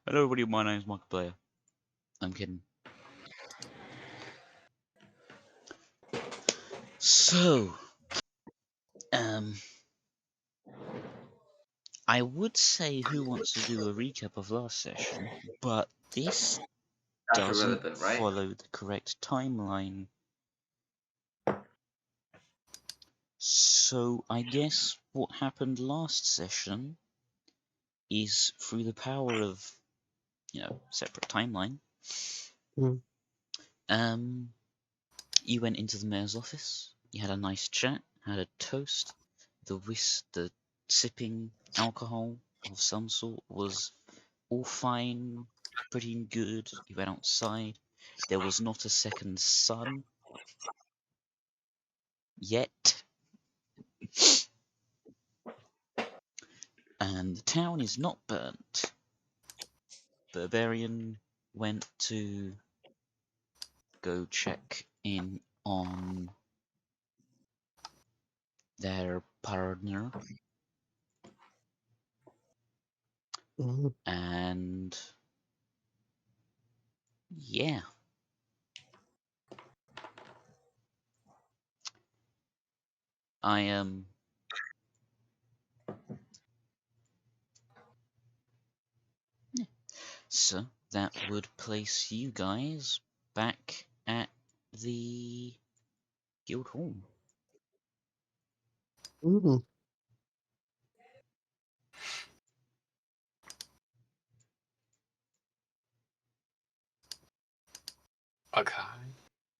Hello everybody, my name's Markiplier. I'm kidding. So, I would say who wants to do a recap of last session, but this That's doesn't irrelevant, right? follow the correct timeline. So, I guess what happened last session is through the power of, separate timeline. You went into the mayor's office, you had a nice chat, had a toast, the sipping alcohol of some sort was all fine, pretty good. You went outside. There was not a second sun yet. And the town is not burnt. Barbarian went to go check in on their partner. And yeah. I am So that would place you guys back at the guild hall. Okay.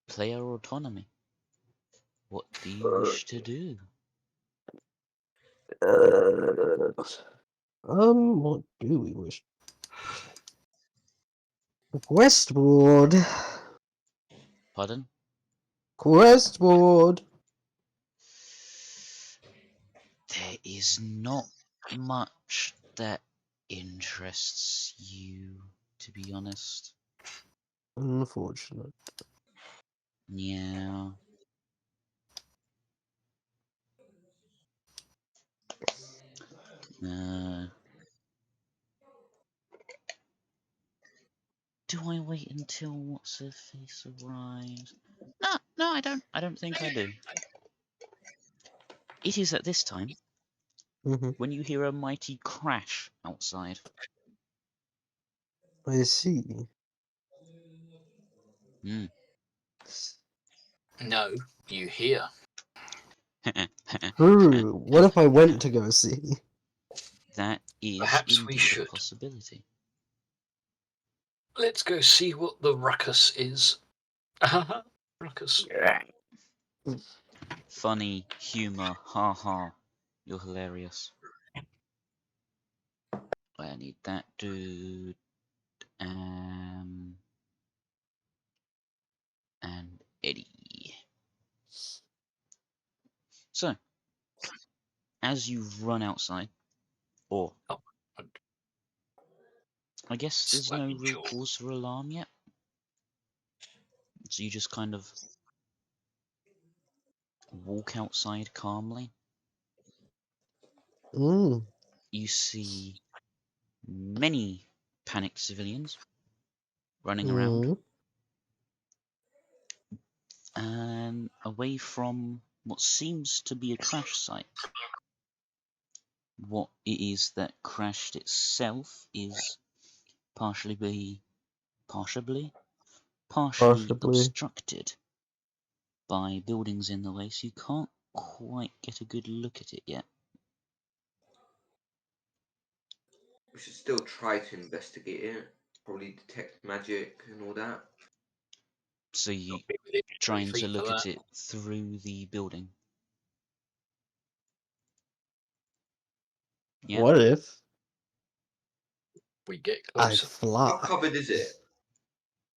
Player autonomy. What do you wish to do? What do we wish? Questboard. Pardon? Questboard. There is not much that interests you, to be honest. Unfortunate. Yeah. Do I wait until what's her face arrives? No, I don't. I don't think I do. It is at this time when you hear a mighty crash outside. I see. No, you hear. Ooh, what if I went to go see? That is Perhaps we indeed a should. possibility. Let's go see what the ruckus is. Ruckus. Funny, humour, ha. You're hilarious. I need that dude. And Eddie. So, as you run outside, or I guess there's no real cause for alarm yet. So you just kind of walk outside calmly. You see many panicked civilians running around, and away from what seems to be a crash site. What it is that crashed itself is partially obstructed by buildings in the way, so you can't quite get a good look at it yet. We should still try to investigate it. Probably detect magic and all that. So you trying to look at it through the building. Yeah. What if we get I closer? fly? How covered is it?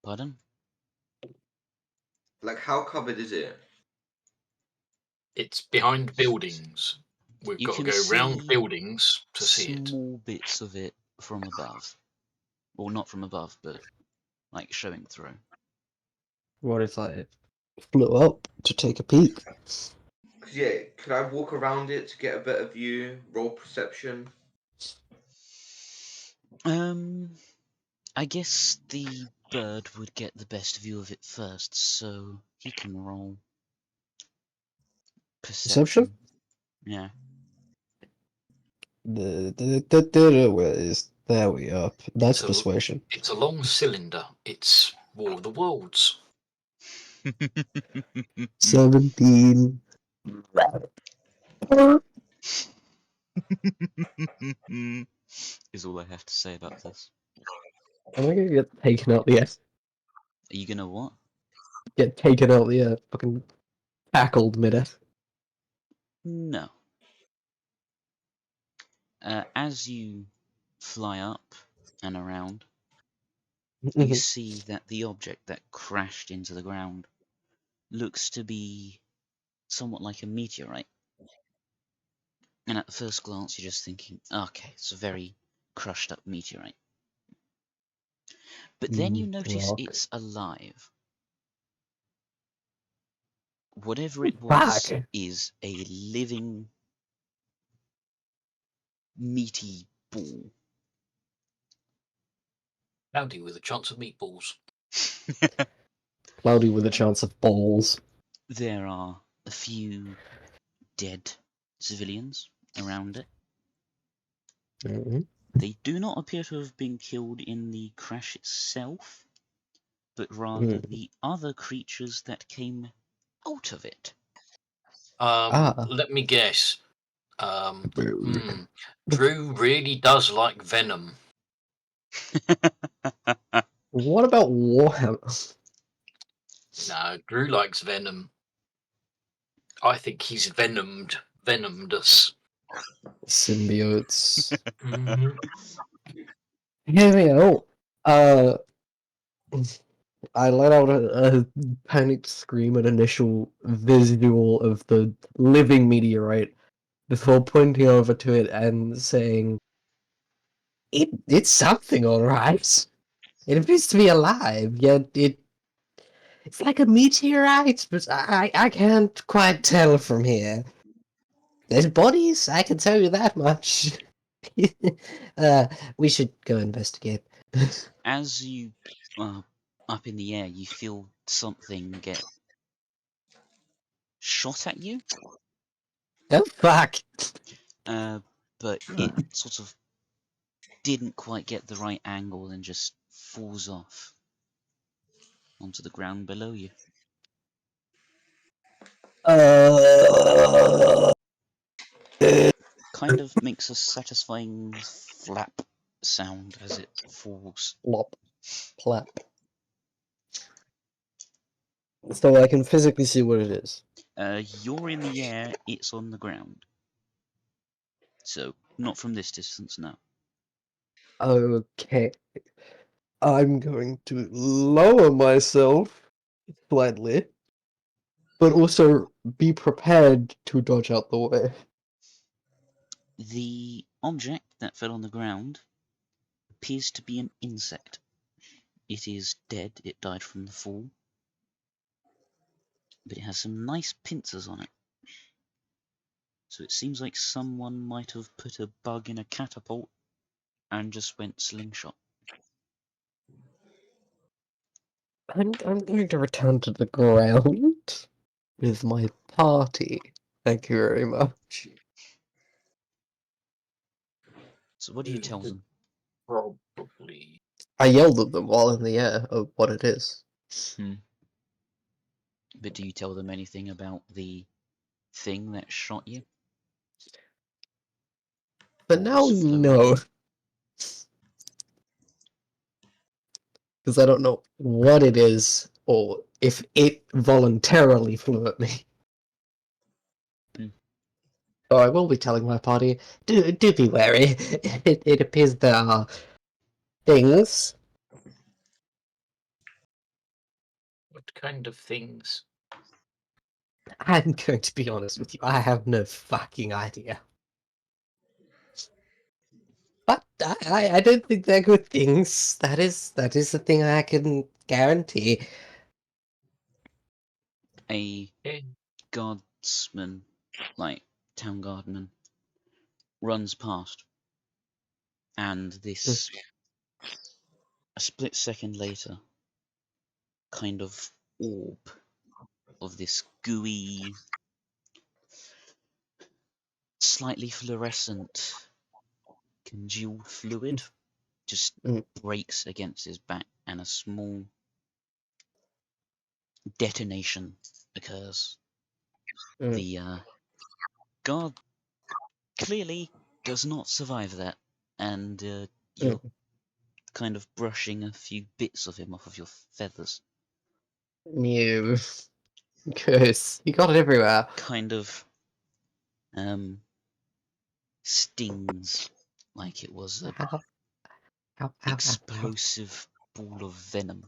Pardon? Like, how covered is it? It's behind buildings. We've got to go round buildings to see it. Small bits of it from above. Well, not from above, but like showing through. What if I flew up to take a peek? Yeah, could I walk around it to get a better view? Roll perception. I guess the bird would get the best view of it first, so he can roll perception. Yeah. Where is there we are. That's So- persuasion. It's a long cylinder. It's War of the Worlds. 17. Is all I have to say about this. Am I gonna get taken out the air? Are you gonna what? Get taken out the air? Fucking tackled mid-air? No. As you fly up and around, you see that the object that crashed into the ground looks to be somewhat like a meteorite. And at the first glance, you're just thinking, okay, it's a very crushed up meteorite. But then you notice Rock. it's alive. Whatever it Fuck! was is a living, meaty ball. Cloudy with a chance of meatballs. Cloudy with a chance of balls. There are a few dead civilians around it. Mhm. They do not appear to have been killed in the crash itself, but rather the other creatures that came out of it. Let me guess. Rude. Drew really does like Venom. What about Warhammer? No, Drew likes Venom. I think he's venomed us. Symbiotes. Mhm. Hear me out. I let out a panicked scream at initial visual of the living meteorite before pointing over to it and saying, it's something, alright. It appears to be alive, yet it's like a meteorite, but I can't quite tell from here. There's bodies, I can tell you that much. We should go investigate. As you are up in the air, you feel something get shot at you, Oh, fuck! but it sort of didn't quite get the right angle and just falls off onto the ground below you. Kind of makes a satisfying flap sound as it falls. Plop. Plap. So I can physically see what it is. You're in the air, it's on the ground. So, not from this distance, no. Okay. I'm going to lower myself slightly, but also be prepared to dodge out the way. The object that fell on the ground appears to be an insect. It is dead, it died from the fall, but it has some nice pincers on it. So it seems like someone might have put a bug in a catapult and just went slingshot. I'm going to return to the ground with my party. Thank you very much. So what do you tell them? Probably. I yelled at them while in the air of what it is. But do you tell them anything about the thing that shot you? But Or now was flown no, over? because I don't know what it is or if it voluntarily flew at me. So I will be telling my party, do be wary. It appears there are things. What kind of things? I'm going to be honest with you, I have no fucking idea. But I don't think they're good things. That is the thing I can guarantee. A guardsman, like town guardman, runs past, and this a split second later, kind of orb of this gooey, slightly fluorescent, congealed fluid just breaks against his back, and a small detonation occurs. The guard clearly does not survive that, and you're kind of brushing a few bits of him off of your feathers. You. Curse. You got it everywhere. Kind of stings like it was an Ow. explosive ball of venom.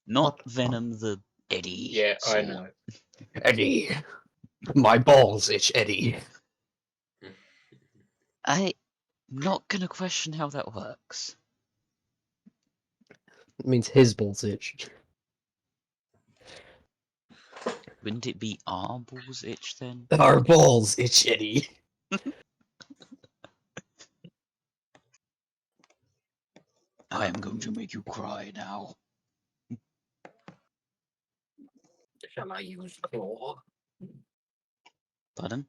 Not What? Venom the Eddie. Yeah, I sort. know. Eddie. My balls itch, Eddie. I'm not gonna question how that works. It means his balls itch. Wouldn't it be our balls itch then? Our balls itch, Eddie. I am going to make you cry now. Shall I use claw? Pardon?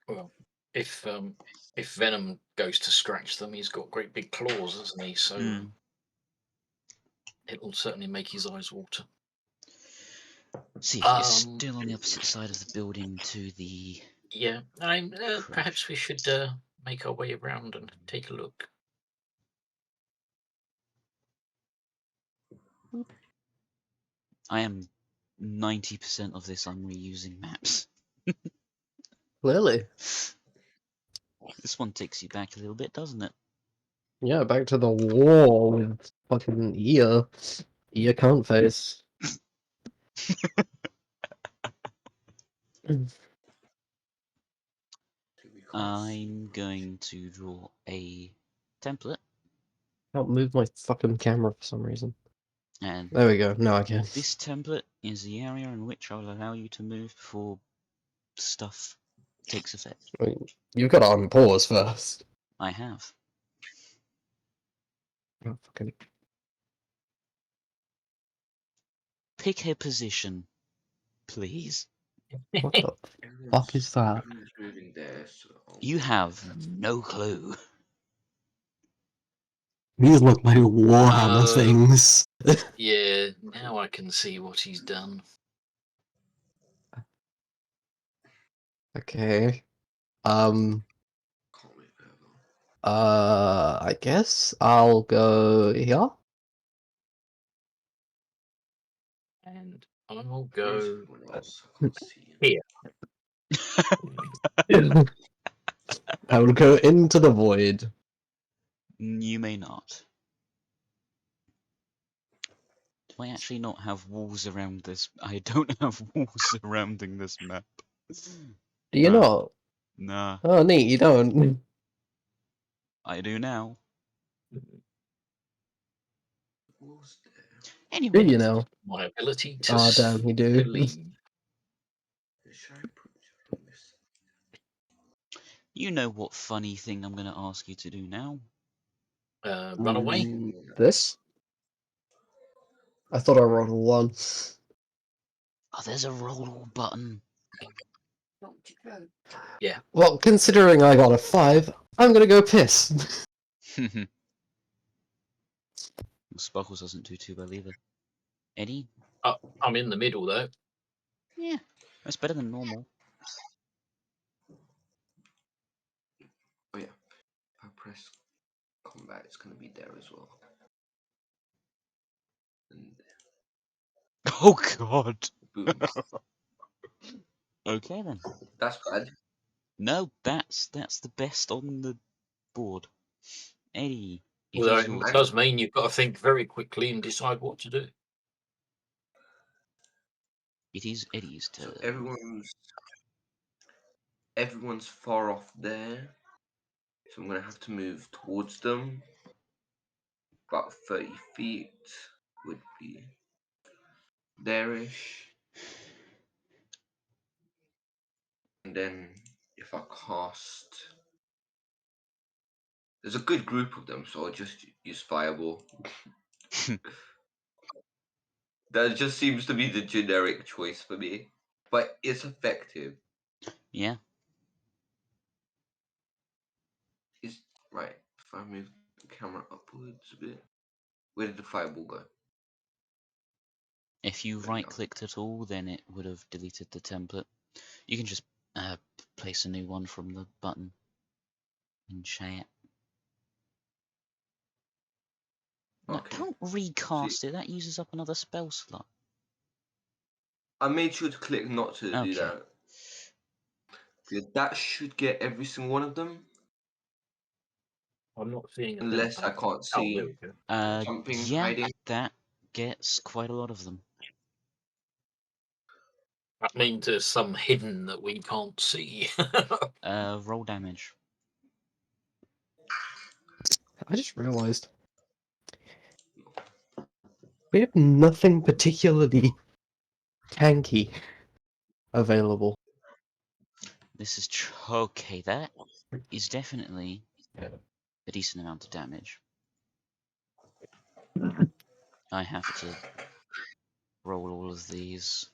Well, if Venom goes to scratch them, he's got great big claws, hasn't he? So it'll certainly make his eyes water. See, you're still on the opposite side of the building to the... Yeah, perhaps we should make our way around and take a look. I am 90% of this I'm reusing maps. Clearly. This one takes you back a little bit, doesn't it? Yeah, back to the war with fucking ear cunt face. I'm going to draw a template. Can't move my fucking camera for some reason. And there we go. Now I can. This template is the area in which I will allow you to move before stuff takes effect. I mean, you've got to unpause first. I have. Oh, fucking... Pick a position, please. What the fuck is that? There, so You have no clue. These look like warhammer things. Yeah, now I can see what he's done. Okay. I guess I'll go here. And I'll go here. I will go into the void. You may not. Do I actually not have walls around this? I don't have walls surrounding this map. Do you not? Nah. Oh, neat, you don't. I do now. Do Anyway. you know? my ability to Oh, damn, you do. leave. You know what funny thing I'm going to ask you to do now? Run away. This? I thought I rolled a 1. Oh, there's a roll button. Yeah. Well, considering I got a 5, I'm gonna go piss. Sparkles doesn't do too well either. Eddie? I'm in the middle though. Yeah, that's better than normal. Oh yeah, if I press combat, it's going to be there as well. And Oh god. boom. Okay then. That's bad. No, that's the best on the board. Eddie, it Although is it your turn. does mean you've got to think very quickly and decide what to do. It is Eddie's turn. So everyone's far off there, so I'm going to have to move towards them. About 30 feet would be there-ish. And then if I cast There's a good group of them, so I'll just use Fireball. That just seems to be the generic choice for me, but it's effective. Yeah. Is right. If I move the camera upwards a bit, where did the Fireball go? If you There we right are. clicked at all, then it would have deleted the template. You can just place a new one from the button in chat. No, Okay. don't recast it. That uses up another spell slot. I made sure to click not to do Okay. that. Because that should get every single one of them, I'm not seeing a unless I template. can't Oh, see there we go. something Yeah, hiding. that gets quite a lot of them. That means there's some hidden that we can't see. Roll damage. I just realized we have nothing particularly tanky available. This is okay. That is definitely a decent amount of damage. I have to roll all of these.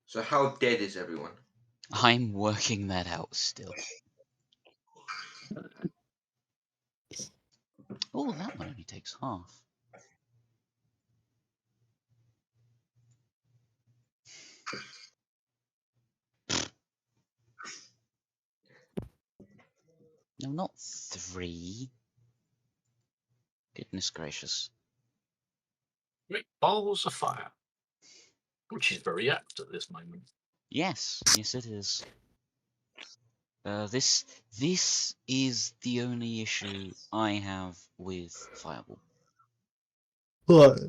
So how dead is everyone? I'm working that out still. Oh, that one only takes half. No, not 3. Goodness gracious. Great balls of fire, which is very apt at this moment. Yes, yes it is. This is the only issue I have with Fireball. What?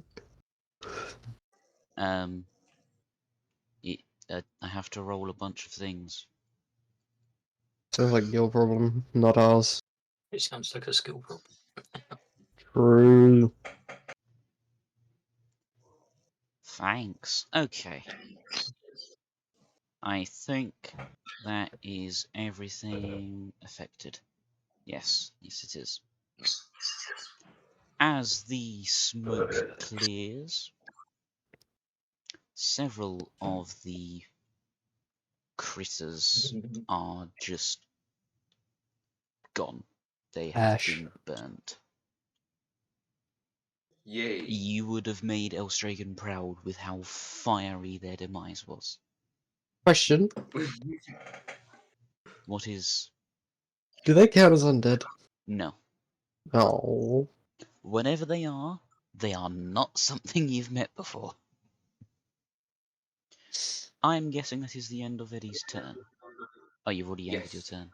It I have to roll a bunch of things. Sounds like your problem, not ours. It sounds like a skill problem. True. Thanks. Okay. I think that is everything affected. Yes, yes it is. As the smoke clears, several of the critters are just gone. They have Ash. been burnt. Yay. You would have made Elstragon proud with how fiery their demise was. Question: What is... do they count as undead? No. Oh. Whatever they are not something you've met before. I'm guessing that is the end of Eddie's turn. Oh, you've already ended your Yes. turn.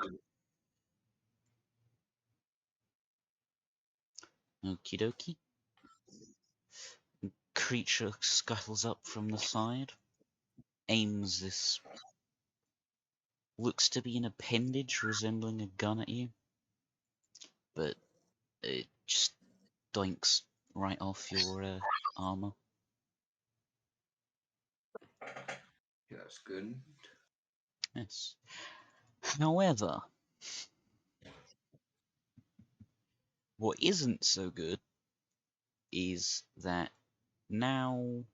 Okie dokie. Creature scuttles up from the side, aims this... looks to be an appendage resembling a gun at you, but it just doinks right off your armor. Yeah, that's good. Yes. However, what isn't so good is that now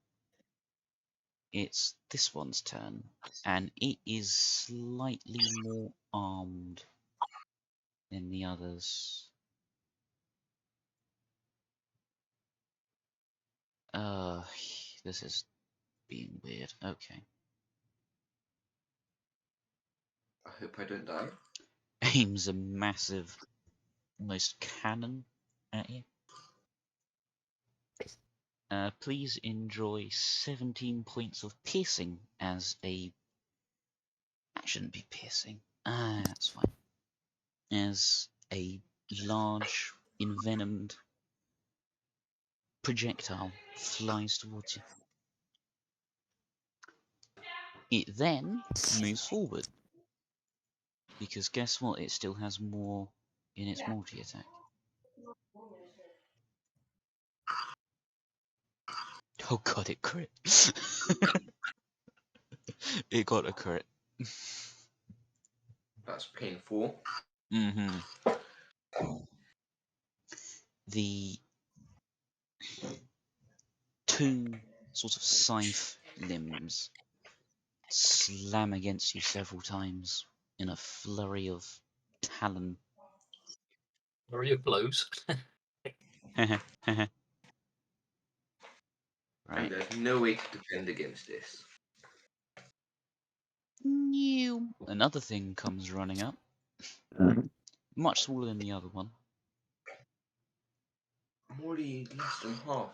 it's this one's turn, and it is slightly more armed than the others. This is being weird. Okay. I hope I don't die. Aims a massive, almost cannon at you. Please enjoy 17 points of piercing as a... That shouldn't be piercing. That's fine. As a large, envenomed projectile flies towards you. It then moves forward. Because guess what? It still has more in its multi-attack. Oh god, it crit. It got a crit. That's painful. Mm-hmm. The two sort of scythe limbs slam against you several times in a flurry of talon. Flurry of blows. And Right. there's no way to defend against this. New. Another thing comes running up. Much smaller than the other one. I'm already less than half.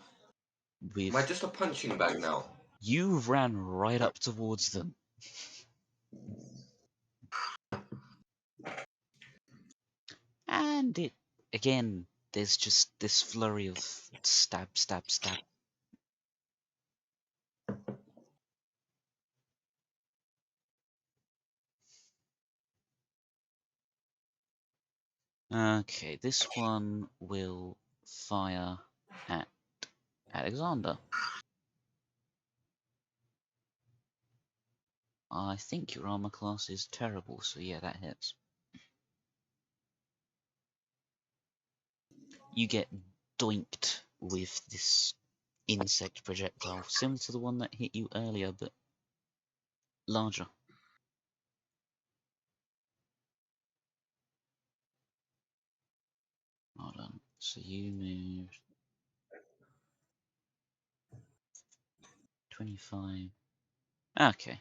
With Am I just a punching bag now? you ran right up towards them. And it again, there's just this flurry of stab, stab, stab. Okay, this one will fire at Alexander. I think your armor class is terrible, so yeah, that hits. You get doinked with this insect projectile, similar to the one that hit you earlier, but larger. Hold on. So you moved 25. Okay.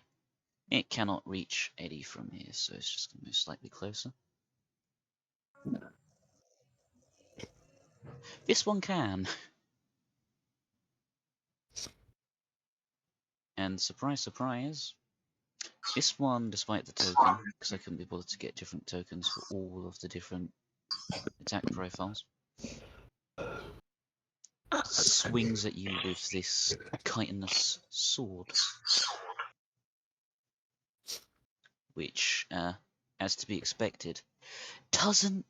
It cannot reach Eddie from here, so it's just going to move slightly closer. This one can. And surprise, surprise, this one, despite the token, because I couldn't be bothered to get different tokens for all of the different attack profiles, swings at you with this chitinous sword, which, as to be expected, doesn't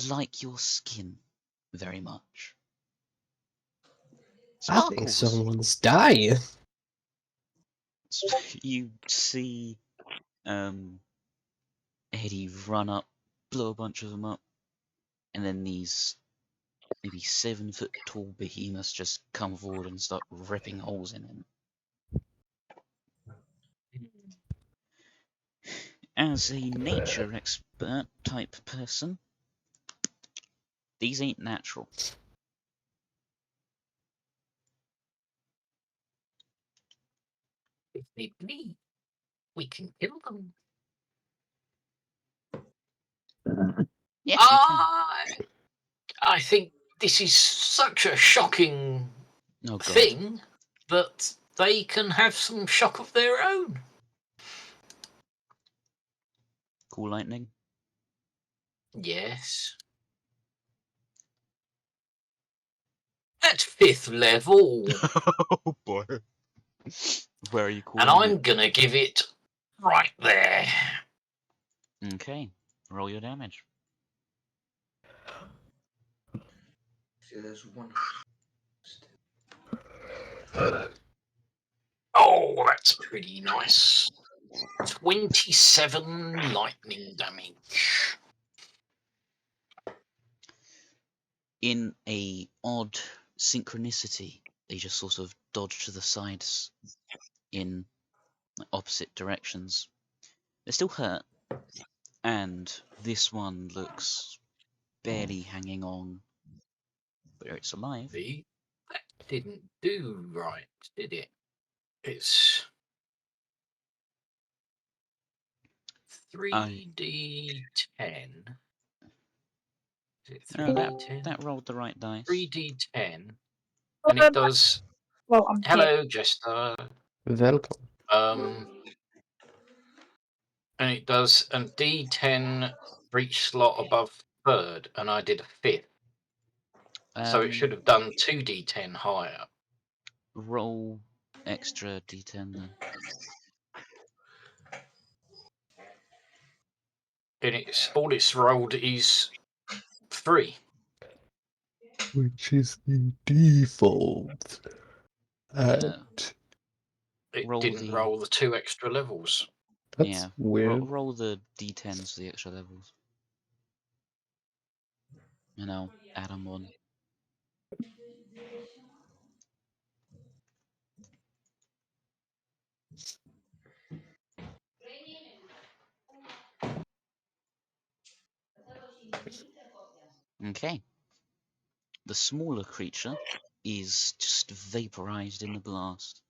like your skin very much. I think Sparkles! someone's dying. You see Eddie run up, blow a bunch of them up, and then these maybe 7-foot tall behemoths just come forward and start ripping holes in him. As a nature expert type person, these ain't natural. If they bleed, we can kill them. Yes, you can. I think this is such a shocking Oh god. thing that they can have some shock of their own. Cool lightning. Yes. At 5th level. Oh boy. Where are you And calling I'm gonna give it right there. it? Okay. Roll your damage. See, there's one. Oh, that's pretty nice. 27 lightning damage. In a odd synchronicity, they just sort of dodge to the sides in opposite directions. They're still hurt, and this one looks barely hanging on, but it's alive. See? That didn't do right, did it? It's 3d10. Is it No, 3d10? that rolled the right dice. 3d10. And it does. Well, I'm here. Hello, Jester. Welcome. And it does a d10 for each slot above third, and I did a 5th. So it should have done 2d10 higher. Roll extra d10 then. And all it's rolled is 3. Which is the default. And it Roll didn't the- roll the 2 extra levels. That's Yeah, weird. roll the d10s for the extra levels. And I'll add them on. Okay. The smaller creature is just vaporized in the blast,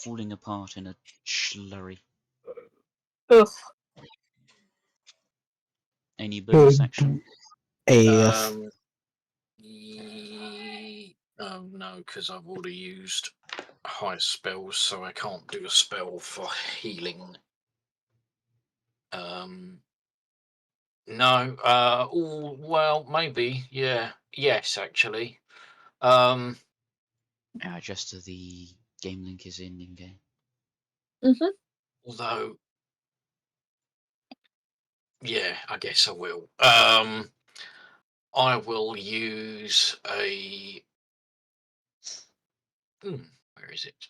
falling apart in a slurry. Ugh. Any bonus action? AF. Oh no, because I've already used high spells, so I can't do a spell for healing. No. Well, maybe. Yeah. Yes, actually. Just so the game link is in game. Although, yeah, I guess I will. I will use a. Where is it?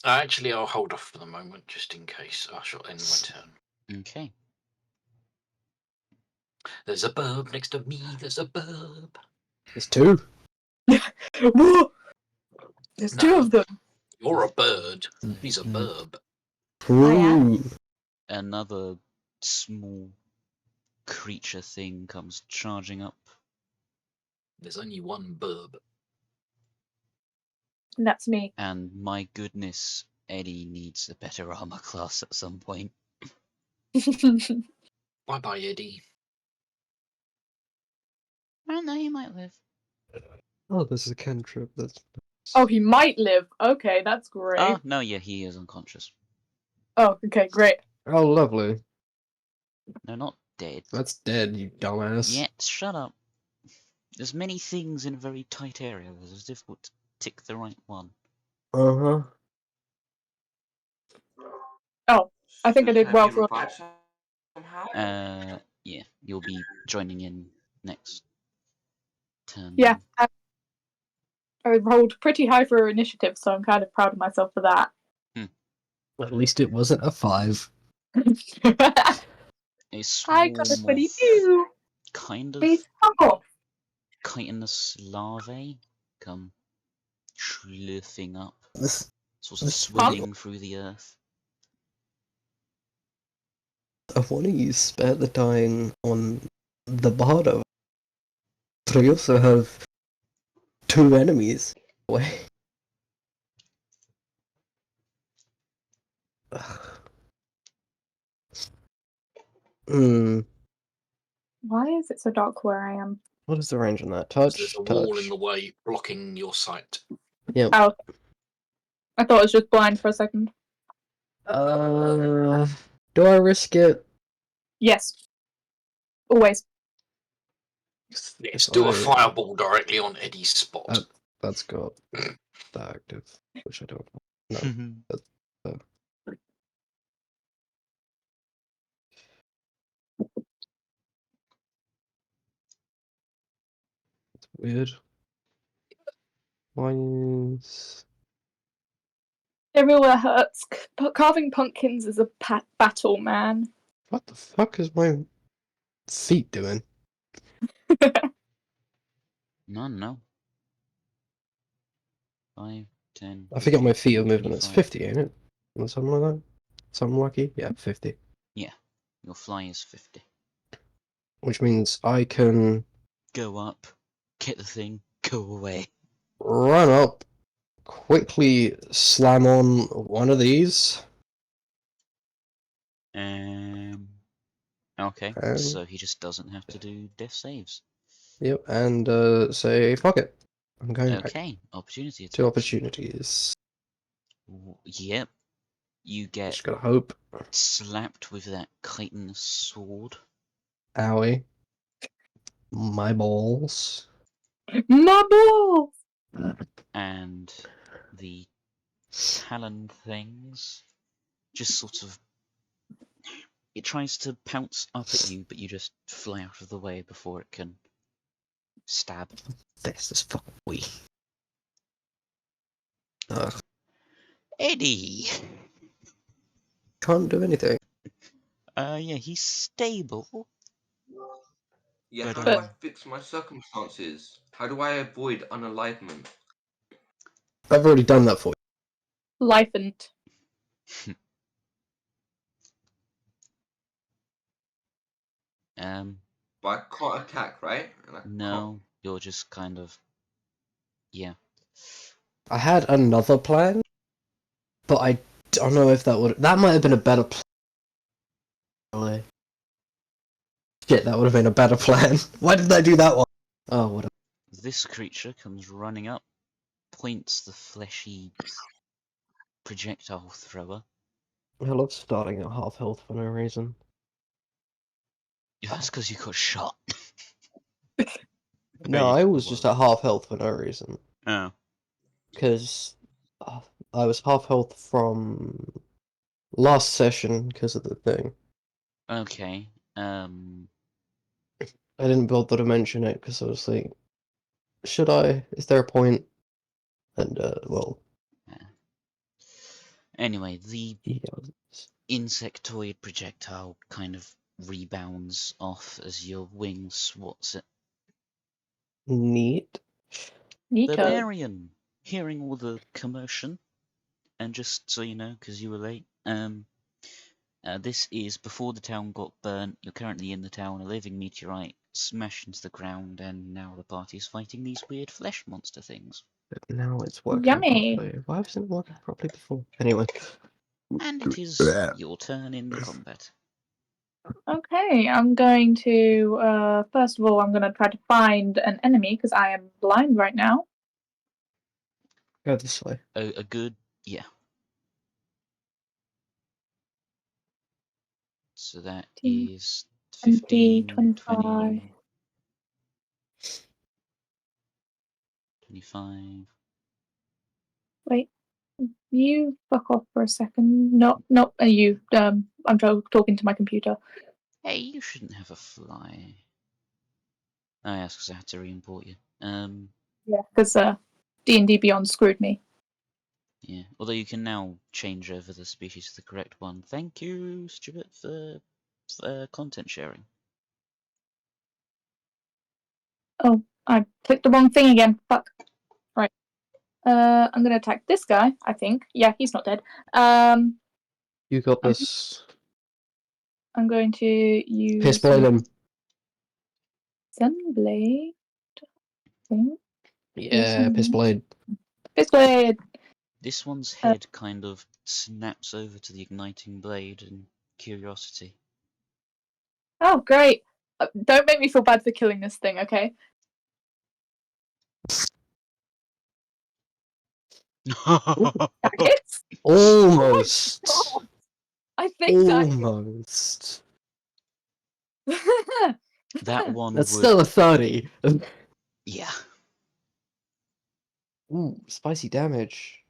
Actually, I'll hold off for the moment, just in case. I shall end my turn. Okay. There's a burb next to me. There's a burb. There's 2. Whoa! There's 2 No. of them. You're a bird. He's a burb. I am. Ooh. Another small creature thing comes charging up. There's only one burb. And that's me. And my goodness, Eddie needs a better armor class at some point. Bye bye, Eddie. I don't know, he might live. Oh, this is a cantrip. That's. Oh, he might live. Okay, that's great. Oh, no, yeah, he is unconscious. Oh, okay, great. Oh, lovely. No, not dead. That's dead, you dumbass. Yet, shut up. There's many things in a very tight area. It's difficult to tick the right one. Uh-huh. Oh, I think I did Can well be for. revived somehow? Yeah, you'll be joining in next turn. Yeah, I rolled pretty high for initiative, so I'm kind of proud of myself for that. At least it wasn't a 5. A I got a swarm of 22. kind of Please fuck off. chitinous larvae come schlurfing up, This sort of this- swimming through the earth. I want to use Spare the Dying on the Bardo. But I also have 2 enemies. Wait. Hmm. Why is it so dark where I am? What is the range on that? Touch? There's a Touch. wall in the way blocking your sight. Yep. Oh. I thought it was just blind for a second. Do I risk it? Yes. Always. Let's do a fireball directly on Eddie's spot. That's got that active, which I don't know. No. It's weird. Mine's... Everywhere hurts. Carving pumpkins is a battle, man. What the fuck is my feet doing? No. 5, 10. I forget my feet are 15, moving. It's 25. 50, ain't it? Or something like that? Something lucky? Yeah, 50. Yeah, your fly is 50. Which means I can Go up, get the thing, go away. run up, quickly slam on one of these. Okay, And- so he just doesn't have to do death saves. Yep, and say, fuck it. I'm going back. Okay, opportunity attack. 2 opportunities. Yep, you get Just gotta hope. slapped with that chitinous sword. Owie. My balls. My balls! And the talon things just sort of... It tries to pounce up at you, but you just fly out of the way before it can Stab. This is fucking weak. Ugh, Eddie! can't do anything. Yeah, he's stable. Yeah, But, how do I fix my circumstances? How do I avoid unalivement? I've already done that for you. Lifened. But I can't attack, right? And I No, you're just kind of... Yeah. I had another plan, but I don't know if that would... That might have been a better plan. Shit, that would have been a better plan. Why did I do that one? Oh, whatever. This creature comes running up, points the fleshy projectile thrower. I love starting at half health for no reason. Yeah, that's because you got shot. No, I was just at half health for no reason. Oh. Because I was half health from last session because of the thing. Okay. I didn't bother to mention it because I was like, should I? Is there a point? And, well... Yeah. Anyway, the Yeah. insectoid projectile kind of rebounds off as your wing swats it. Neat. Nico. Barbarian, hearing all the commotion, and just so you know, because you were late, this is before the town got burnt. You're currently in the town. A living meteorite smashed into the ground, and now the party is fighting these weird flesh monster things. But now it's working Yummy. properly. Why wasn't it working properly before? Anyway. And it is your turn in the combat. Okay, I'm going to, first of all, I'm going to try to find an enemy because I am blind right now. Go this way. A good, yeah. So that 15, is 20, 15, 25. 20, 25. Wait, you fuck off for a second. No, you, I'm talking to my computer. Hey, you shouldn't have a fly. Oh, yeah, because I had to re-import you. Yeah, because D&D Beyond screwed me. Yeah. Although you can now change over the species to the correct one. Thank you, Stuart, for content sharing. Oh, I clicked the wrong thing again. Fuck. Right. I'm gonna attack this guy, I think. Yeah, he's not dead. You got this. I'm going to use Piss blade him. Sunblade. Yeah, piss blade. Fistblade. This one's head kind of snaps over to the igniting blade in curiosity. Oh, great. Don't make me feel bad for killing this thing, okay? That hits? Almost. Oh, I think Almost. That one That's would... still a 30. Yeah. Ooh, spicy damage.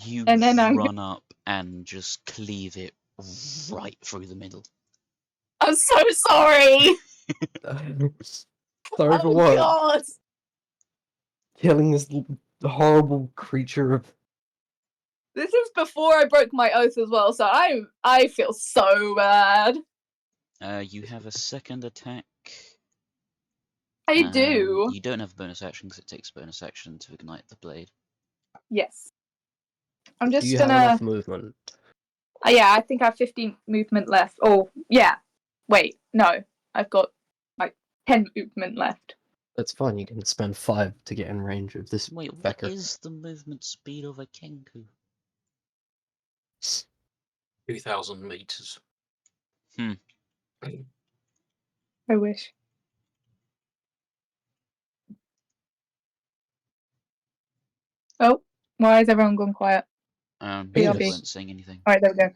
You And then run up and just cleave it right through the middle. I'm so sorry. Sorry for Oh what? God. Killing this horrible creature of... This is before I broke my oath as well, so I feel so bad. You have a second attack. I do. You don't have a bonus action because it takes a bonus action to ignite the blade. Yes. I'm just Do you gonna. have enough movement? Yeah, I think I have 15 movement left. Oh, yeah. Wait, no. I've got like 10 movement left. That's fine, you can spend 5 to get in range of this Wait, what fecker. is the movement speed of a Kenku? 2,000 meters. I wish. Oh, why is everyone gone quiet? They BRB. weren't saying anything. Alright, there we go.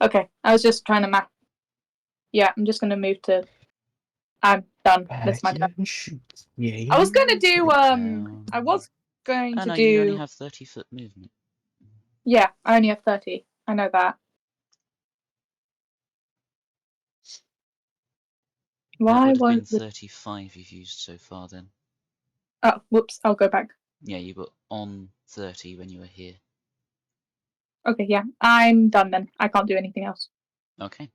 Okay, I was just trying to map. Yeah, I'm just gonna move to. I'm done. That's my turn. Yeah. I was gonna do. I was going Oh to no, do. you only have 30-foot movement. Yeah, I only have 30. I know that. That Why would have been was it? 35 you've used so far then. Oh, whoops! I'll go back. Yeah, you were on 30 when you were here. Okay, yeah, I'm done then. I can't do anything else. Okay.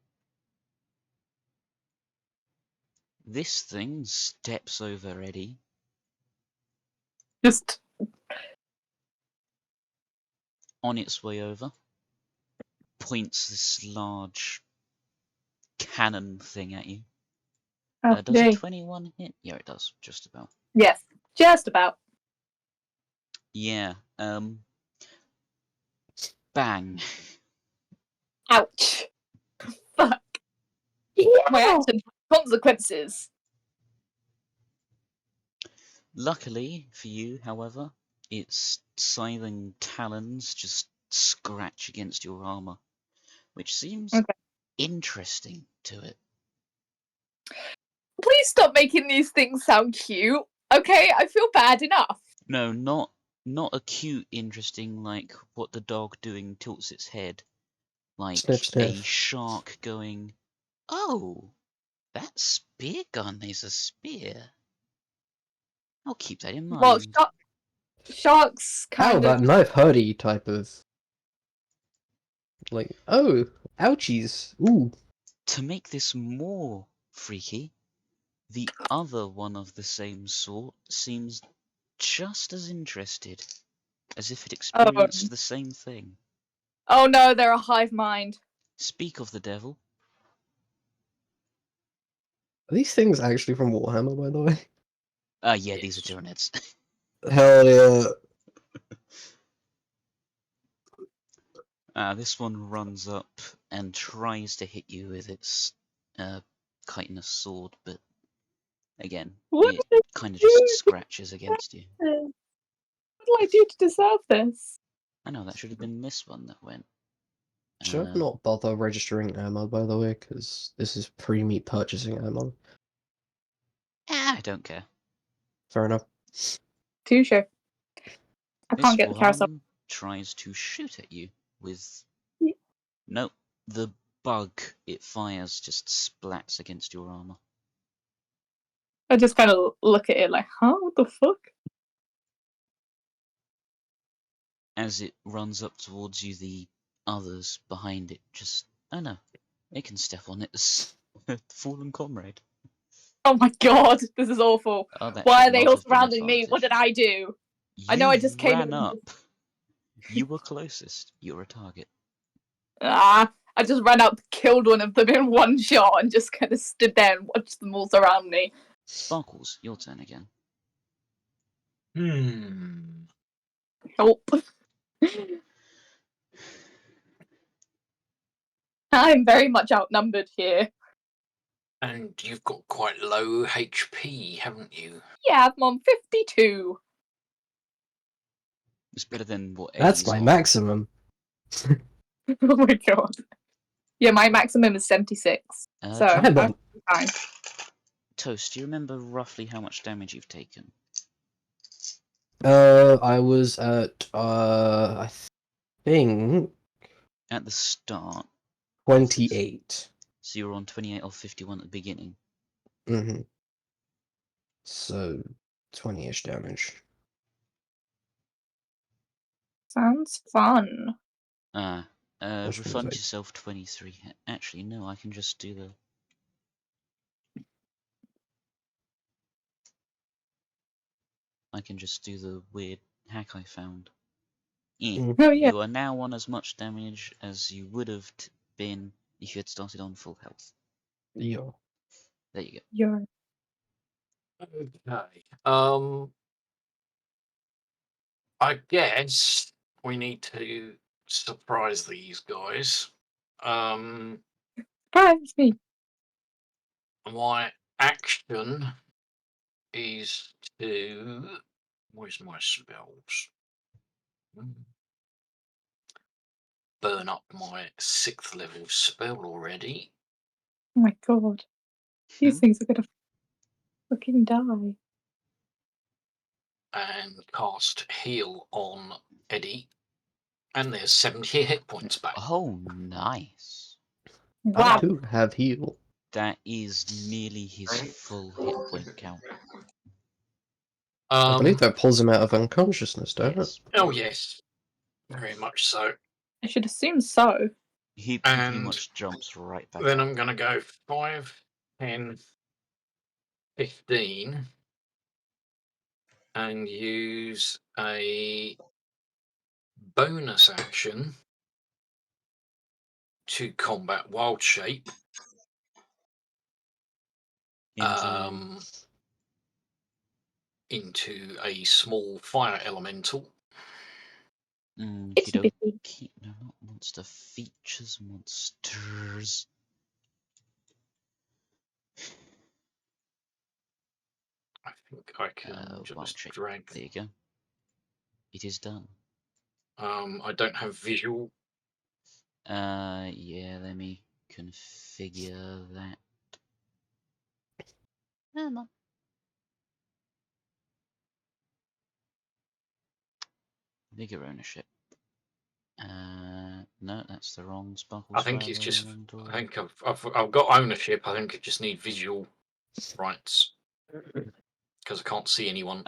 This thing steps over Eddie. Just On its way over, points this large cannon thing at you. oh, Does a yay. 21 hit? Yeah, it does, just about. Yes, just about. Yeah, bang. Ouch! Fuck! My actions have consequences. Luckily for you, however, its scything talons just scratch against your armor, which seems Okay. interesting to it. Please stop making these things sound cute. Okay, I feel bad enough. No, not a cute interesting like what the dog doing tilts its head, like Sniff, a sniff. shark going, "Oh, that spear gun is a spear. I'll keep that in Well, mind." sharks Ow, kind that of. knife hurty type of... Like, oh, ouchies. Ooh. To make this more freaky, the other one of the same sort seems just as interested, as if it experienced the same thing. Oh no, they're a hive mind. Speak of the devil. Are these things actually from Warhammer, by the way? Yeah, these are Tyranids. Hell yeah. This one runs up and tries to hit you with its chitinous sword, but again, What it did I kind of do? just scratches against you. What do I do to deserve this? I know, that should have been this one that went. Should I not bother registering ammo, by the way? Because this is pre-me purchasing ammo. I don't care. Fair enough. Touche. I This can't get the carousel. one tries to shoot at you with... Yeah. Nope, the bug it fires just splats against your armor. I just kind of look at it like, huh? What the fuck? As it runs up towards you, the others behind it just... Oh no, they can step on it as a fallen comrade. Oh my god, this is awful. Oh, that Why should are they not all have been surrounding me? What did advantage. I do? I You know I just came ran in. up. You were closest. You're a target. I just ran up, killed one of them in one shot, and just kind of stood there and watched them all surround me. Sparkles, your turn again. Help. I'm very much outnumbered here. And you've got quite low HP, haven't you? Yeah, I'm on 52. It's better than what That's Eddie's my on. maximum. Oh my god. Yeah, my maximum is 76. So, Come on. fine. Toast, do you remember roughly how much damage you've taken? I was at, I think... At the start. 28. So you were on 28 or 51 at the beginning. Mm-hmm. So, 20-ish damage. Sounds fun. Refund yourself 23. Actually, no, I can just do the... I can just do the weird hack I found. Mm. Oh yeah. You are now on as much damage as you would have been if you had started on full health. Yeah. There you go. You're... Okay. I guess we need to surprise these guys. Surprise me. My action is to... Where's my spells? Burn up my 6th level spell already. Oh my god. These things are gonna fucking die. And cast heal on Eddie. And there's 70 hit points back. Oh, nice. Wow. I too have heal. That is nearly his full hit point count. I believe that pulls him out of unconsciousness, don't Yes. Oh yes, very much so. I should assume so. He pretty And much jumps right back then up. I'm going to go 5, 10, 15, and use a bonus action to combat wild shape. Into a small fire elemental. Itty bitty. No, not monster features, monsters. I think I can Wild just shape. drag. There you go. It is done. I don't have visual. Yeah, let me configure that. No. Bigger ownership. No, that's the wrong Sparkles. I think it's just. I think I've got ownership. I think I just need visual rights because I can't see anyone.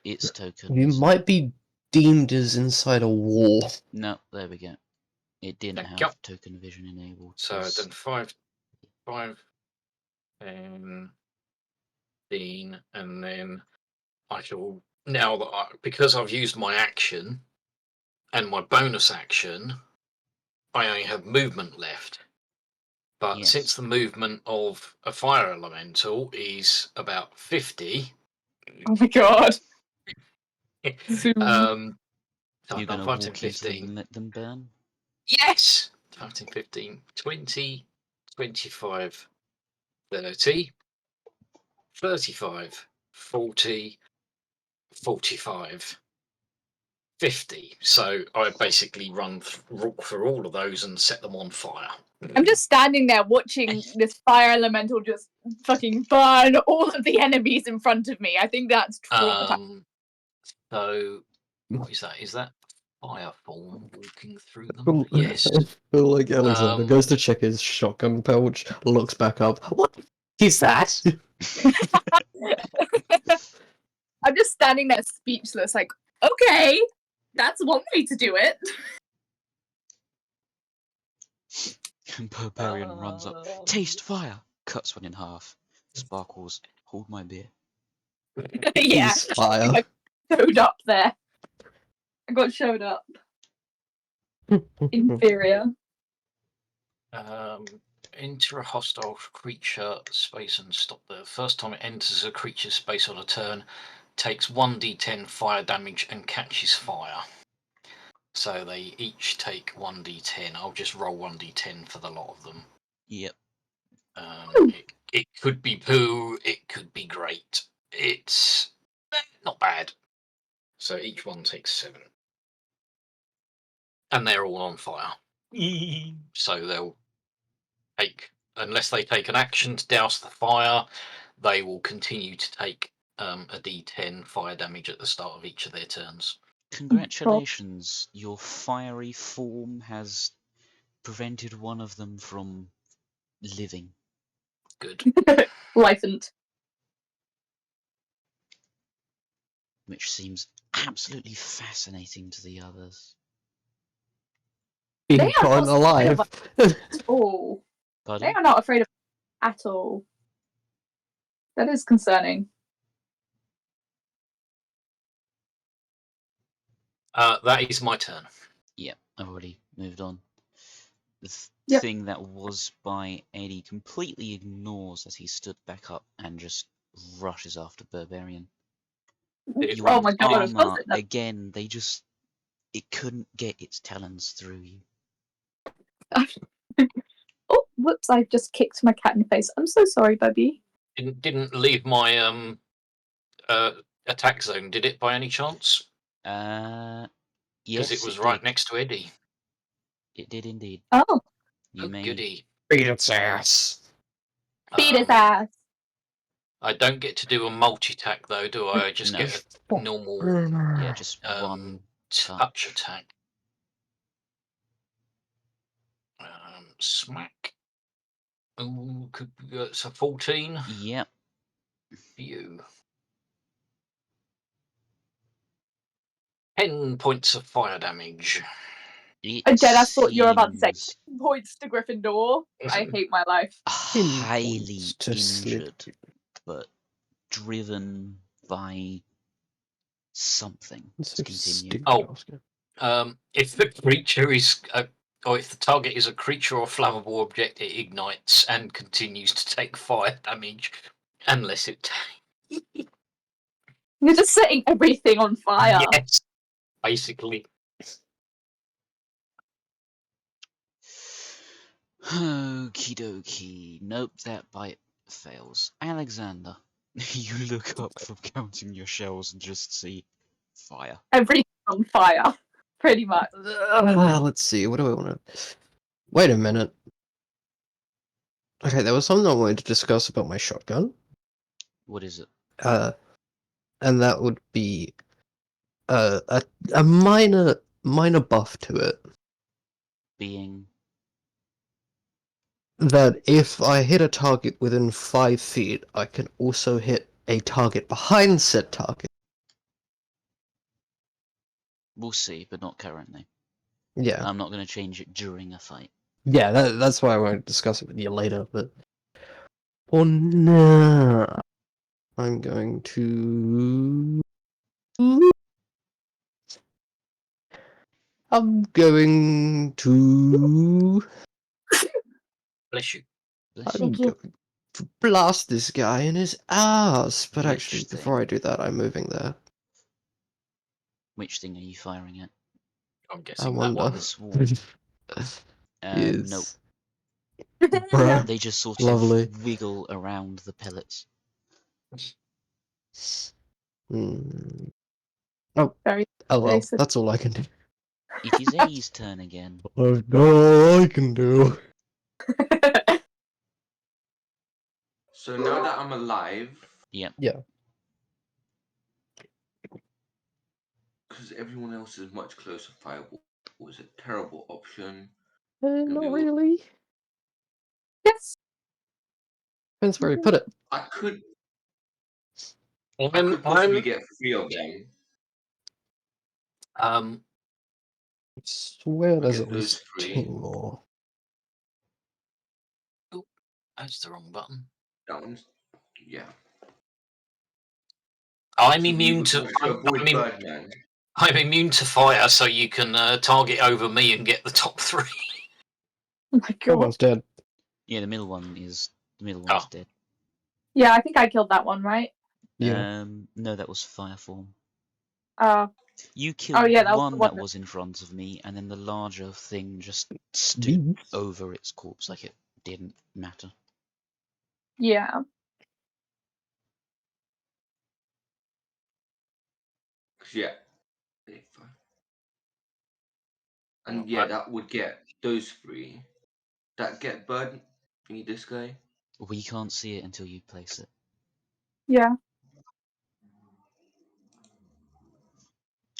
It's tokens. You might be deemed as inside a wall. No, there we go. It didn't have token vision enabled. So then 5, 10, 15, and then I shall now that because I've used my action and my bonus action, I only have movement left. But Yes. since the movement of a fire elemental is about 50. Oh my god. So you're going to walk into them and let them burn? Yes! 15, 15, 20, 25, 30, 35, 40, 45, 50. So I basically run for all of those and set them on fire. I'm just standing there watching this fire elemental just fucking burn all of the enemies in front of me. I think that's traumatizing. So what is that? Is that fire form walking through them? Yes. I feel like Alexander goes to check his shotgun pouch, looks back up. What is that? I'm just standing there speechless, like, okay, that's one way to do it. Barbarian runs up. Taste fire! Cuts one in half. Sparkles, hold my beer. Yeah, Taste fire. I showed up there. I got showed up. Inferior. Enter a hostile creature space and stop the first time it enters a creature's space on a turn, takes 1d10 fire damage and catches fire. So they each take 1d10. I'll just roll 1d10 for the lot of them. Yep. It could be poo, it could be great. It's not bad. So each one takes 7. And they're all on fire. So they'll take, unless they take an action to douse the fire, they will continue to take a d10 fire damage at the start of each of their turns. Congratulations, your fiery form has prevented one of them from living. Good. License. Which seems absolutely fascinating to the others. Being caught alive. Oh, Pardon? they are not afraid of it at all. That is concerning. That is my turn. Yeah, I've already moved on. The Yep. thing that was by Eddie completely ignores as he stood back up and just rushes after Barbarian. You Oh my god, armor, again, it couldn't get its talons through you. Oh, whoops, I just kicked my cat in the face. I'm so sorry, Bubby. Didn't leave my attack zone, did it, by any chance? Yes, because it was right next to Eddie. It did indeed. Oh, You may goody. Beat its ass. Beat his ass. I don't get to do a multi-attack though, do I? I just No. get a normal Yeah, just one touch attack. Smack. Ooh, it's a 14. Yep. For you. 10 points of fire damage. It Dead, I thought you were about to say seems points to Gryffindor. I hate my life. highly to injured, but driven by something. It's Let's continue. stupid, Oh. Oscar. If the creature is, or if the target is a creature or flammable object, it ignites and continues to take fire damage, unless it. You're just setting everything on fire. Yes, basically. Okie dokie. Nope, that bite fails. Alexander, you look up from counting your shells and just see fire. Everything's on fire, pretty much. Let's see. What do I want to? Wait a minute. Okay, there was something I wanted to discuss about my shotgun. What is it? And that would be a minor buff to it. Being That if I hit a target within 5 feet, I can also hit a target behind said target. we'll see, but not currently. Yeah, I'm not going to change it during a fight. yeah. That's why I want to discuss it with you later. But for now, I'm going to. I'm going to. Bless you. Bless I'm you. going to blast this guy in his ass. But Which actually, thing? before I do that, I'm moving there. Which thing are you firing at? I'm I guessing that wonder. one. The swarm. Nope. Yes. Bruh. They just sort Lovely. of wiggle around the pellets. Hmm. Oh, Very oh well. basic. That's all I can do. It is A's turn again. I've done all I can do. So now that I'm alive, Yep. Yeah. because everyone else is much closer, fireball was a terrible option. Not really. Yes. Depends where you put it. I could I'm, possibly get 3 of them. um, I swear there's get at those least 3. 2 more. that's the wrong button. That one's yeah. I'm To immune to. avoid Birdman. I'm immune to fire, so you can target over me and get the top 3. Oh my That god. one's dead. Yeah, the middle one is Oh. dead. Yeah, I think I killed that one, right? Yeah. No, that was fire form. Uh, You killed yeah, that was the one one that that- was in front of me, and then the larger thing just stood over its corpse like it didn't matter. yeah. Yeah. And Well, yeah, that would get those 3. That get bird thingy this guy. We can't see it until you place it. Yeah.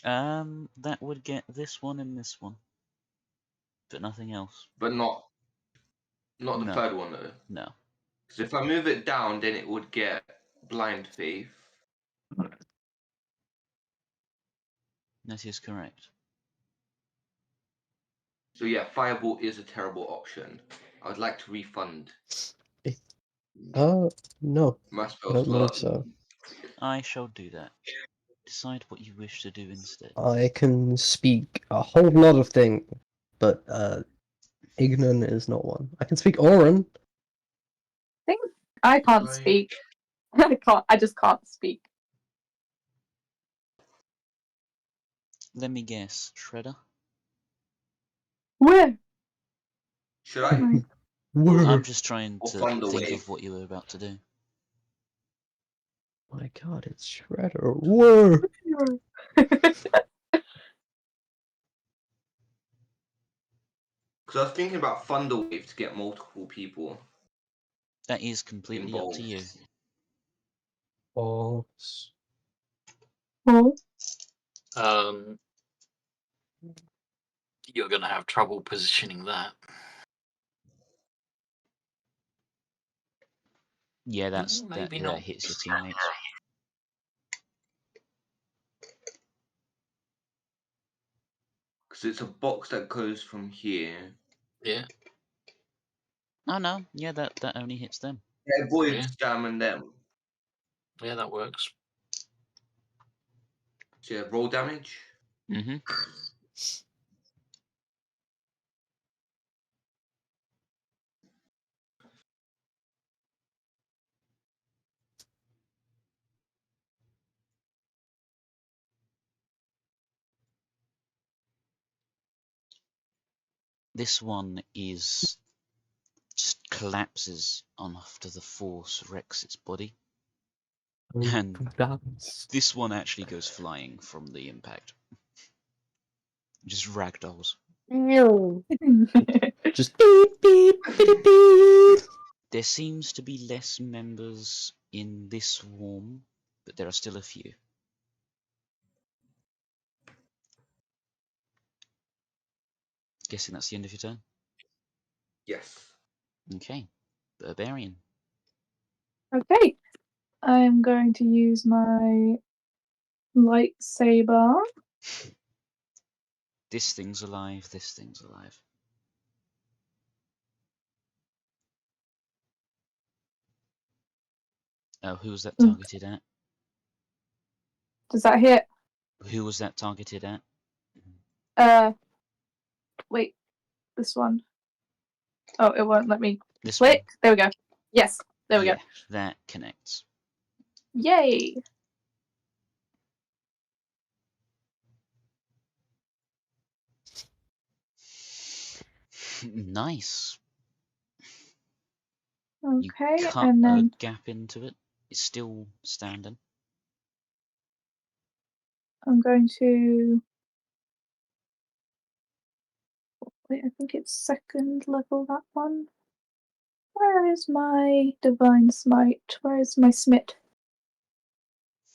That would get this one and this one, but nothing else. But not the No. 3rd one though. No. Because if I move it down, then it would get blind faith. That is correct. So yeah, fireball is a terrible option. I would like to refund No. my I spell don't believe slot. so. I shall do that. Decide what you wish to do instead. I can speak a whole lot of things, but Ignan is not one. I can speak Auran. I can't Right. speak. I just can't speak. Let me guess, Shredder? Where? Should I? I'm just trying Or to Thunder think Wave. of what you were about to do. My god, it's Shredder. Whoa! Because I was thinking about Thunder Wave to get multiple people That is completely up involved. to you. Balls. Oh. You're going to have trouble positioning that. Yeah, that Maybe not. hits your teammates. Because it's a box that goes from here. Yeah. Oh no, yeah, that only hits them. It avoids Yeah. jamming them. Yeah, that works. So yeah, roll damage. Mm-hmm. This one is just collapses on after the force wrecks its body. And this one actually goes flying from the impact. Just ragdolls. Just beep, beep, beep, beep. There seems to be less members in this swarm, but there are still a few. Guessing that's the end of your turn? Yes. Okay. Barbarian. Okay. I'm going to use my lightsaber. This thing's alive, this thing's alive. Oh, who was that targeted at? Does that hit? Who was that targeted at? Wait, this one. Oh, it won't let me This click. There we go. Yes, there we yeah, go. that connects. Yay! Nice. Okay, You cut and a then gap into it. It's still standing. I'm going to. Wait, I think it's second level, that one. Where is my divine smite? Where is my smite?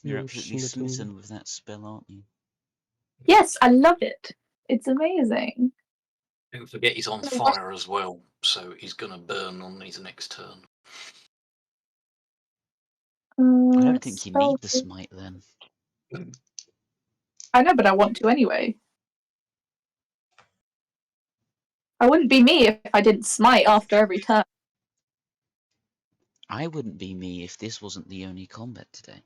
You're absolutely smitten with that spell, aren't you? Yes, I love it. It's amazing. Don't forget he's on fire as well, so he's gonna burn on his next turn. I don't think you spell- need the smite then. I know, but I want to anyway. I wouldn't be me if I didn't smite after every turn. I wouldn't be me if this wasn't the only combat today.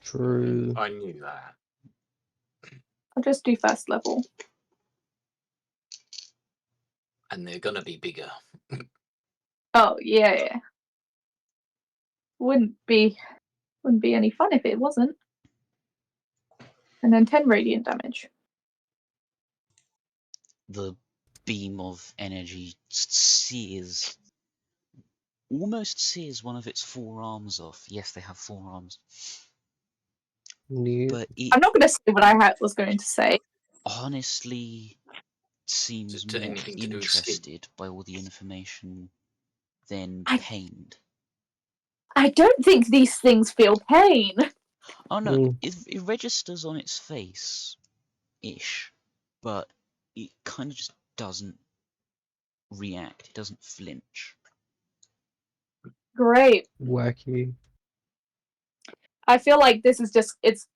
True. I knew that. I'll just do first level. And they're gonna be bigger. Oh yeah. Wouldn't be any fun if it wasn't. And then 10 radiant damage. The beam of energy almost sears one of its forearms off. Yes, they have forearms. Yeah. But it I'm not going to say what I was going to say. honestly seems To more anything to do with skin. interested by all the information than I- pained. I don't think these things feel pain. Oh no, it registers on its face-ish, but it kind of just doesn't react. It doesn't flinch. Great. Wacky. I feel like this is just, it's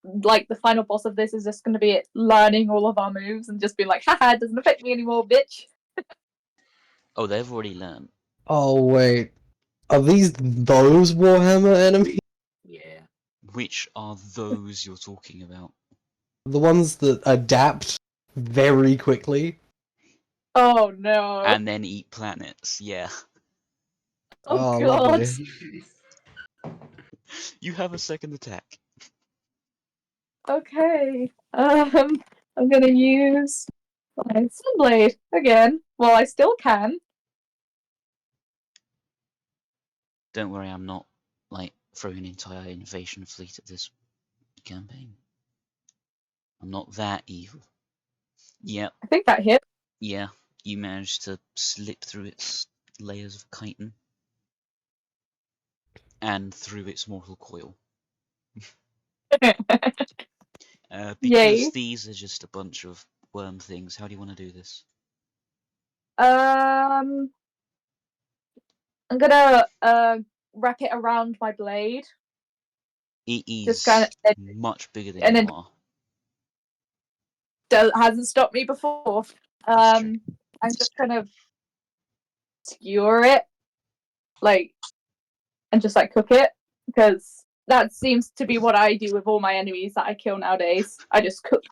like the final boss of this is just going to be it learning all of our moves and just being like, haha, it doesn't affect me anymore, bitch. Oh, they've already learned. Oh wait, are these those Warhammer enemies? Yeah. Which are those you're talking about? The ones that adapt very quickly? Oh no. And then eat planets, yeah. Oh, God. Lovely. You have a second attack. Okay. I'm going to use my Sunblade again. Well, I still can. Don't worry, I'm not, like, throwing an entire invasion fleet at this campaign. I'm not that evil. Yep, I think that hit. yeah, you managed to slip through its layers of chitin. And through its mortal coil. Because Yay. these are just a bunch of worm things, how do you want to do this? I'm gonna wrap it around my blade. It is Just kinda, much bigger than and you then are. hasn't stopped me before. That's true. I'm just kind of skewer it, like, and just like cook it, because that seems to be what I do with all my enemies that I kill nowadays. I just cook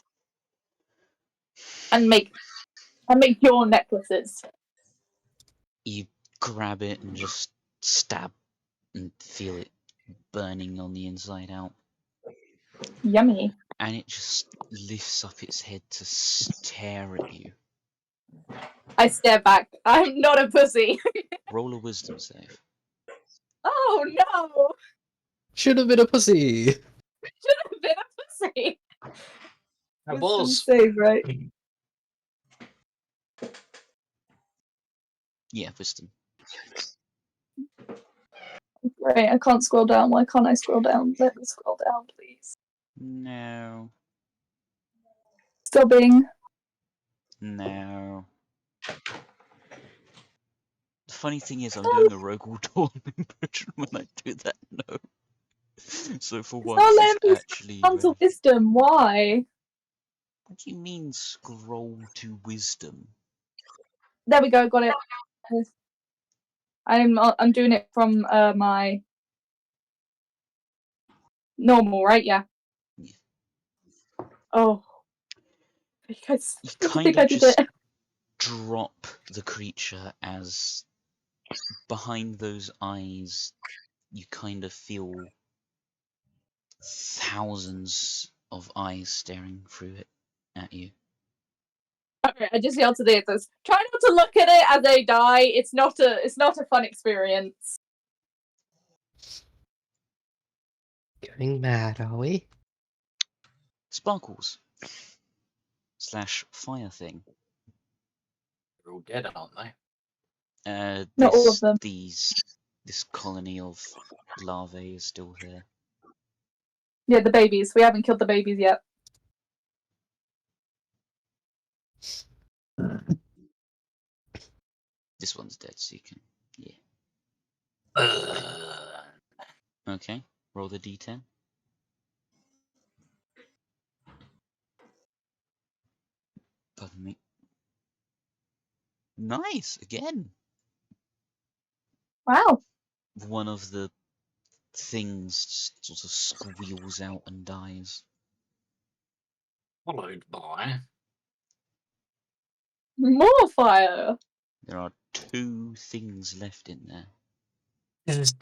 and make your necklaces. You grab it and just stab and feel it burning on the inside out. Yummy. And it just lifts up its head to stare at you. I stare back. I'm not a pussy. Roll a wisdom save. Oh no! Should have been a pussy. Should have been a pussy. I Wisdom was. save, right? Yeah, wisdom. Right, I can't scroll down. Why can't I scroll down? Let me scroll down, please. No. Sobbing. No. The funny thing is, I'm doing a Rogue Dawn impression when I do that. No. So for It's once, not it's letting me actually. scroll down to wisdom. Why? What do you mean scroll to wisdom? There we go. Got it. I'm doing it from my normal, right? Yeah. Yeah. Oh. Because You I kind think of I did just it. drop the creature as behind those eyes you kind of feel thousands of eyes staring through it at you. Okay, I just yelled to the others. Try not to look at it as they die. It's not a fun experience. Going mad, are we? Sparkles / fire thing. They're all dead, aren't they? Not all of them. This colony of larvae is still here. Yeah, the babies. We haven't killed the babies yet. This one's dead, so you can. Yeah. Okay. Roll the d10. Pardon me. Nice again. Wow. One of the things just sort of squeals out and dies. Followed by. More fire. There are 2 things left in there. Is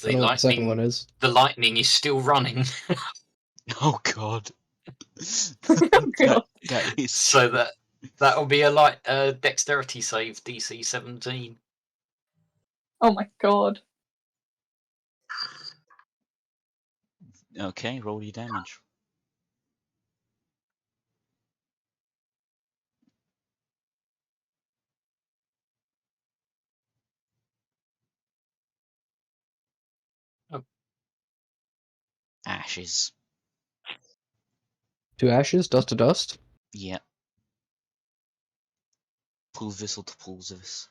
I don't know what the second one is. The lightning is still running. Oh god. Oh, God. that is So that'll be a light dexterity save, DC 17. Oh my god. okay. Roll your damage. Oh. Ashes. 2 ashes, dust to dust. Yep. Pulvis to pulvis.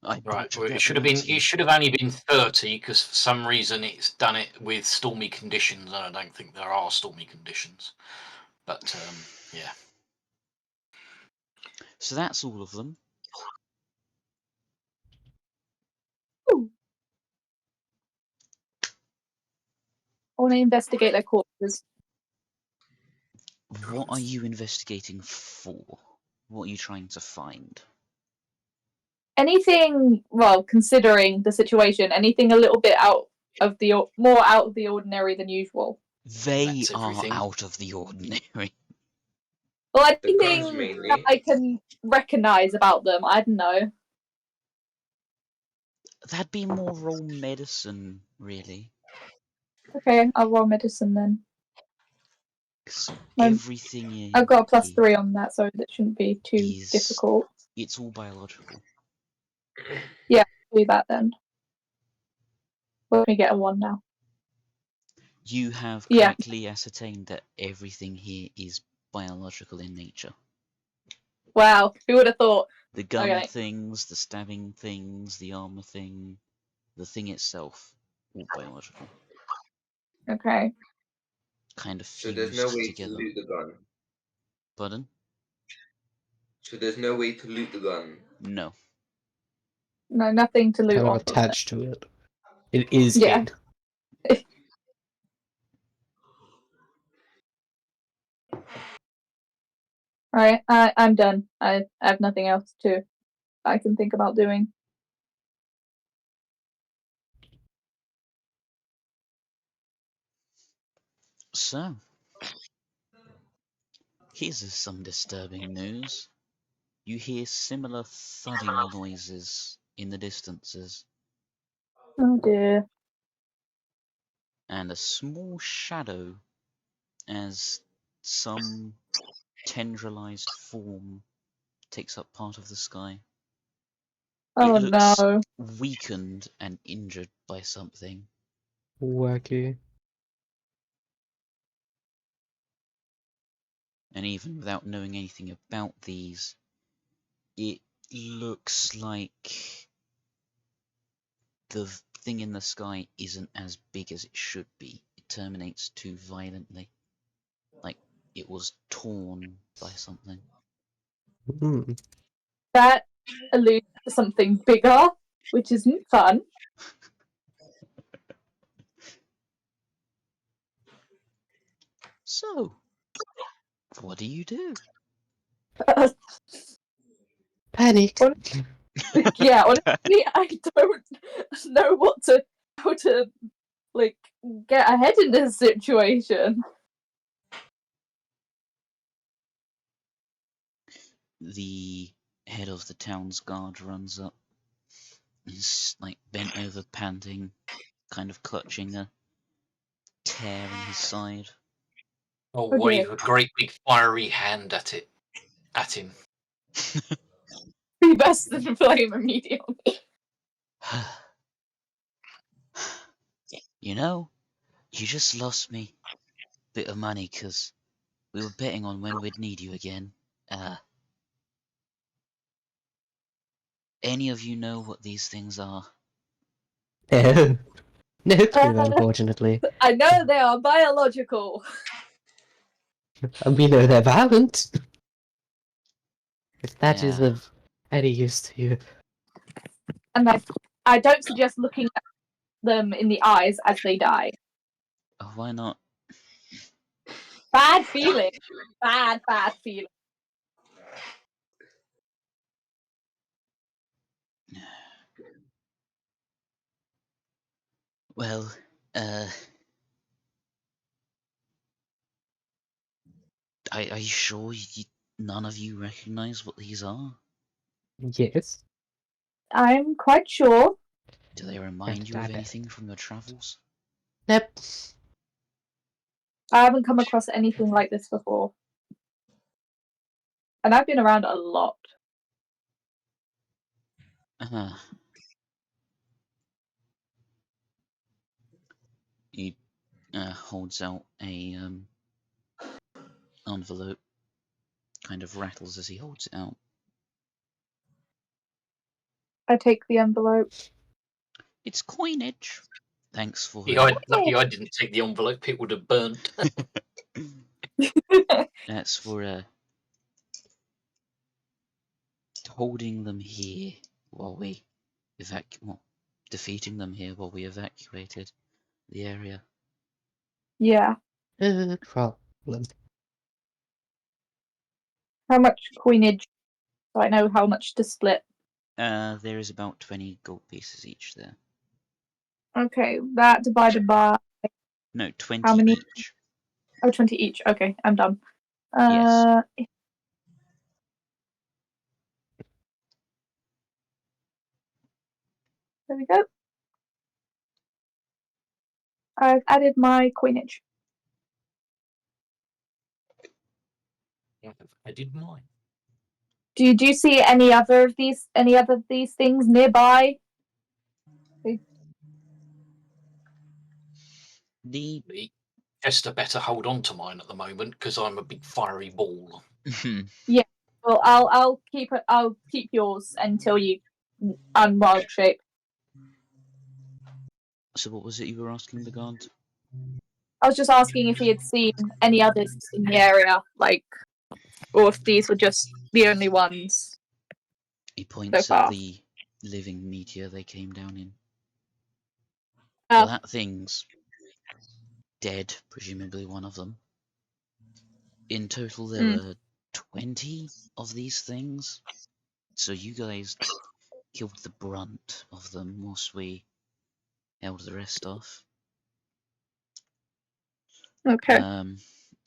I Right. butchered Well, that it should have been. pronunciation. It should have only been 30 because for some reason it's done it with stormy conditions, and I don't think there are stormy conditions. But yeah. So that's all of them. Ooh. I want to investigate their corpses. What are you investigating for? What are you trying to find? Anything, well, considering the situation, anything a little bit more out of the ordinary than usual. They That's are everything. out of the ordinary. Well, The guns anything mainly. that I can recognize about them, I don't know. That'd be more roll medicine, really. Okay, I'll roll medicine then. 'Cause Um, everything in I've got a here +3 on that, so that shouldn't be too is difficult. it's all biological. Do that then. Let me get a 1 now. You have Yeah. correctly ascertained that everything here is biological in nature. Wow, who would have thought? The gun Okay. things, the stabbing things, the armor thing, the thing itself, all biological. Okay. kind of So there's fused no way to together. loot the gun. Pardon? So there's no way to loot the gun. No. No, nothing to loot Kind of off of it. attached to it. It is Yeah. it. Alright, I'm done. I have nothing else I can think about doing. So, here's some disturbing news. You hear similar thudding noises in the distances, Oh dear. and a small shadow as some tendrilized form takes up part of the sky. Oh It looks no. weakened and injured by something. Wacky. And even without knowing anything about these, it looks like the thing in the sky isn't as big as it should be. It terminates too violently. Like it was torn by something. Hmm. That alludes to something bigger, which isn't fun. So, what do you do? Panic. Yeah, honestly, I don't know how to like get ahead in this situation. The head of the town's guard runs up. He's like bent over, panting, kind of clutching a tear in his side. I'll Oh dear. wave a great big fiery hand at him. Be best than flame immediately. You know, you just lost me a bit of money because we were betting on when we'd need you again. Any of you know what these things are? No. No clue, unfortunately. I know they are biological. And we know they're violent. If that is Yeah. of any use to you. And I don't suggest looking at them in the eyes as they die. Oh, why not? Bad feeling. Bad feeling. Well, are you sure none of you recognize what these are? Yes. I'm quite sure. Do they remind you I of bet. anything from your travels? Nope. I haven't come across anything like this before. And I've been around a lot. He holds out a envelope, kind of rattles as he holds it out. I take the envelope. It's coinage. Thanks for Lucky I didn't take the envelope, it would have burnt. that's for holding them here while we defeating them here while we evacuated the area. Yeah. Problem. How much coinage? So I know how much to split. There is about 20 gold pieces each there. Okay, that divided by No, 20 how many? each. Oh, 20 each. Okay, I'm done. Yes. There we go. I've added my coinage. I did mine. Do you see any other of these things nearby? The Chester better hold on to mine at the moment because I'm a big fiery ball. Yeah. Well, I'll keep it. I'll keep yours until you unwild shape. So what was it you were asking the guard? I was just asking if he had seen any others in the area, like, or if these were just the only ones He so points far. at the living meteor they came down in. Oh. Well, that thing's dead, presumably one of them. In total, there were 20 of these things. So you guys killed the brunt of them whilst we held the rest off. Okay.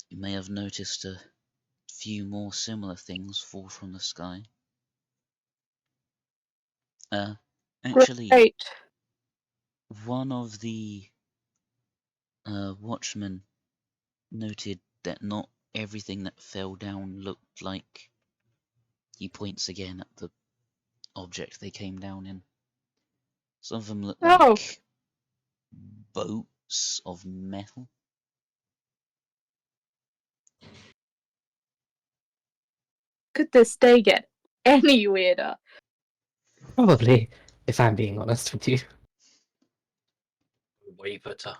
You may have noticed a few more similar things fall from the sky. Actually, Great. one of the watchmen noted that not everything that fell down looked like. He points again at the object they came down in. Some of them look Oh. like boats of metal. Could this day get any weirder? Probably, if I'm being honest with you. Way better.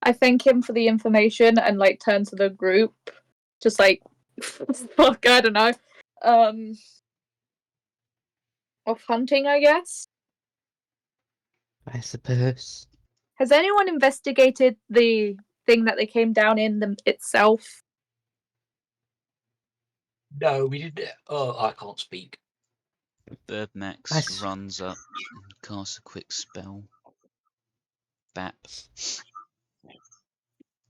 I thank him for the information and like turn to the group, just like fuck, I don't know. Of hunting, I guess. I suppose. Has anyone investigated the thing that they came down in them itself? No, we didn't. Oh, I can't speak. Birdmax runs up and casts a quick spell. Bap.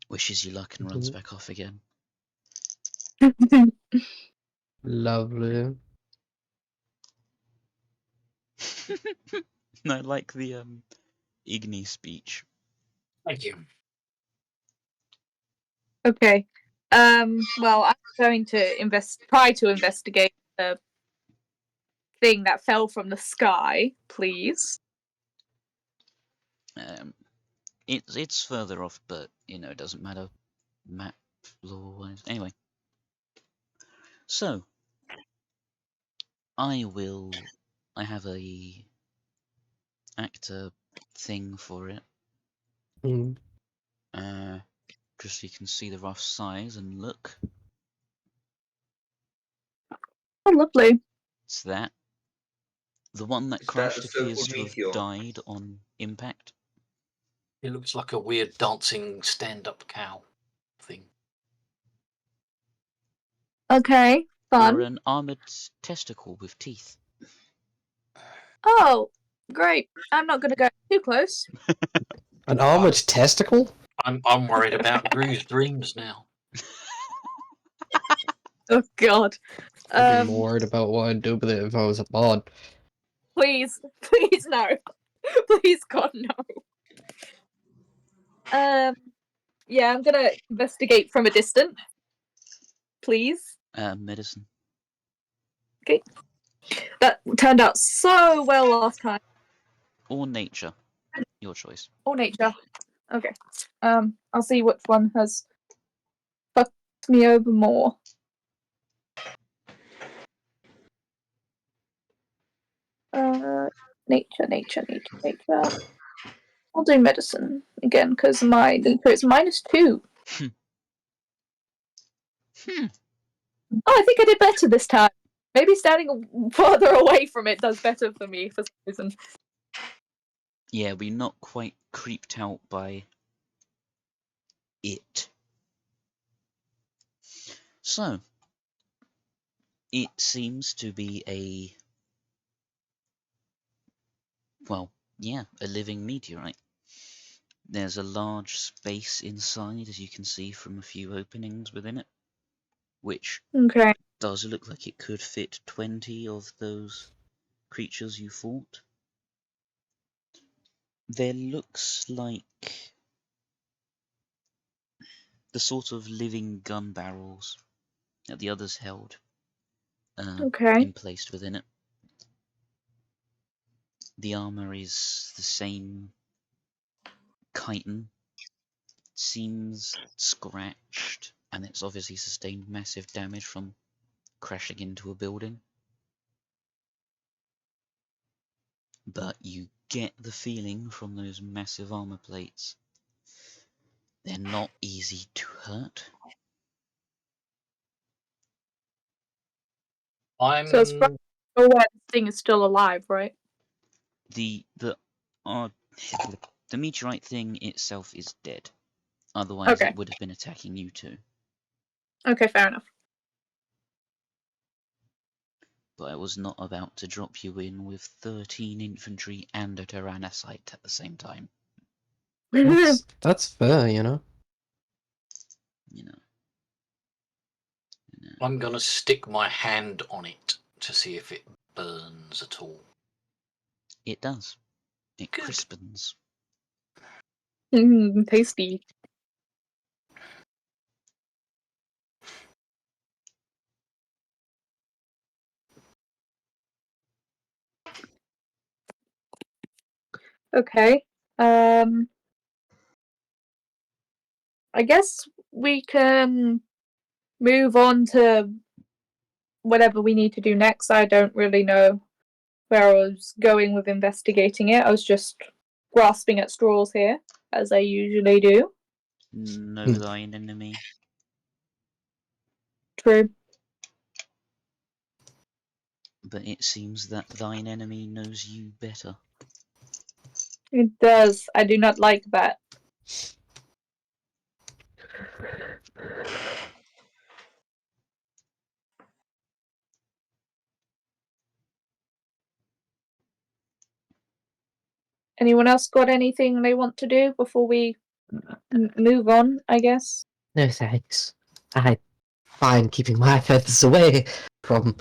Wishes you luck and runs back off again. Lovely. I like the Igni speech. Thank you. Okay. Well, I'm going to try to investigate the thing that fell from the sky, please. It's further off, but you know, it doesn't matter map law wise. Anyway. So I have a actor thing for it. Just so you can see the rough size and look. Oh, lovely. It's that. The one that Is crashed that a appears so-called to have meteor? died on impact. It looks like a weird dancing stand-up cow thing. Okay, fun. Or an armored testicle with teeth. Oh, great. I'm not going to go too close. An armored testicle? I'm worried about Drew's dreams now. Oh, God. I'd be more worried about what I'd do with it if I was a mod. Please no. Please, God, no. Yeah, I'm gonna investigate from a distance. Please. Medicine. Okay. That turned out so well last time. Or nature. Your choice. Or nature. Okay. I'll see which one has fucked me over more. Nature. I'll do medicine again because my nature is -2. Oh, I think I did better this time. Maybe standing further away from it does better for me for some reason. Yeah, we're not quite creeped out by it. So, it seems to be a living meteorite. There's a large space inside, as you can see from a few openings within it, which does look like it could fit 20 of those creatures you fought. There looks like the sort of living gun barrels that the others held emplaced within it. The armor is the same chitin. Seems scratched, and it's obviously sustained massive damage from crashing into a building. But you get the feeling from those massive armor plates. They're not easy to hurt. So as far as you're aware, this thing is still alive, right? The the meteorite thing itself is dead. Otherwise, Okay. it would have been attacking you too. Okay, fair enough. But I was not about to drop you in with 13 infantry and a tyrannocyte at the same time. That's fair, you know. You know. I'm gonna stick my hand on it to see if it burns at all. It does. It Good. crispens. Tasty. Okay. I guess we can move on to whatever we need to do next. I don't really know where I was going with investigating it. I was just grasping at straws here, as I usually do. Know thine enemy. True. But it seems that thine enemy knows you better. It does. I do not like that. Anyone else got anything they want to do before we move on, I guess? No thanks. I'm fine keeping my feathers away from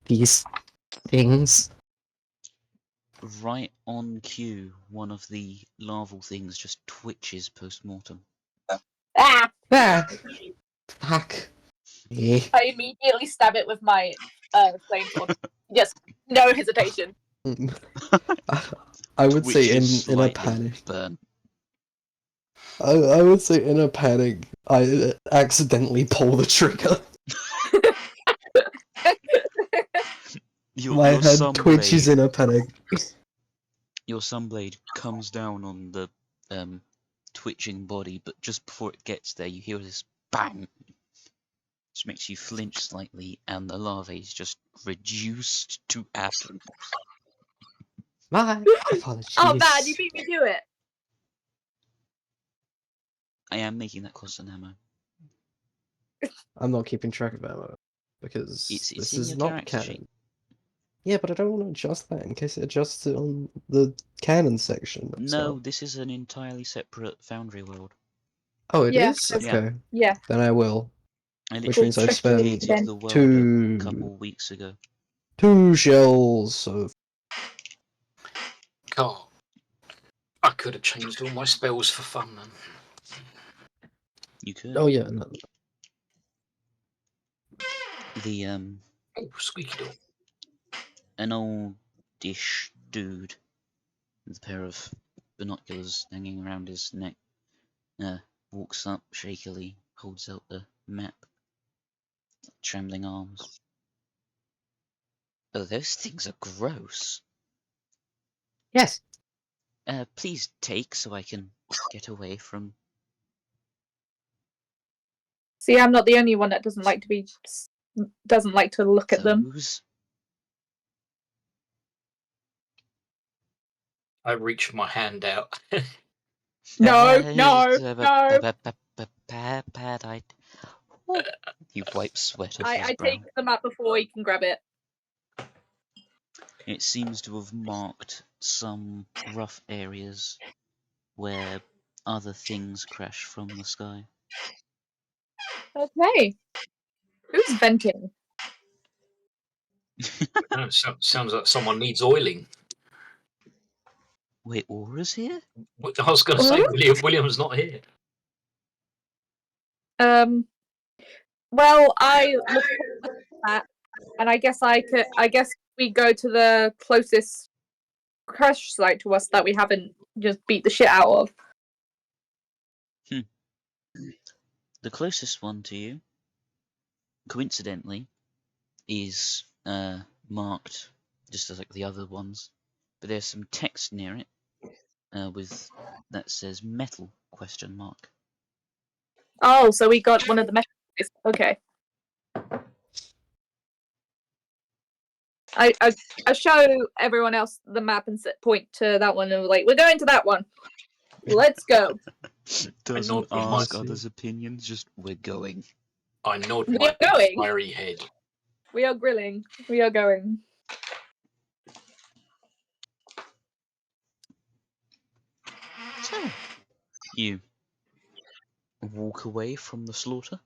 these things. Right on cue, one of the larval things just twitches post-mortem. Ah! Ah! Fuck me. I immediately stab it with my flame sword. Yes, no hesitation. I would say Twitches in a slightly, panic. burn. I would say in a panic, I accidentally pull the trigger. My Your head twitches sunblade, in a panic. your sunblade comes down on the twitching body, but just before it gets there, you hear this bang, which makes you flinch slightly, and the larvae is just reduced to atoms. My apologies. Oh man, you beat me to it. I am making that cost an ammo. I'm not keeping track of ammo because It's this in is your not character canon. sheet. Yeah, but I don't want to adjust that in case it adjusts it on the canon section. No, this is an entirely separate Foundry world. Oh, it Yeah, is? Yeah. Okay. Yeah. Then I will. I Which literally means I've just spent created the world two- a couple weeks ago. 2 shells of... God, I could have changed all my spells for fun then. You could. Oh yeah, no. The Oh, squeaky door. an oldish dude with a pair of binoculars hanging around his neck walks up shakily, holds out the map, trembling arms. Oh, those things are gross. Yes. Please take so I can get away from See, I'm not the only one that doesn't like to look at them. those. I reached my hand out. No. He wipes sweat off his I brow. take them up before he can grab it. It seems to have marked some rough areas where other things crash from the sky. Okay. Who's venting? No, sounds like someone needs oiling. Wait, Aura's here? I was going to say William's not here. Well, I look at that, and I guess we go to the closest crash site to us that we haven't just beat the shit out of. The closest one to you, coincidentally, is marked just as like the other ones, but there's some text near it with that says metal ? Oh, so we got one of the messages. Okay. I show everyone else the map and point to that one and we're like, we're going to that one. Let's go. Doesn't with my- ask others' opinions, just we're going. I nod We my are going. fiery head. We are grilling. We are going. So, you walk away from the slaughter,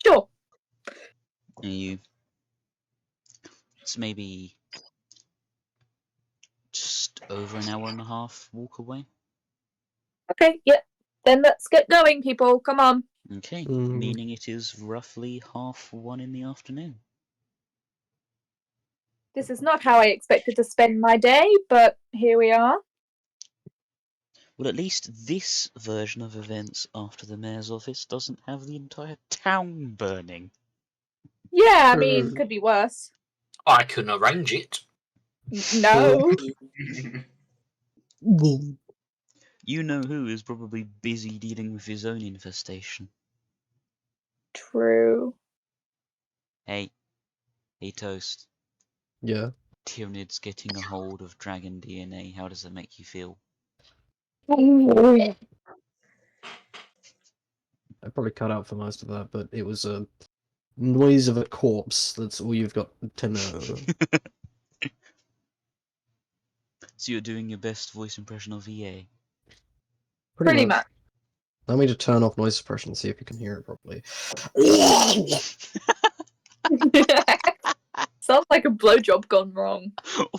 Sure. and it's maybe just over an hour and a half walk away. Okay, yep. Then let's get going, people. Come on. Okay, Mhm. meaning it is roughly 1:30 in the afternoon. This is not how I expected to spend my day, but here we are. Well, at least this version of events after the mayor's office doesn't have the entire town burning. Yeah, I mean, could be worse. I can arrange it. No. You know who is probably busy dealing with his own infestation. True. Hey, Toast. Yeah. Tyrannid's getting a hold of dragon DNA. How does that make you feel? I probably cut out for most of that, but it was a noise of a corpse. That's all you've got to know. So you're doing your best voice impression of EA. Pretty much. Let me just turn off noise suppression and see if you can hear it properly. Sounds like a blowjob gone wrong.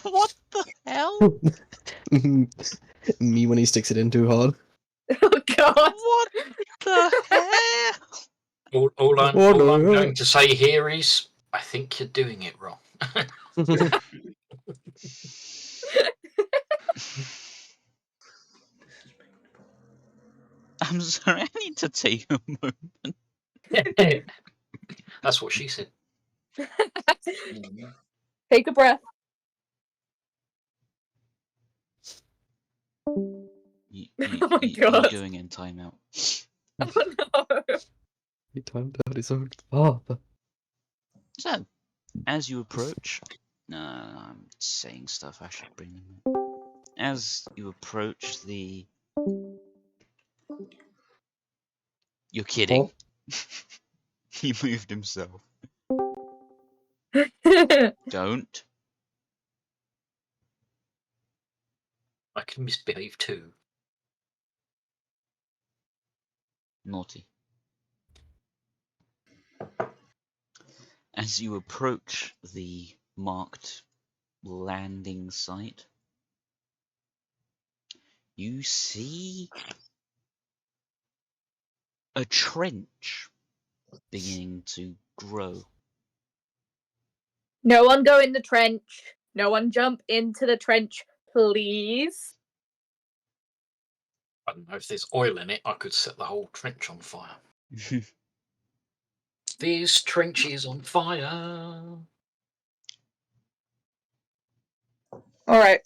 What the hell? Me when he sticks it in too hard. Oh god. What the hell? All I'm Oh, no. going to say here is, I think you're doing it wrong. I'm sorry, I need to take a moment. That's what she said. Take a breath. Oh my You're God. going in timeout. Oh no. He timed out his own father. So, as you approach, I'm saying stuff I should bring them in. As you approach the... You're kidding. Oh. He moved himself. Don't. I can misbehave too. Naughty. As you approach the marked landing site, you see a trench beginning to grow. No one go in the trench. No one jump into the trench, please. I don't know if there's oil in it. I could set the whole trench on fire. This trench is on fire. Alright.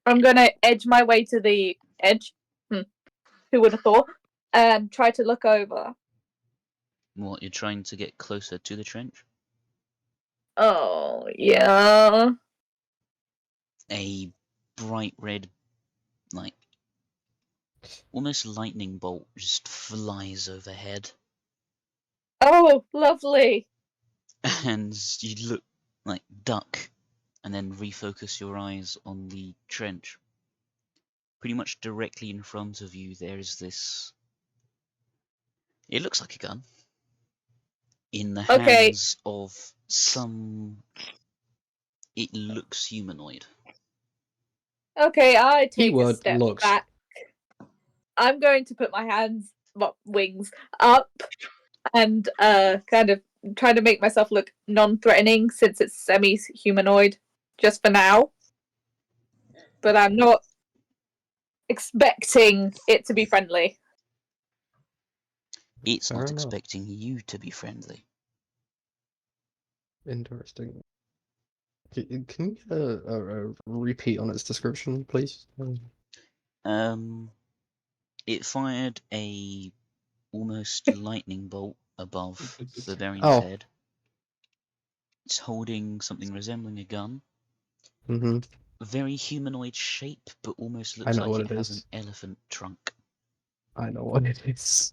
I'm gonna edge my way to the edge. Who would have thought? And try to look over. What, you're trying to get closer to the trench? Oh, yeah. A bright red, like, almost lightning bolt just flies overhead. Oh, lovely. And you look, like, duck, and then refocus your eyes on the trench. Pretty much directly in front of you, there is this... It looks like a gun. In the Okay. hands of some... It looks humanoid. Okay, I take a Keyword step looks. back. I'm going to put my hands, wings, up and kind of try to make myself look non-threatening since it's semi-humanoid, just for now. But I'm not expecting it to be friendly. It's Fair not enough. expecting you to be friendly. Interesting. Can you get a repeat on its description, please? It fired a almost lightning bolt above the Barian's Oh. head. It's holding something resembling a gun. Mm-hmm. Very humanoid shape, but almost I looks know like what it it has is. an elephant trunk. I know what it is.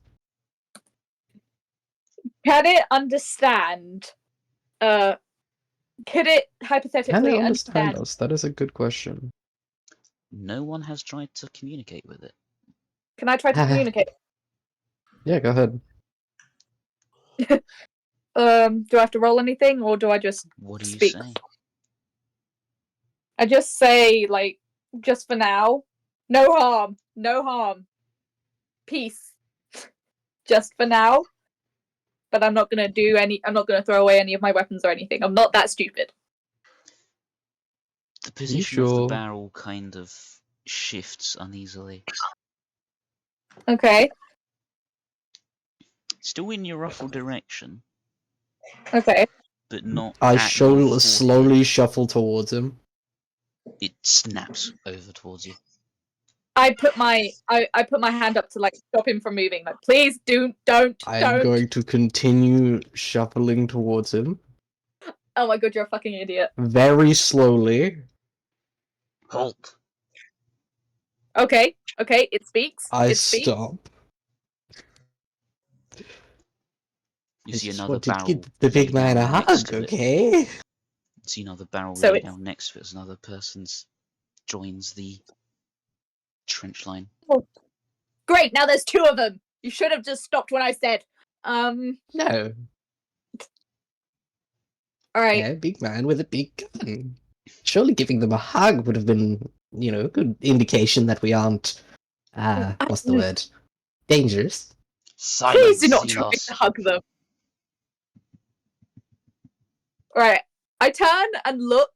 Can it understand? Could it Can hypothetically it understand understand? us? That is a good question. No one has tried to communicate with it. Can I try to communicate? Yeah, go ahead. Do I have to roll anything, or do I just What do you speak? say? I just say, like, just for now, no harm, no harm, peace, just for now. But I'm not gonna do any. I'm not gonna throw away any of my weapons or anything. I'm not that stupid. The You position of the sure? barrel kind of shifts uneasily. Okay. Still in your ruffle direction, Okay. but not I at your forehead. slowly shuffle towards him. It snaps over towards you. I put my hand up to like stop him from moving. Like, please don't. I'm going to continue shuffling towards him. Oh my god, you're a fucking idiot. Very slowly. Halt! Okay. It speaks. I It speaks. stop. You I see just another wanted to barrel give the lay big man a down next hug, to it. okay? You see another barrel So lay it's- down next to it as another person's joins the trench line. Great. Now there's two of them. You should have just stopped when I said. No. All right. Yeah, big man with a big gun. Surely giving them a hug would have been, a good indication that we aren't, what's the word? Dangerous. Please do Silence, not try Xenos! to hug them. Right. I turn and look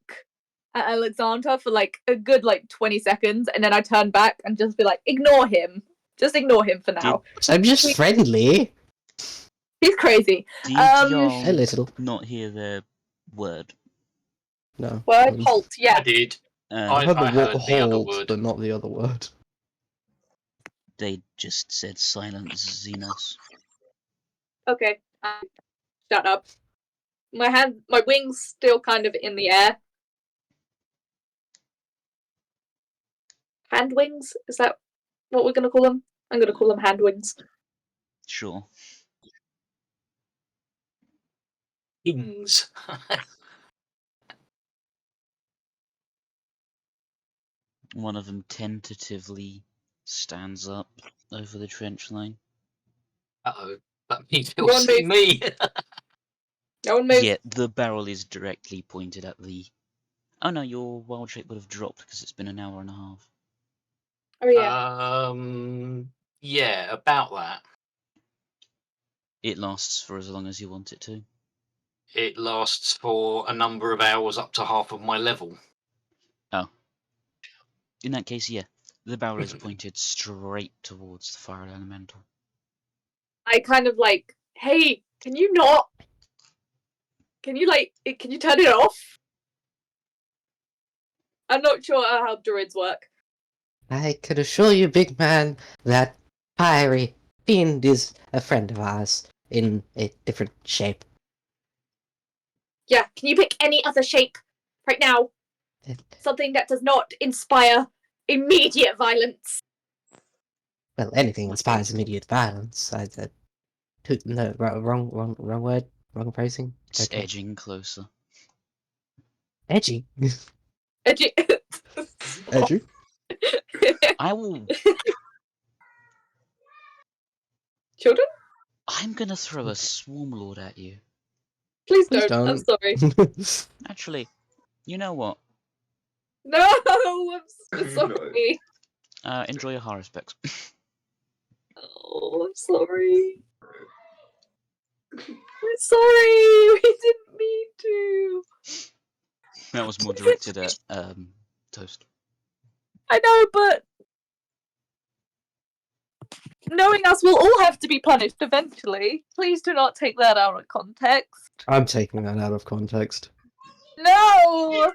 at Alexander for like a good 20 seconds, and then I turn back and just be like, ignore him. Just ignore him for now. I'm just friendly. He's crazy. Did A y'all little. not hear their word? No. Word halt, I yeah. did. I heard I heard the other hold, word. but not the other word. They just said silence, Xenos. Okay. Shut up. My wings still kind of in the air. Hand wings? Is that what we're gonna call them? I'm gonna call them hand wings. Sure. Ings. One of them tentatively stands up over the trench line. Uh-oh. That means Go he'll on, see move. me. No one move. Yeah, the barrel is directly pointed at the... Oh no, your wild shape would have dropped because it's been an hour and a half. Oh yeah. Yeah, about that. It lasts for as long as you want it to. It lasts for a number of hours up to half of my level. Oh. In that case, yeah. The barrel is pointed straight towards the fire elemental. I kind of hey, can you not? Can you turn it off? I'm not sure how druids work. I could assure you, big man, that fiery fiend is a friend of ours in a different shape. Yeah, can you pick any other shape right now? Something that does not inspire immediate violence. Well, anything inspires immediate violence. No, wrong word, wrong phrasing. It's edging closer. Edgy. Edgy. Edgy. I will... Children? I'm gonna throw a Swarm Lord at you. Please Please don't. I'm don't. sorry. Actually, you know what? No, I'm sorry. Enjoy your high respects. Oh, I'm sorry. I'm sorry. We didn't mean to. That was more directed at Toast. I know, but knowing us, we'll all have to be punished eventually. Please do not take that out of context. I'm taking that out of context. No!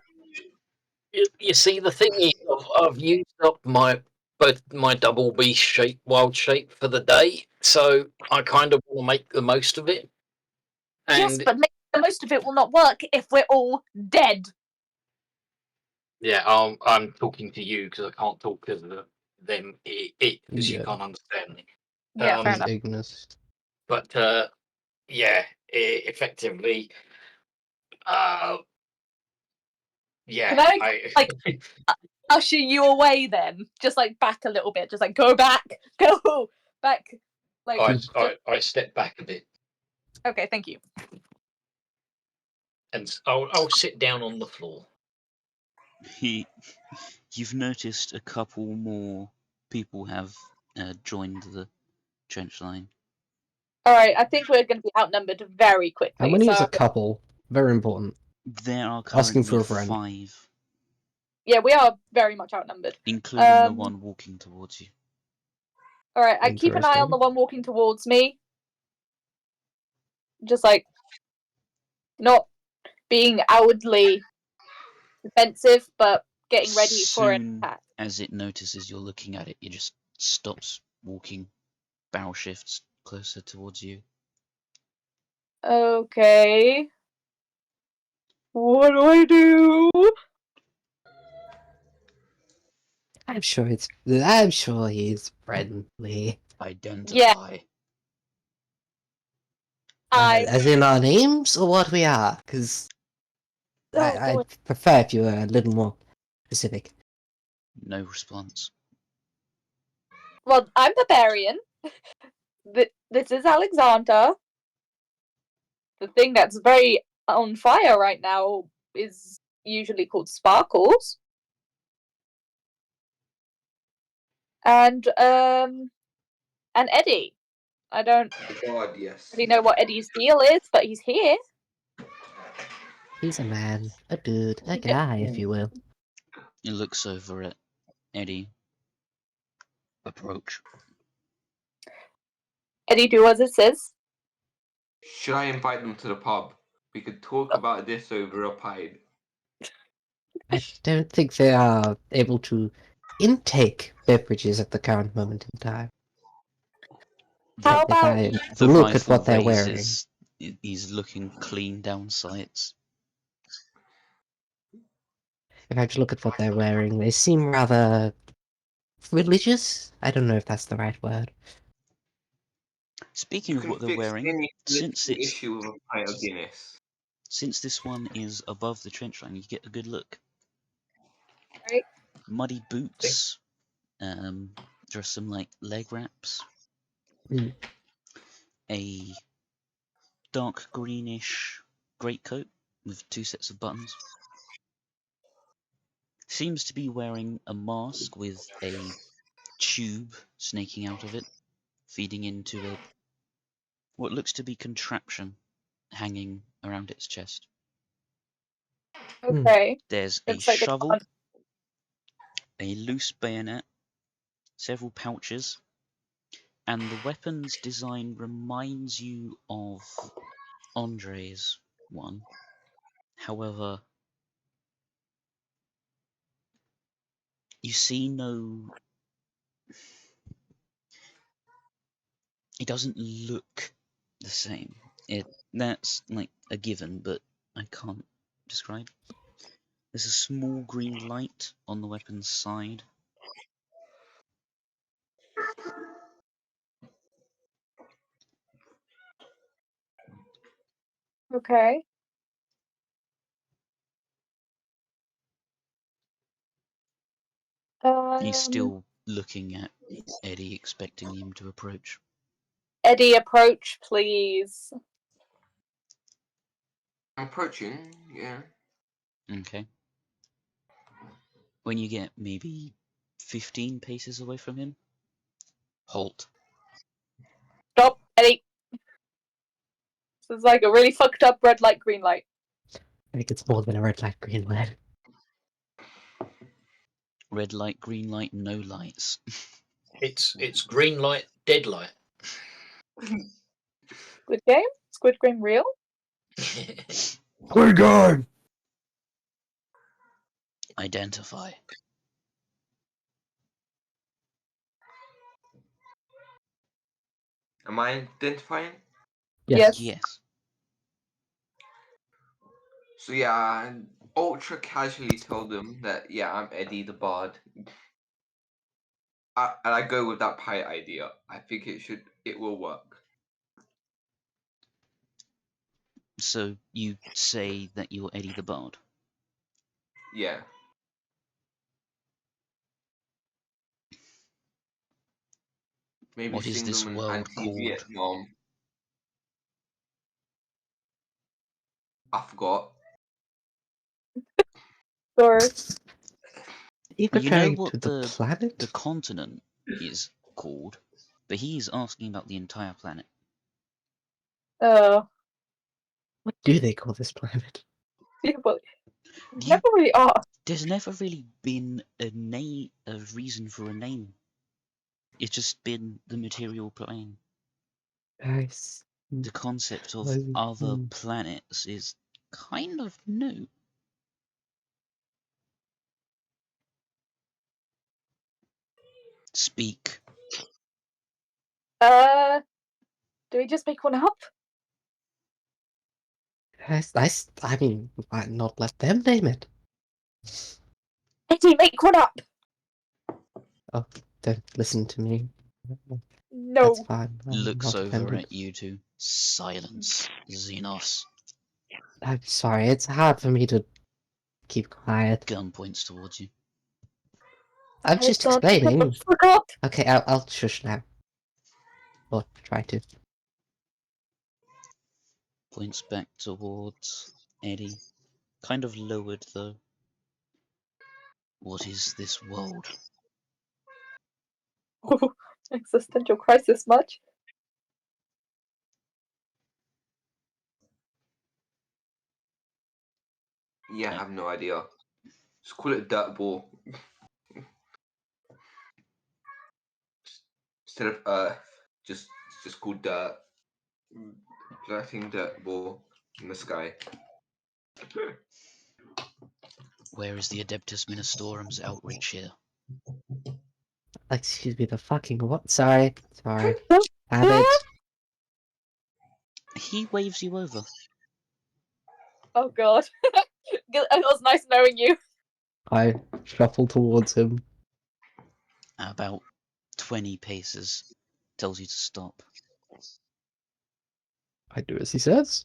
You see, the thing is, I've used up both my double beast shape, wild shape for the day, so I kind of want to make the most of it. Yes, And but the most of it will not work if we're all dead. yeah, I'm talking to you because I can't talk to them because you Yeah. can't understand me. Yeah, fair Um, enough. Ignis. But yeah, effectively, yeah, Can I, like, usher you away then? Just like back a little bit. Just like go back. Go back. Like I step back a bit okay, thank you. and I'll sit down on the floor. You've noticed a couple more people have joined the trench line. Alright, I think we're gonna be outnumbered very quickly. How many is so a couple? Very important. There are Asking currently for a friend. 5, yeah, we are very much outnumbered. including the one walking towards you. Alright, I keep an eye on the one walking towards me. Just like not being outwardly defensive, but getting ready for an Soon attack. as it notices you're looking at it, it just stops walking, barrel shifts closer towards you. Okay. What do I do? I'm sure he's friendly. Identify. As in our names or what we are? Because I'd prefer if you were a little more specific. No response. Well, I'm Barbarian. This is Alexander. The thing that's very on fire right now is usually called Sparkles. And Eddie. I don't God, yes. really know what Eddie's deal is, but he's here. He's a man, a dude, a guy, if you will. He looks over at Eddie. Approach. Eddie, do as it says. Should I invite them to the pub? We could talk about this over a pint. I don't think they are able to intake beverages at the current moment in time. How If about I The look at rifle what they're wearing. raises. He's looking clean down sights. If I look at what they're wearing, they seem rather religious. I don't know if that's the right word. Speaking You of can what they're fix wearing, any since political it's issue with a pint of Guinness. since this one is above the trench line, you get a good look. right? Muddy boots. There's some like leg wraps. Mm. A dark greenish greatcoat with 2 sets of buttons. Seems to be wearing a mask with a tube snaking out of it, feeding into a what looks to be contraption hanging around its chest. Okay. There's a Looks like they shovel, can't. a loose bayonet, several pouches, and the weapon's design reminds you of Andre's one. However, you see no. It doesn't look the same. That's like a given, but I can't describe. There's a small green light on the weapon's side. Okay. He's still looking at Eddie, expecting him to approach. Eddie, approach, please. I'm approaching, yeah. Okay. When you get maybe 15 paces away from him, halt. Stop, Eddie. This is like a really fucked up red light, green light. I think it's more than a red light, green light. Red light, green light, no lights. It's green light, dead light. Squid Game? Squid Game real? Squid Game! Identify. Am I identifying? Yes. Yes. So yeah, I ultra casually tell them that yeah, I'm Eddie the Bard. And I go with that pie idea. I think it will work. So you say that you're Eddie the Bard. Yeah. Maybe What is sing this them an world called? anti-Vietnam. I forgot. Sorry. You You know going what to the the planet? continent is called, but he's asking about the entire planet. Oh, What do they call this planet? yeah, well, You- never really are. There's never really been a reason for a name. It's just been the material plane. I see. The concept of I other see. planets is kind of new. Speak. Do we just make one up? I mean, why not let them name it? Eddie, make one up! Oh, don't listen to me. That's No. fine. I'm Looks not over offended. at you two. Silence, Xenos. I'm sorry, it's hard for me to keep quiet. Gun points towards you. I'm just I explaining. forgot. Okay, I'll shush now. Or try to. Points back towards Eddie. Kind of lowered though. What is this world? Existential crisis much? Yeah, I have no idea. Just call it dirt ball. Instead of earth, just call dirt. Floating dirt ball in the sky. Where is the Adeptus Ministorum's outreach here? Excuse me, the fucking what? Sorry. Habit. He waves you over. Oh god. It was nice knowing you. I shuffle towards him. About 20 paces. Tells you to stop. I do as he says.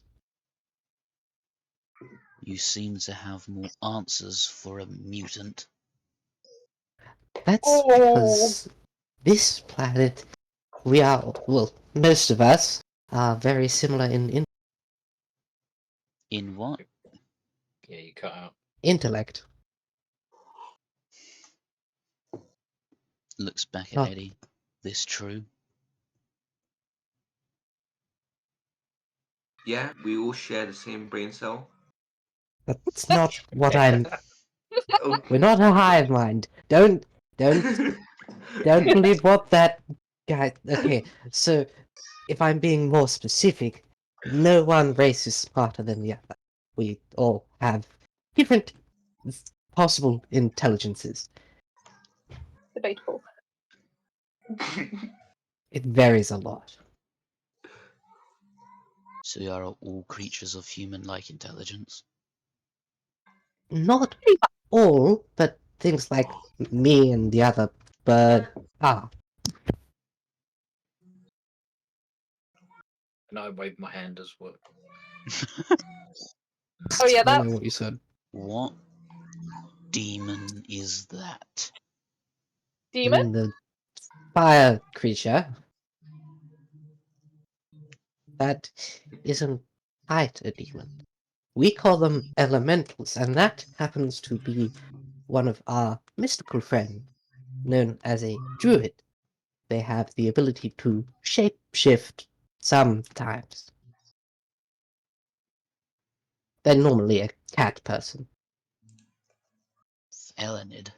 You seem to have more answers for a mutant. That's because this planet, we are, well, most of us are very similar in In what? Yeah, you cut out. intellect. Looks back at Not- Eddie. This true? Yeah, we all share the same brain cell. That's not what I'm. Oh. We're not a hive mind. Don't believe what that guy. Okay, so if I'm being more specific, no one race is smarter than the other. We all have different possible intelligences. Debatable. It varies a lot. So you are all creatures of human-like intelligence? Not all, but things like me and the other bird are. And I waved my hand as well. Oh yeah, I don't that know what you said. What demon is that? You demon? mean the fire creature? That isn't quite a demon. We call them elementals, and that happens to be one of our mystical friends, known as a druid. They have the ability to shape shift sometimes. They're normally a cat person. Elenid.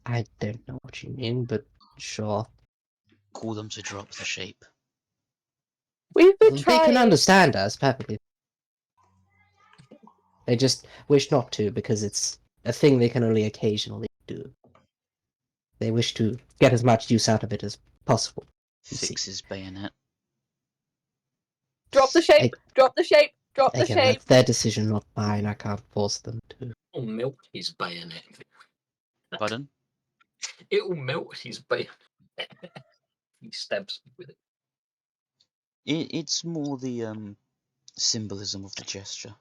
I don't know what you mean, but sure. Call them to drop the shape. We've been They trying. can understand us perfectly. They just wish not to because it's a thing they can only occasionally do. They wish to get as much use out of it as possible. You see. Fix his bayonet. Drop the shape. Drop the shape. Drop the Again, shape. that's their decision, not mine. I can't force them to. It'll melt his bayonet. Pardon? It will melt his bayonet. He stabs me with it. It's more the symbolism of the gesture.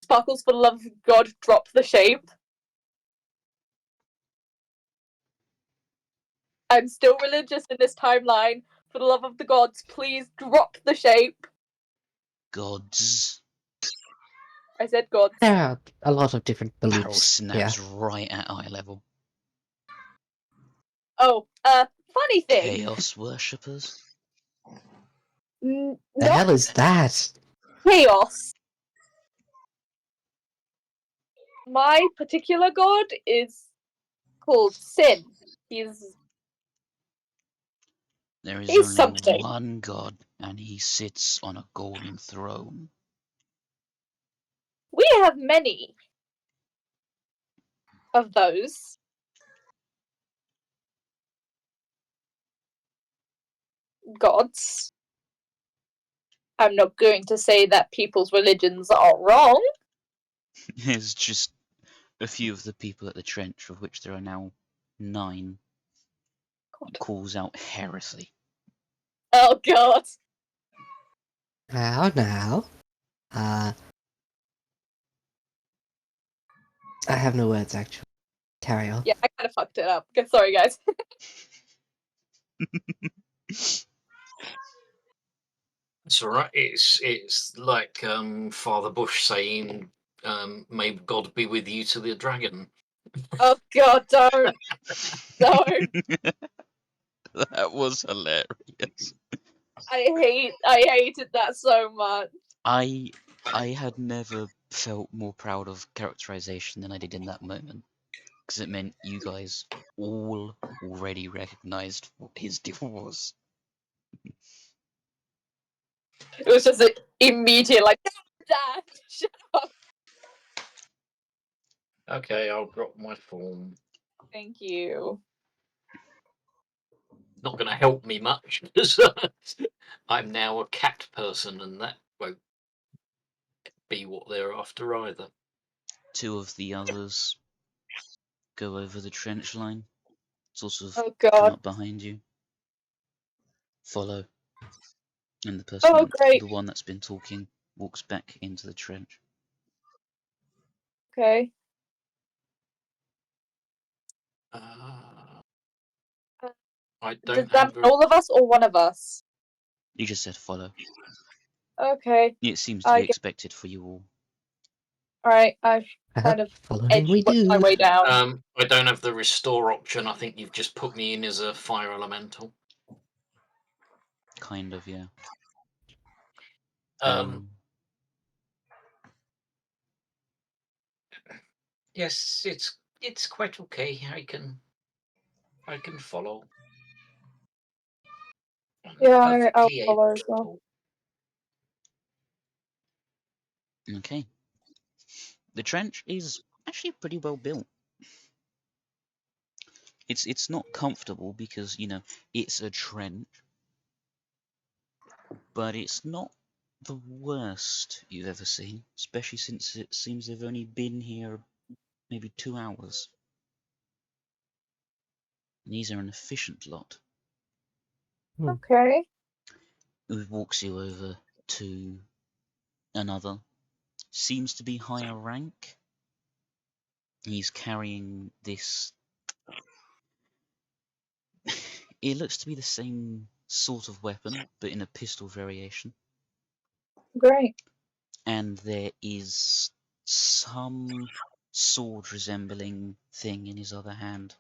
Sparkles, for the love of God, drop the shape. I'm still religious in this timeline. For the love of the gods, please drop the shape. Gods. I said gods. There are a lot of different Barrel beliefs. snaps right at eye level. Oh, funny thing. Chaos worshippers. The Not hell is that? chaos. My particular god is called Sin. He's There is He's only something. one god, and he sits on a golden throne. We have many of those. Gods. I'm not going to say that people's religions are wrong. There's just a few of the people at the trench, of which there are now 9, God. calls out heresy. Oh god. Now. I have no words, actually. Carry on. Yeah, I kind of fucked it up. Sorry, guys. It's all right. It's like Father Bush saying, "May God be with you to the dragon." Oh god, don't. Don't. That was hilarious. I hated that so much. I had never felt more proud of characterization than I did in that moment, because it meant you guys all already recognized what his deal was. It was just an immediate, like, Dad, shut up. Okay, I'll drop my form. Thank you. Not going to help me much. I'm now a cat person, and that won't be what they're after either. 2 of the others go over the trench line, sort of Oh come god. up behind you, follow, and the person, Oh great. the one that's been talking, walks back into the trench. Okay. I Does don't that have mean all of us or one of us? You just said follow. Okay. It seems to I be get. expected for you all. Alright, I've kind of Following we edged my do. way down. I don't have the restore option. I think you've just put me in as a fire elemental. Kind of, yeah. Yes, it's quite okay. I can follow. I'm Yeah, I'll perfectly follow able as to well. talk. Okay. The trench is actually pretty well built. It's not comfortable because, you know, it's a trench, but it's not the worst you've ever seen, especially since it seems they've only been here maybe 2 hours. And these are an efficient lot. Okay. It walks you over to another. Seems to be higher rank. He's carrying this. It looks to be the same sort of weapon, but in a pistol variation. Great. And there is some sword resembling thing in his other hand.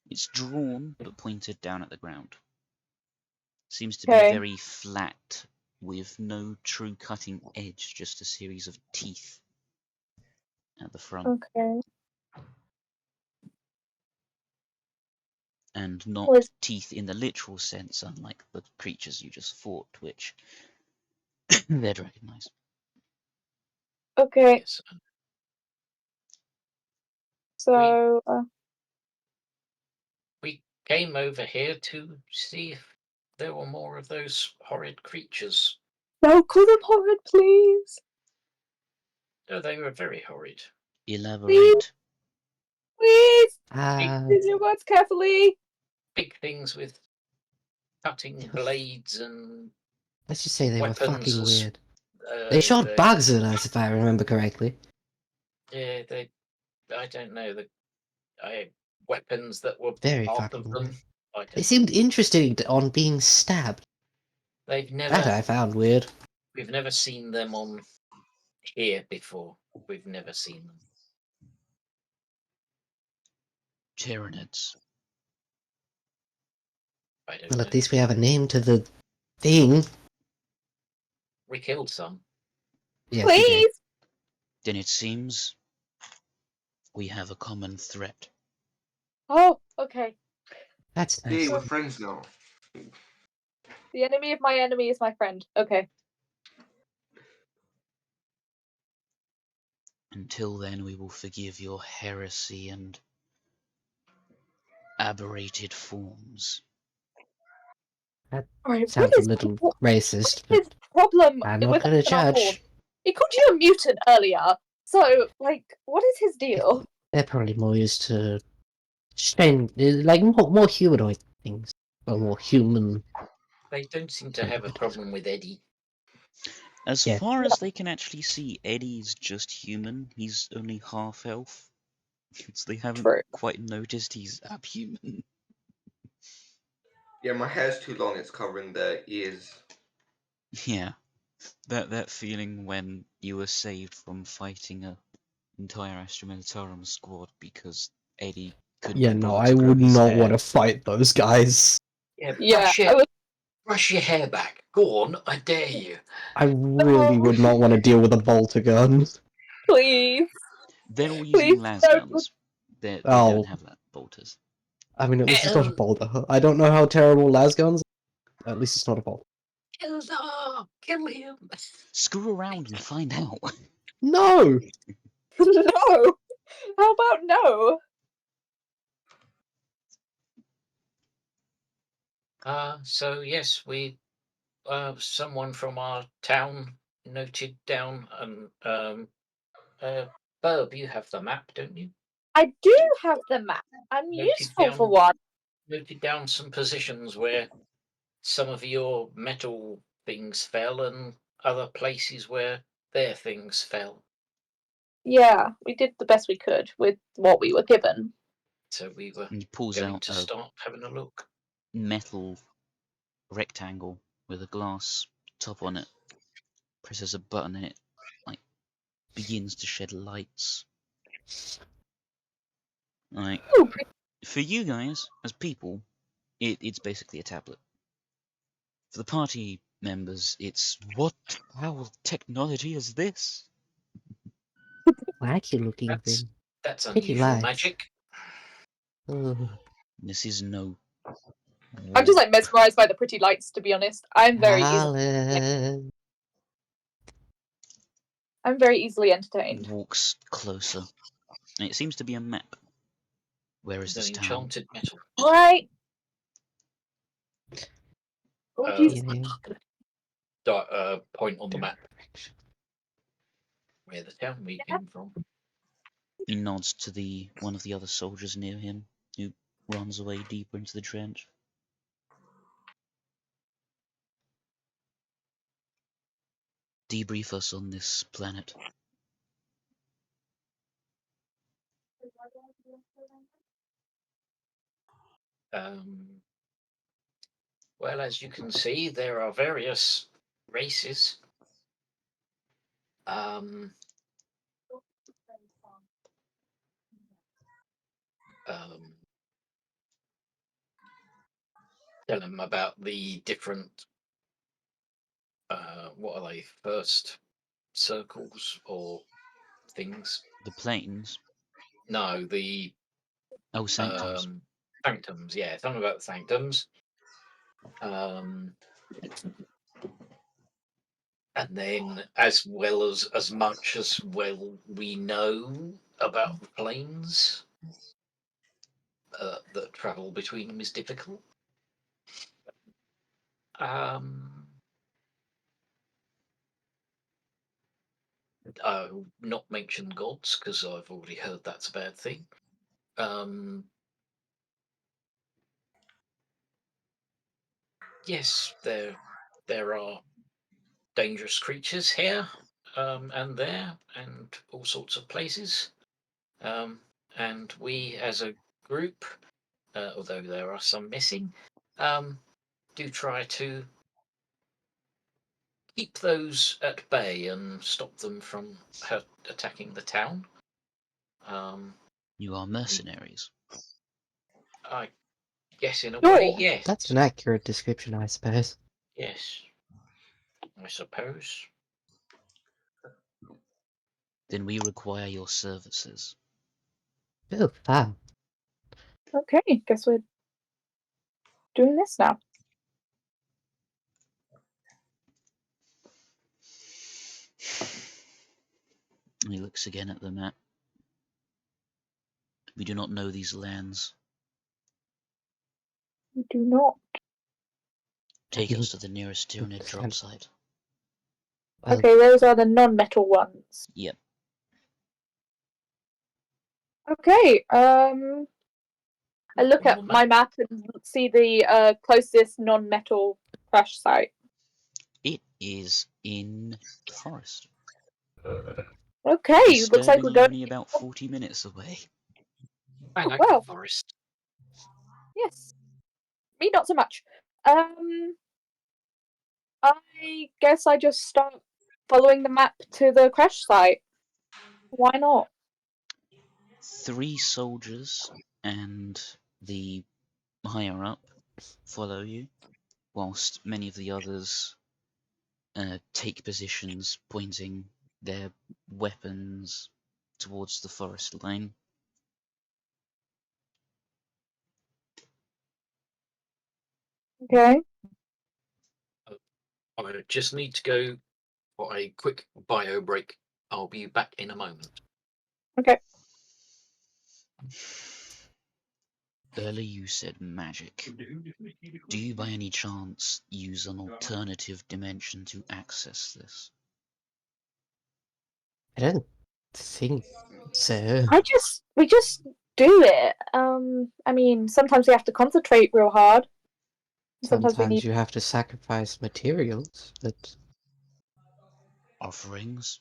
It's drawn but pointed down at the ground. Seems to be Okay. very flat with no true cutting edge, just a series of teeth at the front. Okay. And not Was- teeth in the literal sense, unlike the creatures you just fought, which they'd recognise. Okay, Yes. so We came over here to see if there were more of those horrid creatures. no, call them horrid, please. No, they were very horrid. Elaborate. Please, Uh, use your words carefully. Big things with cutting blades and let's just say they were weapons fucking as weird. They shot they, bugs at us, if I remember correctly. yeah, they. I don't know weapons that were Very part fucking of them. weird. I don't They know. seemed interested on being stabbed. They've That never. I found weird. We've never seen them on here before. We've never seen them. Tyranids. I don't Well, know. at least we have a name to the thing. We killed some. Yes, we did. Please. Then it seems we have a common threat. Oh, okay. That's Yeah, nice. we're friends now. The enemy of my enemy is my friend. Okay. Until then, we will forgive your heresy and aberrated forms. All right. Sounds a little racist, but His problem I'm not with gonna us and our horde? judge. He called you a mutant earlier. So, like, what is his deal? They're probably more used to strange, like more humanoid things, or more human. They don't seem to have a problem with Eddie. As Yeah. far as they can actually see, Eddie's just human. He's only half elf. So they haven't True. quite noticed he's abhuman. Yeah, my hair's too long. It's covering the ears. Yeah. That feeling when you were saved from fighting a entire Astra Militarum squad because Eddie couldn't Yeah, be no, bothered I to grow would his not hair. want to fight those guys. Yeah, Yeah, brush your hair back. Go on, I dare you. I really would not want to deal with a bolter gun. please. They're all using Please las don't. guns. They Oh. don't have that bolters. I mean, at least it's not a bolter. I don't know how terrible las guns are. At least it's not a bolter. Kill him. Screw around and find out. No! No. How about no? So yes, we someone from our town noted down and Burb, you have the map, don't you? I do have the map. I'm Noted useful for down- one. Noted down some positions where some of your metal things fell and other places where their things fell. Yeah, we did the best we could with what we were given. So we were And he pulls going out to a start having a look. metal rectangle with a glass top on it. Presses a button and it like begins to shed lights. Like Ooh, for you guys as people, it's basically a tablet. For the party members, it's what foul technology is this? Wacky looking thing. That's Pretty unusual lights. magic. Ugh. This is no. I'm just like mesmerized by the pretty lights, to be honest. I'm very easily entertained. Walks closer. And it seems to be a map. Where is It's this an town? enchanted metal. Right. Oh, Uh, Jesus. Point on the map where the town we came from. He nods to one of the other soldiers near him, who runs away deeper into the trench. Debrief us on this planet. Well, as you can see, there are various races. Tell them about the different, what are they, first circles or things? The planes. No, the Sanctums. sanctums. Yeah, tell them about the sanctums. And then, as well as much as we know about the planes that travel between them is difficult. I'll not mention gods because I've already heard that's a bad thing. Yes, there are dangerous creatures here and there and all sorts of places. And we as a group, although there are some missing, do try to keep those at bay and stop them from attacking the town. You are mercenaries. I guess in a Sure. way, yes. That's an accurate description, I suppose. Yes, I suppose. Then we require your services. Oh, fab. Okay, guess we're doing this now. He looks again at the map. We do not know these lands. We do not. Take You us to the nearest Tyranid drop understand. site. Well, Okay, those are the non-metal ones. Yep. Okay, I look On at the my map and see the closest non-metal crash site. It is in the forest. Okay, looks like we're Disturbingly going. only about 40 minutes away. I like Well. the forest. Yes, me not so much. I guess I just start following the map to the crash site. Why not? 3 soldiers and the higher up follow you, whilst many of the others take positions pointing their weapons towards the forest line. Okay. I just need to go for a quick bio break. I'll be back in a moment. Okay. Earlier you said magic. Do you by any chance use an alternative dimension to access this? I don't think so. We just do it. I mean, sometimes we have to concentrate real hard. Sometimes we Sometimes need. you have to sacrifice materials, but Offerings?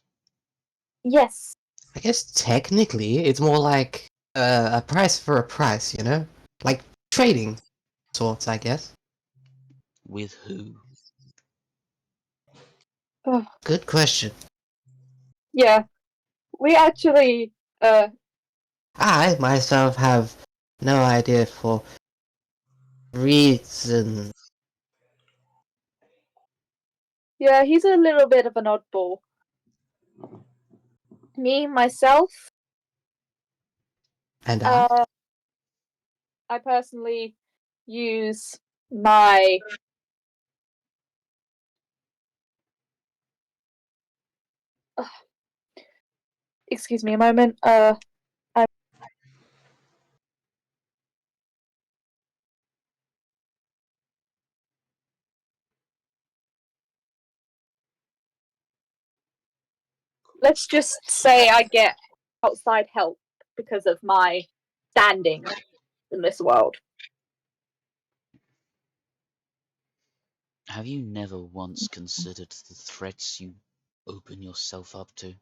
Yes. I guess technically it's more like a price for a price, you know? Like trading sorts, I guess. With who? Oh, Good question. yeah. We actually. I myself have no idea for reason. Yeah, he's a little bit of an oddball. Me myself. And I personally use my excuse me a moment. Let's just say I get outside help because of my standing in this world. Have you never once considered the threats you open yourself up to,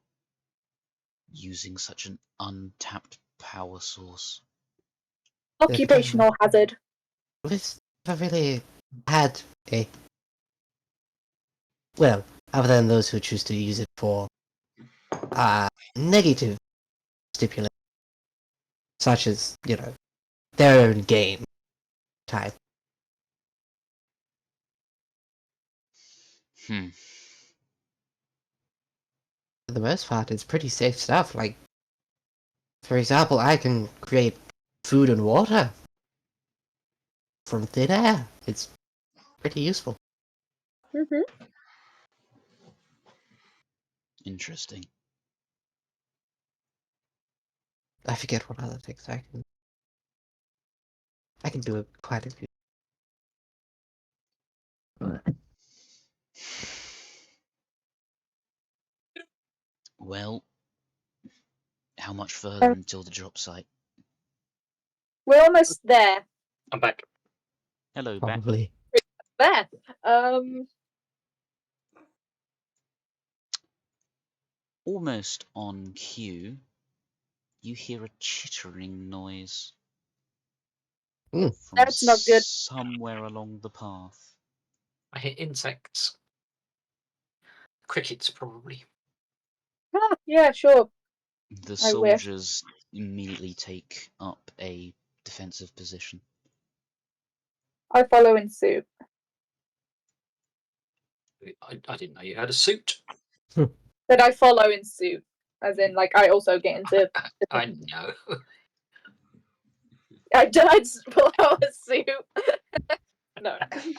using such an untapped power source? Occupational hazard. we've never really had a... Well, other than those who choose to use it for negative stipulations, such as, you know, their own game type. Hmm. For the most part, it's pretty safe stuff. Like, for example, I can create food and water from thin air. It's pretty useful. Mm-hmm. Interesting. I forget what other things I can do quite a few. Well, how much further until the drop site? We're almost there. I'm back. Hello, back. Probably. There. Almost on cue, you hear a chittering noise from That's not good. somewhere along the path. I hit insects. Crickets, probably. Ah, yeah, sure. The I wish. soldiers immediately take up a defensive position. I follow in suit. I didn't know you had a suit. But I follow in suit. As in, like, I also get into. I know. I don't pull out a suit. No. I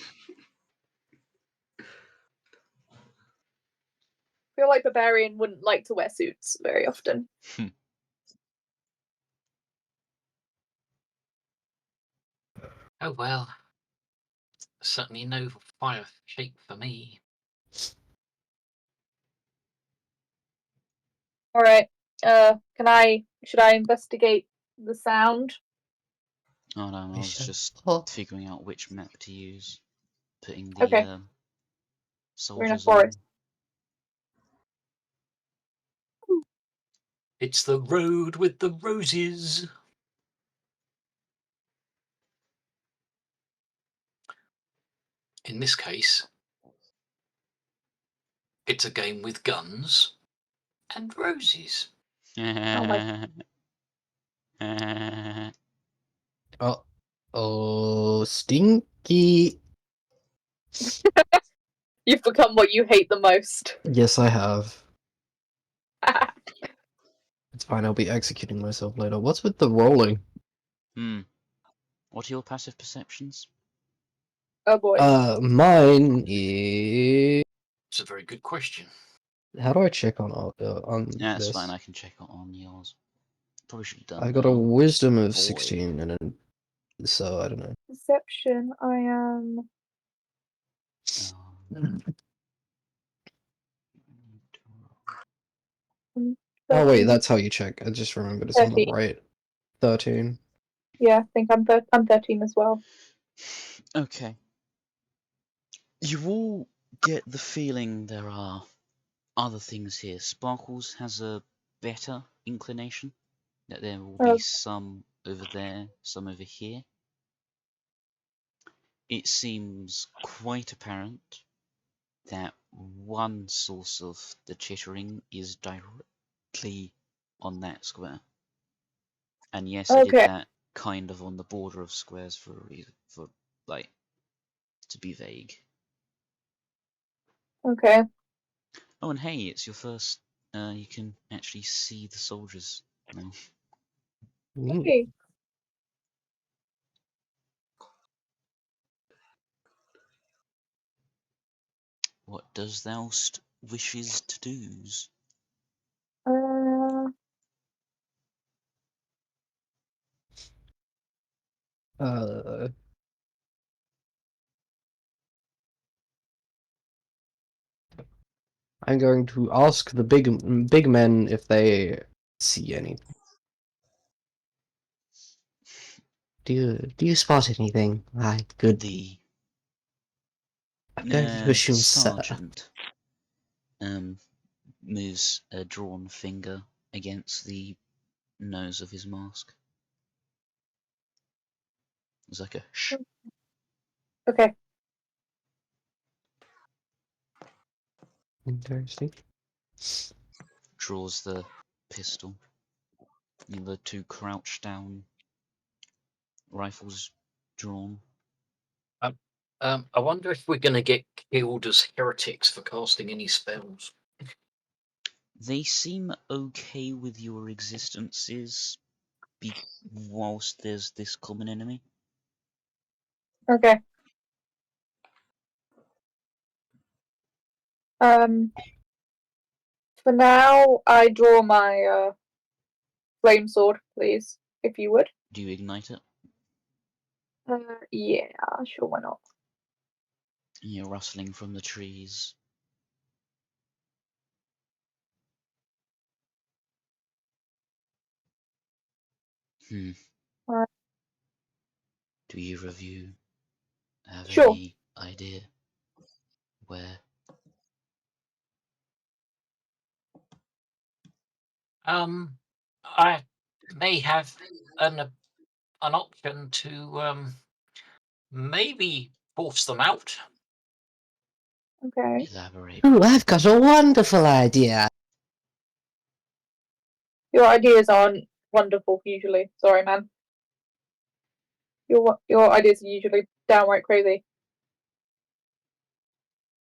feel like Barbarian wouldn't like to wear suits very often. Oh well. Certainly no fire shape for me. Alright. Should I investigate the sound? Oh no, I was Sure. just figuring out which map to use. Putting the Okay. We're in a soldiers forest. It's the road with the roses. In this case, it's a game with guns and roses. on. Oh, stinky. You've become what you hate the most. Yes, I have. It's fine, I'll be executing myself later. What's with the rolling? What are your passive perceptions? Oh boy. Mine is... It's a very good question. How do I check on Yeah, it's this? fine, I can check it on yours. Probably should have done I that. got a wisdom of boy. 16 and so I don't know. Perception, I am. Oh wait, 13. that's how you check. I just remembered it's on the 13. right. 13. Yeah, I think I'm 13 as well. Okay. You all get the feeling there are other things here. Sparkles has a better inclination that there will be Oh. some over there, some over here. It seems quite apparent that one source of the chittering is directly on that square. And yes, I did Okay. that kind of on the border of squares for a reason, for like to be vague. Okay. Oh, and hey, it's your first. You can actually see the soldiers now. Okay. What does thou wishes to do's? Uh, I'm going to ask the big men if they see anything. Do you spot anything? Aye, good. The I'm going to assume sergeant moves a drawn finger against the nose of his mask. It's like a shh. Okay. Interesting. Draws the pistol. And the two crouch down, rifles drawn. I wonder if we're going to get killed as heretics for casting any spells. They seem okay with your existences, whilst there's this common enemy. Okay. For now, I draw my flame sword, please, if you would. Do you ignite it? Yeah, sure, why not? You're rustling from the trees. Alright. Do either of you have Sure. any idea where? I may have an option to maybe force them out. Okay. Elaborate. Ooh, I've got a wonderful idea. Your ideas aren't wonderful usually. Sorry, man. Your ideas are usually downright crazy.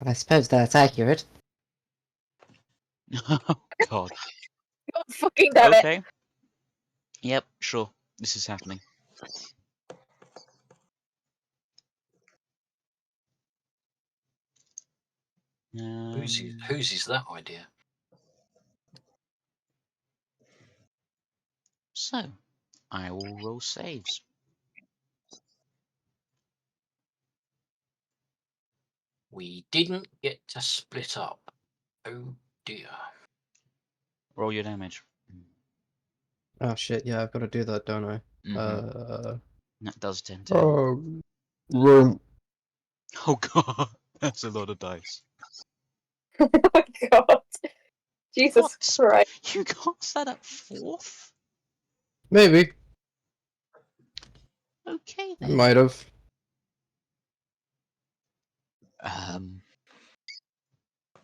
I suppose that's accurate. Oh God. God fucking damn it. Okay. Yep, sure. This is happening. Whose is that idea? So, I will roll saves. We didn't get to split up. Oh dear. Roll your damage. Oh shit, yeah, I've got to do that, don't I? Mhm. That does 10. Room. Oh God, that's a lot of dice. Oh my god. Jesus What? Christ. You cast that at 4th? Maybe. Okay then. Might have.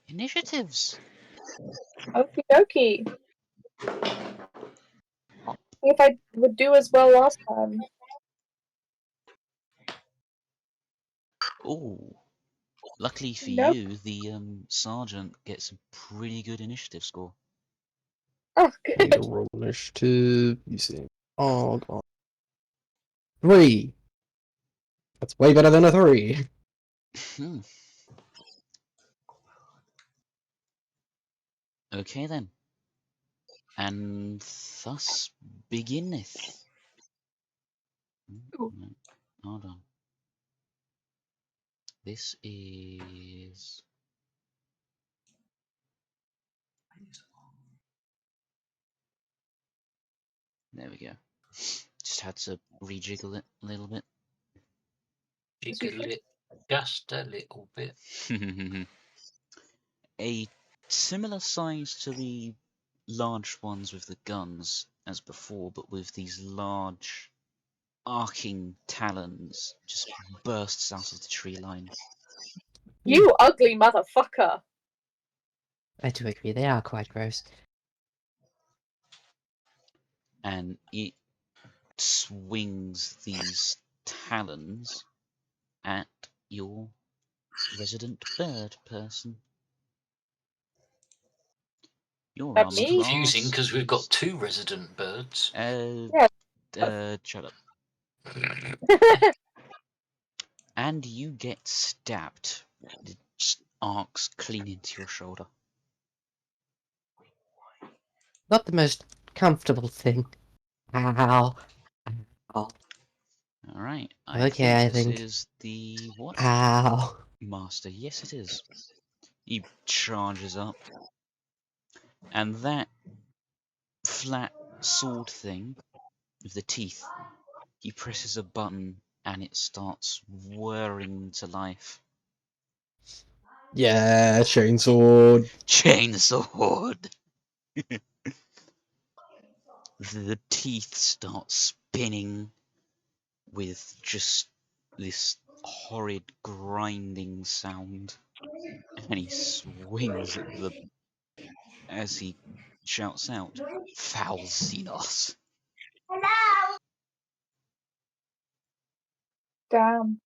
Initiatives. Okie dokie. If I would do as well last time. Oh, luckily for Nope. you, the sergeant gets a pretty good initiative score. Oh, I need to good. roll initiative. You see. Oh god. 3. That's way better than a 3. Hmm. Okay then. And thus beginneth. Ooh. No, hold on. This is. There we go. Just had to rejiggle it a little bit. Jiggle it just a little bit. A similar size to the large ones with the guns as before, but with these large arcing talons just bursts out of the tree line. You ugly motherfucker. I do agree, they are quite gross. And it swings these talons at your resident bird person. Your At It's armor me? confusing class. because we've got 2 resident birds. Shut up. And you get stabbed. It just arcs clean into your shoulder. Not the most comfortable thing. Ow. Ow. Alright, Okay, I this think. is the what? Ow. Master. Yes, it is. He charges up. And that flat sword thing with the teeth, he presses a button and it starts whirring to life. Yeah, chainsword. Chainsword! The teeth start spinning with just this horrid grinding sound. And he swings at the as he shouts out, "Foul Xenos!" Damn.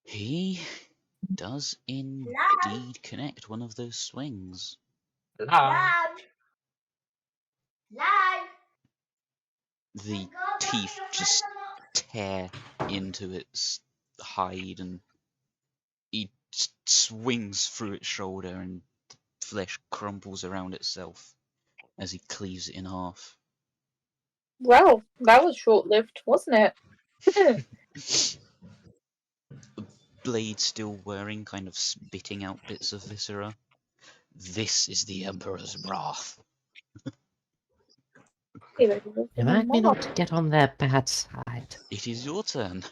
He does indeed connect one of those swings. Hello. The teeth just tear into its hide and he swings through its shoulder and flesh crumples around itself as he cleaves it in half. Well, that was short-lived, wasn't it? The blade still whirring, kind of spitting out bits of viscera. This is the Emperor's wrath. Remind me not to get on their bad side. It is your turn.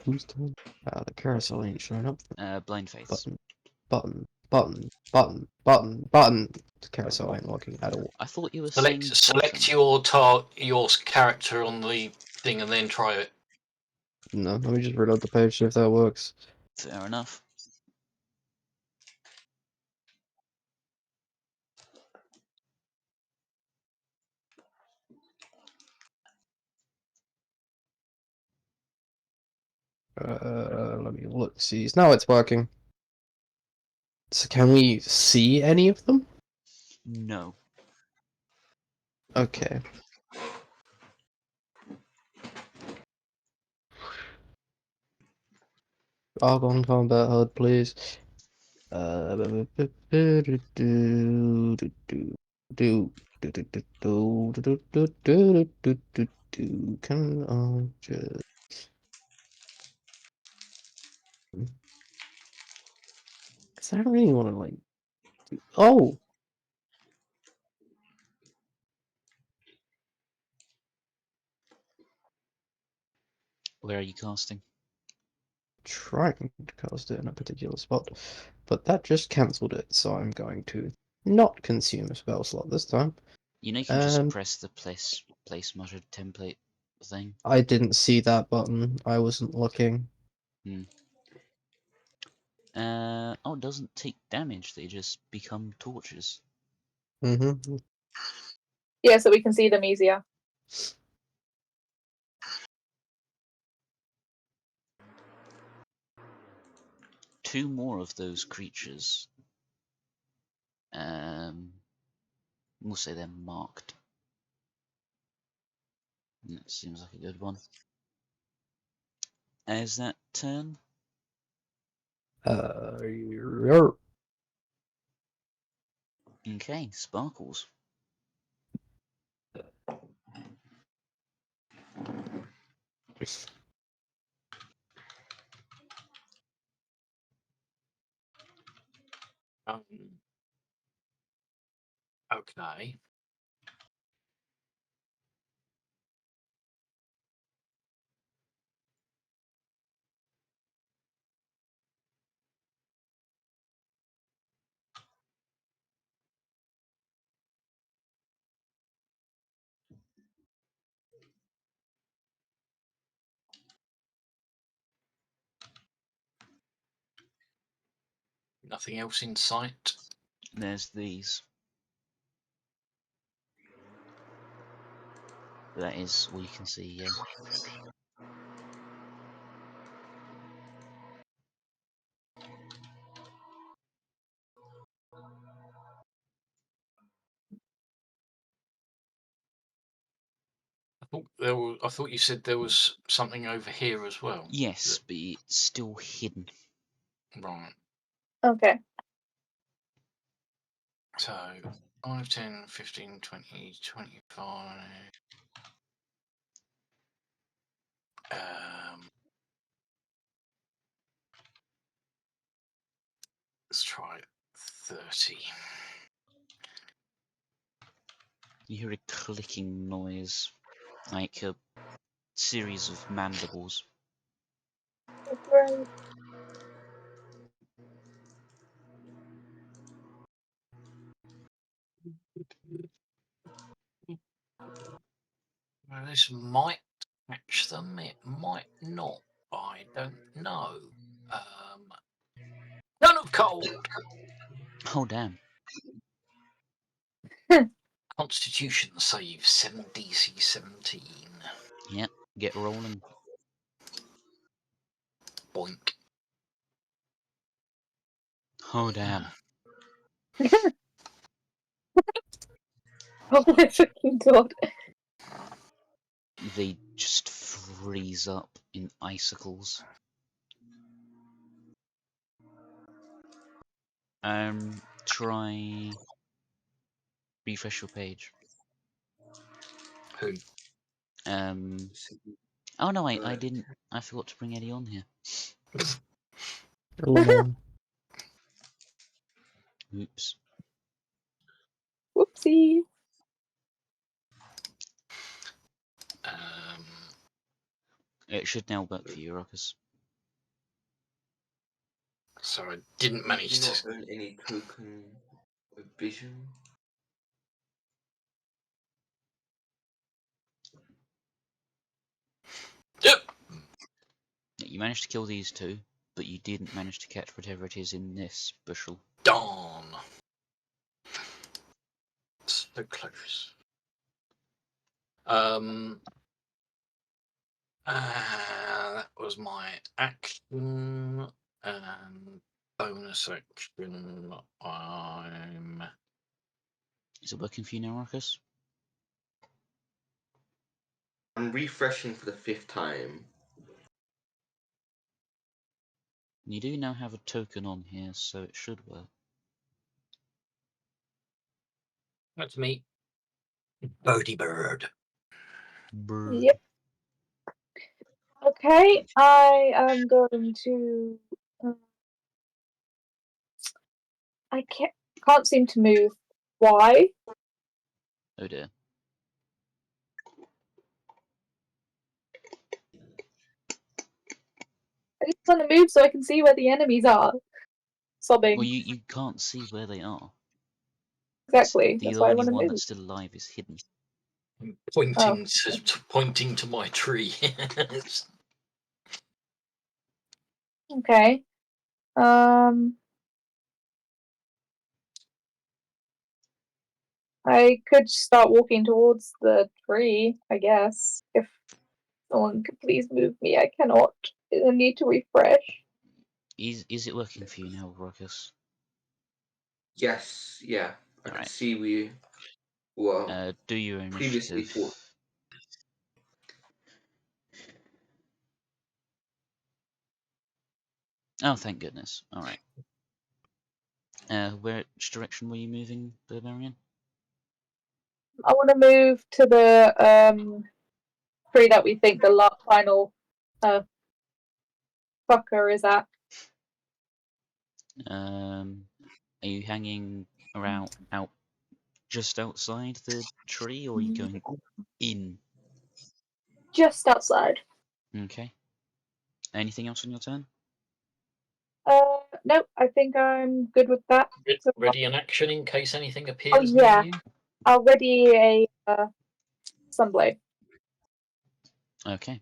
Who's turn? The carousel ain't showing up. Blind faiths. Button. The carousel ain't working at all. I thought you were Select saying select your character on the thing and then try it. No, let me just reload the page, see if that works. Fair enough. Let me look. See, now it's working. So can we see any of them? No. Okay. Argon combat HUD, please. Can I just... Cause I don't really want to like... Oh! Where are you casting? Trying to cast it in a particular spot, but that just cancelled it, so I'm going to not consume a spell slot this time. You know you can just press the place muttered template thing. I didn't see that button. I wasn't looking. Oh, it doesn't take damage, they just become torches. Mm-hmm. Yeah, so we can see them easier. Two more of those creatures. We'll say they're marked. That seems like a good one. Is that turn? Okay, Sparkles. Okay. Nothing else in sight. There's these. That is all you can see, yeah. I thought you said there was something over here as well. Yes, but it's still hidden. Right. Okay. So 5, 10, 15, 20, 25. Let's try 30. You hear a clicking noise, like a series of mandibles. Right. Well, this might catch them. It might not. I don't know. None of cold. Oh, damn. Constitution save 7 DC 17. Yep, get rolling. Boink. Oh, damn. Oh my fucking god. They just freeze up in icicles. Try refresh your page. Who? Oh no, I didn't. I forgot to bring Eddie on here. Lol. Oops. Whoopsie. It should now work for you, Ruckus. So I didn't Do manage you not to. own any token of vision? Yep. You managed to kill these two, but you didn't manage to catch whatever it is in this bushel. Darn. So close. That was my action and bonus action. I'm. Is it working for you now, Ruckus? I'm refreshing for the 5th time. You do now have a token on here, so it should work. That's me. Birdie bird. Bird. Yep. Okay, I am going to. I can't seem to move. Why? Oh dear. I just want to move so I can see where the enemies are. Sobbing. Well, you can't see where they are. Exactly. The That's why I only want to one move. that's still alive is hidden. Pointing to my tree. Okay. I could start walking towards the tree, I guess. If someone could please move me, I cannot. I need to refresh. Is it working for you now, Ruckus? Yes, yeah. I can Alright. see we were Do your previously initiative. fought. Oh, thank goodness. Alright. Which direction were you moving, Barbarian? I want to move to the tree that we think the final fucker is at. Are you hanging around just outside the tree, or are you going in? Just outside. Okay. Anything else on your turn? Nope, I think I'm good with that. Ready in action in case anything Oh appears yeah, near you. I'll ready a sunblade. Okay.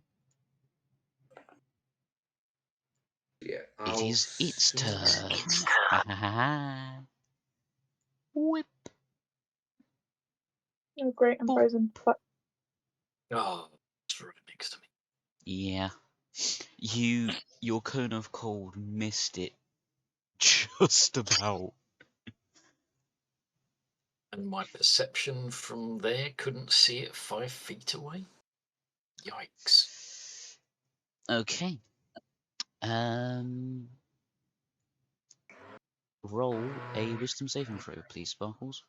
Yeah, It is its turn. Ha ha ha. Whip. Oh great, I'm Boop. frozen. Fuck. Oh, it's right next to me. Yeah. Your cone of cold missed it just about. And my perception from there couldn't see it 5 feet away. Yikes. Okay. Roll a wisdom saving throw, please, Sparkles.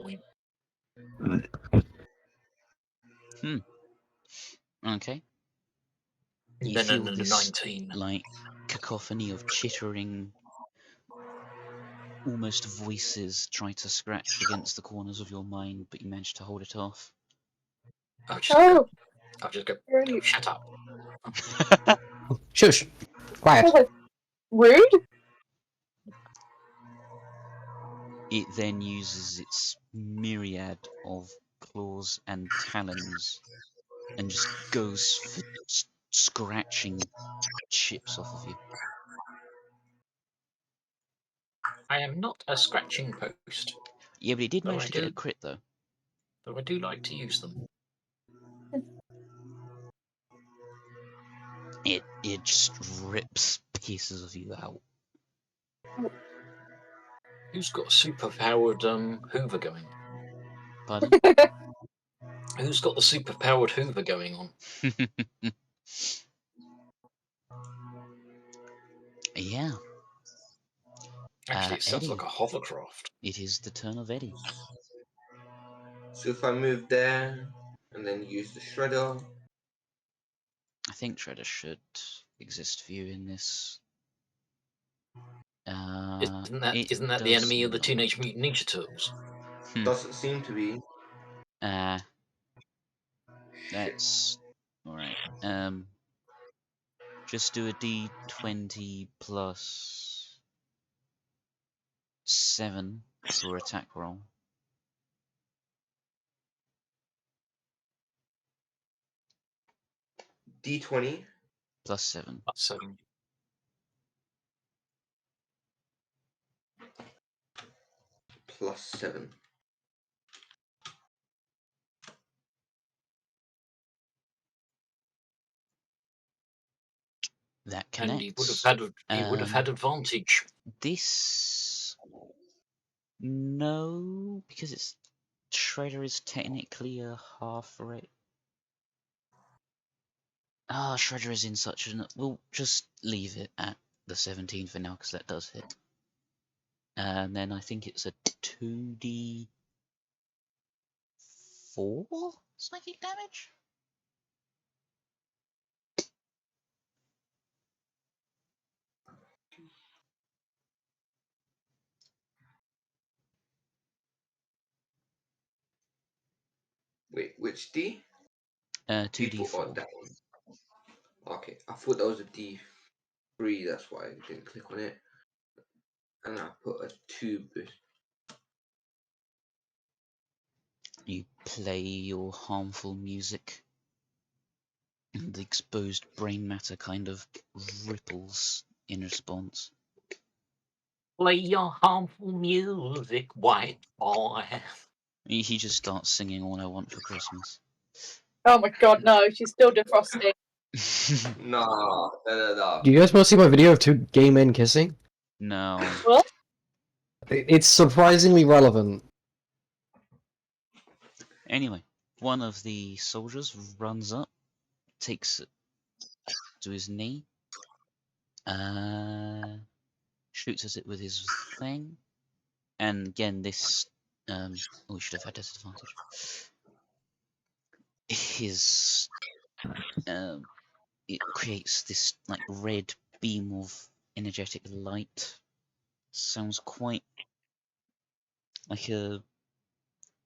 Oink. Okay. You No, feel this 19. like cacophony of chittering, almost voices try to scratch against the corners of your mind, but you manage to hold it off. I'll just go. Where are you? Shut up. Shush! Quiet. Rude? It then uses its myriad of claws and talons and just goes for scratching chips off of you. I am not a scratching post, Yeah, but it did though manage to get a crit, though. I do like to use them. It just rips pieces of you out. Who's got a superpowered Hoover going? Pardon? Who's got the superpowered Hoover going on? Yeah. Actually, it sounds Eddie. like a hovercraft. It is the turn of Eddie. So if I move there and then use the shredder, I think Shredder should exist for you in this. Isn't that It the does enemy of the not. Teenage Mutant Ninja Turtles? doesn't seem to be. That's alright. Just do a D20 plus 7 for attack roll. D20 Plus 7. So plus 7. That and he would have connects. had advantage. This no, because it's Shredder is technically a half rate. Shredder is in such an. We'll just leave it at the 17 for now because that does hit. And then I think it's a 2d4 psychic damage. Wait, which D? 2d4. Oh, that one. Okay, I thought that was a D3, that's why I didn't click on it. And I put a 2 boost. You play your harmful music, and the exposed brain matter kind of ripples in response. Play your harmful music, white boy. He just starts singing All I Want for Christmas. Oh my god, no, she's still defrosting. No. Do you guys want to see my video of 2 gay men kissing? No. What? It's surprisingly relevant. Anyway, one of the soldiers runs up, takes it to his knee, shoots at it with his thing, and again this we should have had disadvantage. His it creates this like red beam of energetic light. Sounds quite like a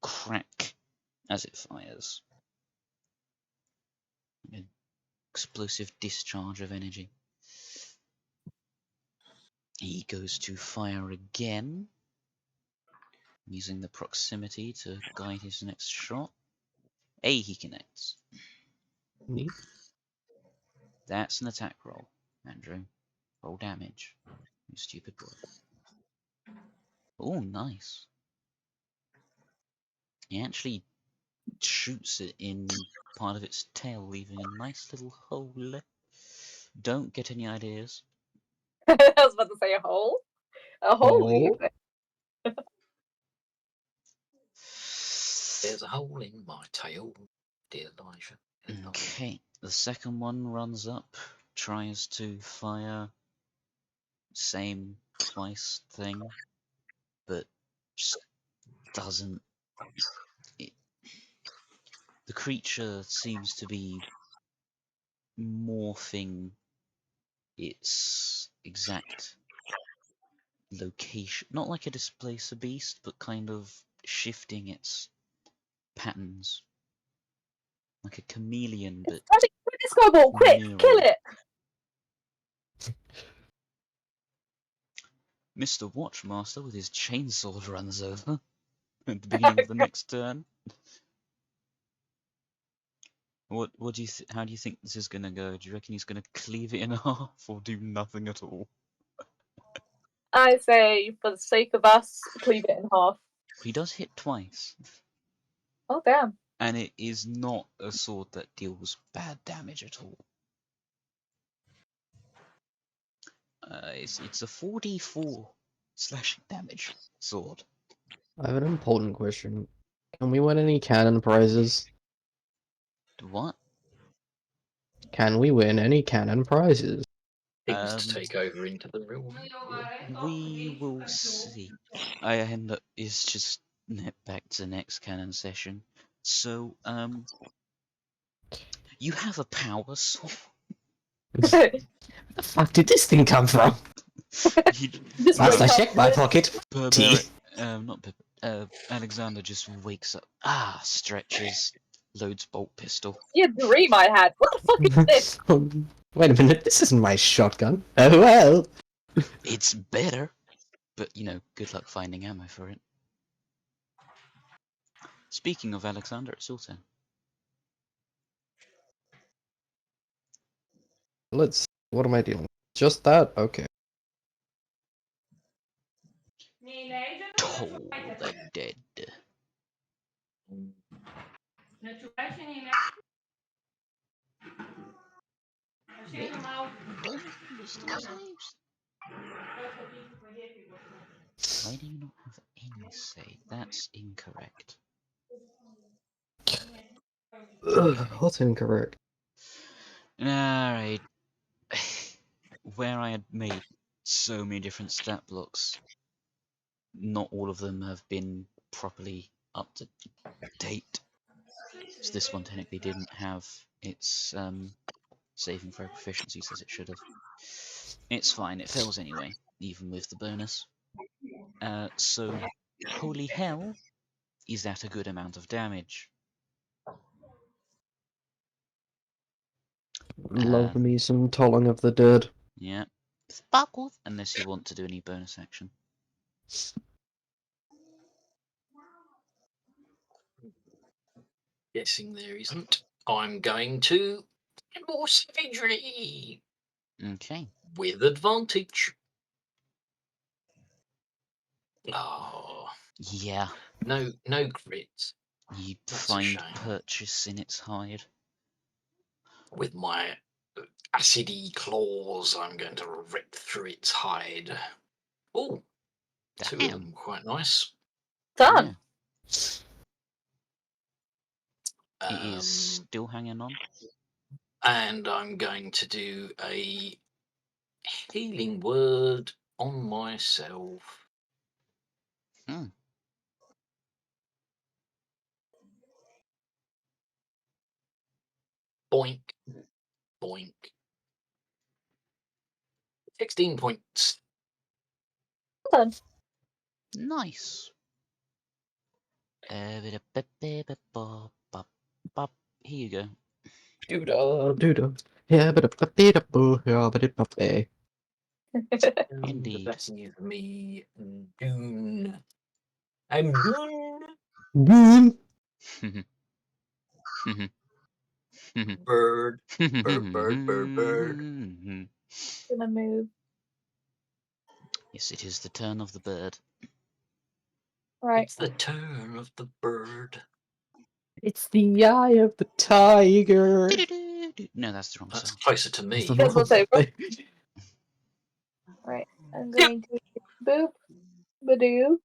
crack as it fires. An explosive discharge of energy. He goes to fire again, using the proximity to guide his next shot. He connects. Neat. That's an attack roll, Andrew. Roll damage. You stupid boy. Oh, nice. He actually shoots it in part of its tail, leaving a nice little hole. Don't get any ideas. I was about to say a hole. A hole, you Oh. think? There's a hole in my tail, dear Elijah. Okay, the second one runs up, tries to fire same twice thing, but just doesn't. The creature seems to be morphing its exact location, not like a displacer beast, but kind of shifting its patterns, like a chameleon, but Quick, disco ball, quick, kill mirroring. it! Mr. Watchmaster with his chainsaw runs over at the beginning of the next turn. What do you how do you think this is gonna go? Do you reckon he's gonna cleave it in half or do nothing at all? I say, for the sake of us, cleave it in half. He does hit twice, Oh, damn. and it is not a sword that deals bad damage at all. It's a 4d4 slashing damage. Sword. I have an important question. Can we win any cannon prizes? What? Can we win any cannon prizes? Things to take over into the real world. We will see. I end up is just back to next canon session. So, you have a power sword. Where the fuck did this thing come from? You, Just Must I wake up check my with it. pocket? not Alexander just wakes up. Stretches. Loads bolt pistol. Your dream I had. What the fuck is this? Wait a minute, this isn't my shotgun. Oh well. It's better, but good luck finding ammo for it. Speaking of Alexander, it's your turn. What am I dealing with? Just that? Okay. Toll the dead. Really? Dom still saves? Why do you not have any save? That's incorrect. Okay. What's incorrect? Alright. Where I had made so many different stat blocks, not all of them have been properly up to date. So this one technically didn't have its saving throw proficiencies as it should have. It's fine, it fails anyway, even with the bonus. So, holy hell, is that a good amount of damage? Love me some tolling of the dead. Yeah. Sparkles, unless you want to do any bonus action. Guessing there isn't. I'm going to more savagery Okay. with advantage. Oh, Yeah, no crits. you That's a find shame. purchase in its hide. With my acidy claws, I'm going to rip through its hide. Oh, two of them, Damn. quite nice. Done. Yeah. It is still hanging on. And I'm going to do a healing word on myself. Boink, boink. 16 points. Done. Nice. Here you go. Doodah. Yeah, but a Indeed. That is me, Dune. I'm Dune. Boom. Bird, bird, bird, bird, bird. Gonna move. Yes, it is the turn of the bird. Right. It's the turn of the bird. It's the eye of the tiger. No, that's the wrong That's song. closer to me. Yes, I'll say, right. I'm going to boop, badoo.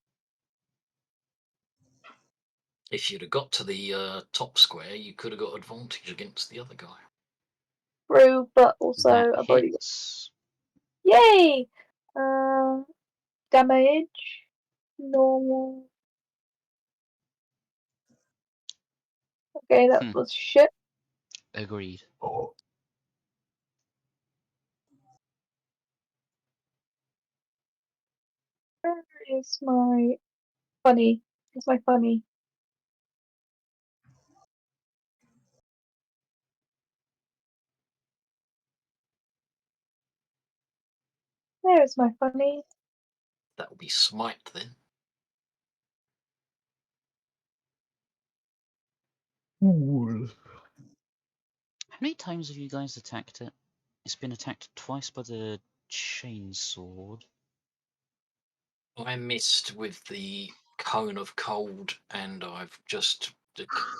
If you'd have got to the top square, you could have got advantage against the other guy. Through, but also That I've already got. hits. Yay! Damage. Normal. Okay, that was shit. Agreed. Where is my funny? Where's my funny? There's my funny. That would be smite then. Ooh. How many times have you guys attacked it? It's been attacked twice by the chainsword. I missed with the cone of cold, and I've just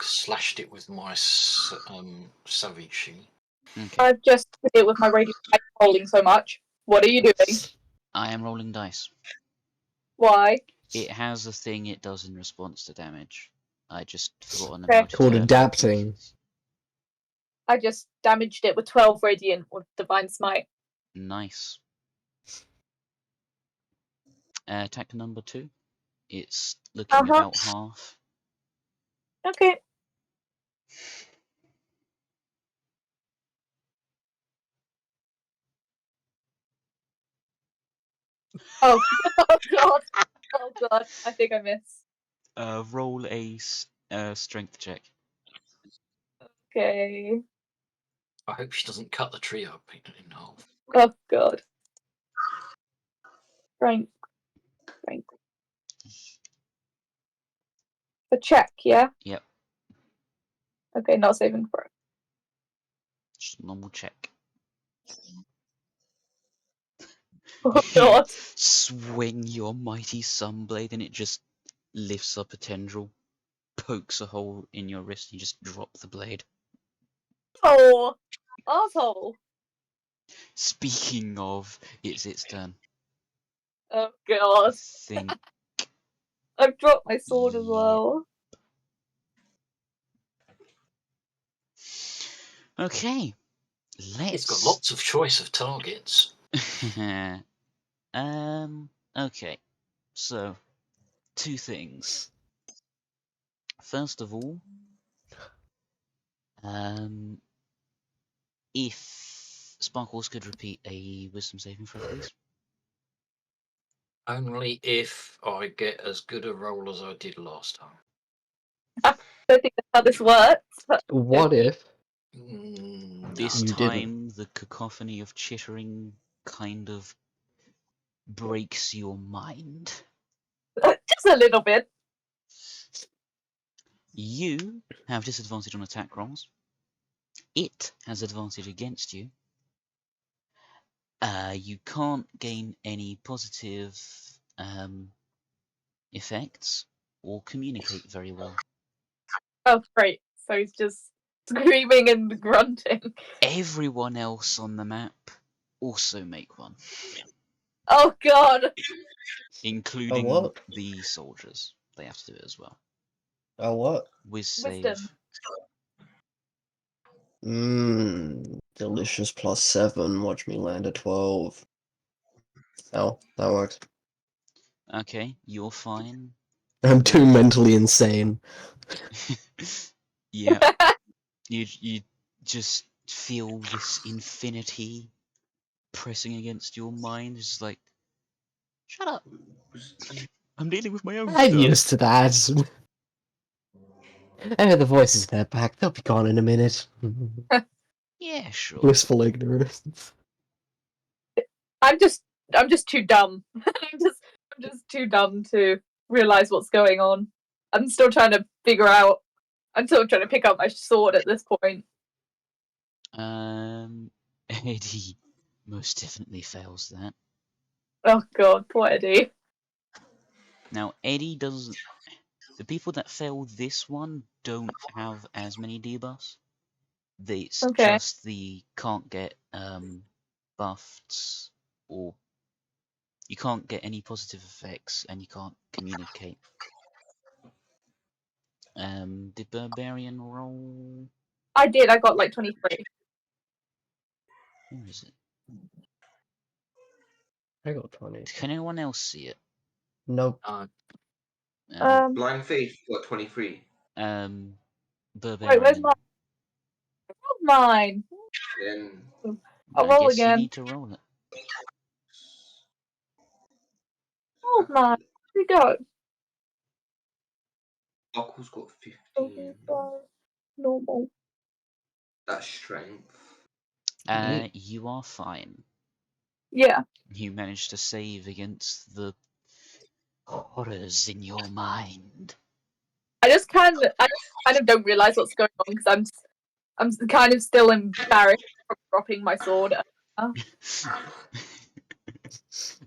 slashed it with my savage. Okay. I've just hit it with my radio rolling so much. What are you doing? I am rolling dice. Why? It has a thing it does in response to damage. I just forgotten Okay. about it. Called earlier. adapting. I just damaged it with 12 radiant with Divine Smite. Nice. Attack number 2. It's looking Uh-huh. about half. Okay. Oh, oh god. Oh god. I think I missed. Roll a strength check. Okay. I hope she doesn't cut the tree up in half. Oh god. Strength. A check, yeah? Yep, Okay, not saving for it. just a normal check. Oh god. Swing your mighty sunblade and it just lifts up a tendril, pokes a hole in your wrist, and you just drop the blade. Oh, asshole. Speaking of, it's its turn. Oh I god. think. I've dropped my sword as Yeah. well. Okay, let's. It's got lots of choice of targets. Okay, so 2 things. First of all, if Sparkles could repeat a wisdom saving throw, please. Only if I get as good a roll as I did last time. I don't think that's how this works. But What if This You time, the cacophony of chittering kind of breaks your mind. just a little bit. You have disadvantage on attack rolls. It has advantage against you. You can't gain any positive effects or communicate very well. Oh, great. So he's just screaming and grunting. Everyone else on the map also make one, Oh god. including what? the soldiers. They have to do it as well. Oh, what? Whiz save. Wisdom. Delicious +7. Watch me land a 12. Oh, that works. Okay, you're fine. I'm too mentally insane. Yeah, you just feel this infinity pressing against your mind. It's like, shut up! I'm dealing with my own I'm stuff. used to that. The voices there back. They'll be gone in a minute. Yeah, sure. Blissful ignorance. I'm just too dumb. I'm just too dumb to realize what's going on. I'm still trying to figure out. I'm still trying to pick up my sword at this point. Eddie most definitely fails that. Oh god, poor Eddie. Now, Eddie doesn't. The people that fail this one don't have as many debuffs. It's Okay. just the can't get buffed, or you can't get any positive effects, and you can't communicate. Did Barbarian roll? I did. I got like 23. Where is it? I got 20. Can anyone else see it? Nope. Blind Faith got 23. Barbarian. Wait, where's mine? Then I'll I roll guess you again. need to roll it. Oh mine. Where'd it go? Buckle's got 15. Normal. That's strength. You are fine. Yeah. You managed to save against the horrors in your mind. I kind of don't realize what's going on because I'm kind of still embarrassed from dropping my sword.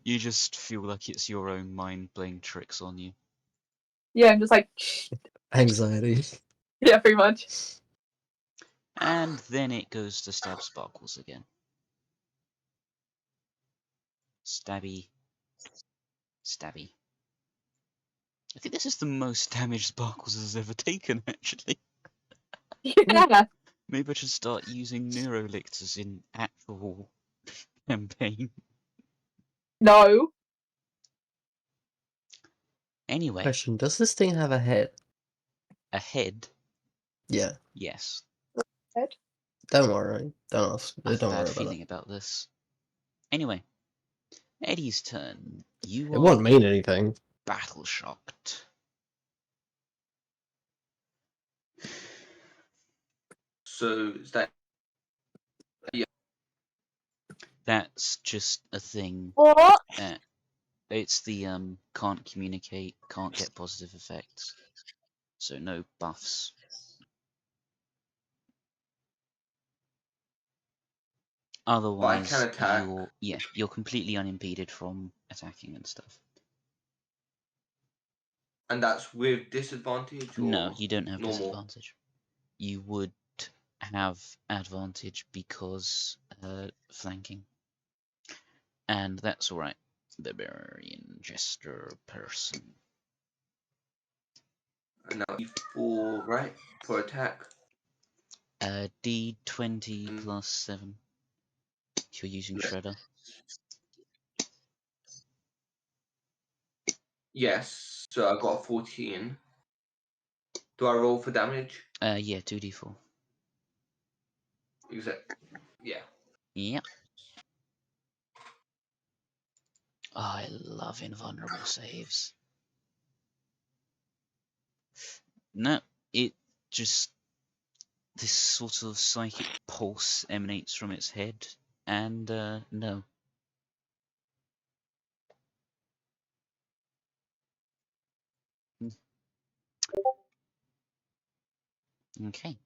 You just feel like it's your own mind playing tricks on you. Yeah, I'm just like, Anxiety. yeah, pretty much. And then it goes to stab Sparkles again. Stabby. Stabby. I think this is the most damage Sparkles has ever taken, actually. Yeah. Maybe I should start using Neurolictors in actual campaign. No. Anyway, Question: does this thing have a head? a head, Yeah. yes. Don't worry. Don't ask. I have a Don't bad worry about feeling about this. Anyway, Eddie's turn. it. You It are won't mean anything. battle shocked. So is that That's just a thing. What? It's the can't communicate, can't get positive effects. So no buffs. Otherwise, attack. you're completely unimpeded from attacking and stuff. And that's with disadvantage or No, you don't have normal? disadvantage. You would have advantage because flanking. And that's alright. Barbarian Jester person. And now E4, right? For attack. D20 plus 7. If you're using Shredder. Yes. So I got a 14. Do I roll for damage? Yeah, 2d4. Yeah. Yep. Oh, I love invulnerable saves. No, it just... This sort of psychic pulse emanates from its head, and no. Okay.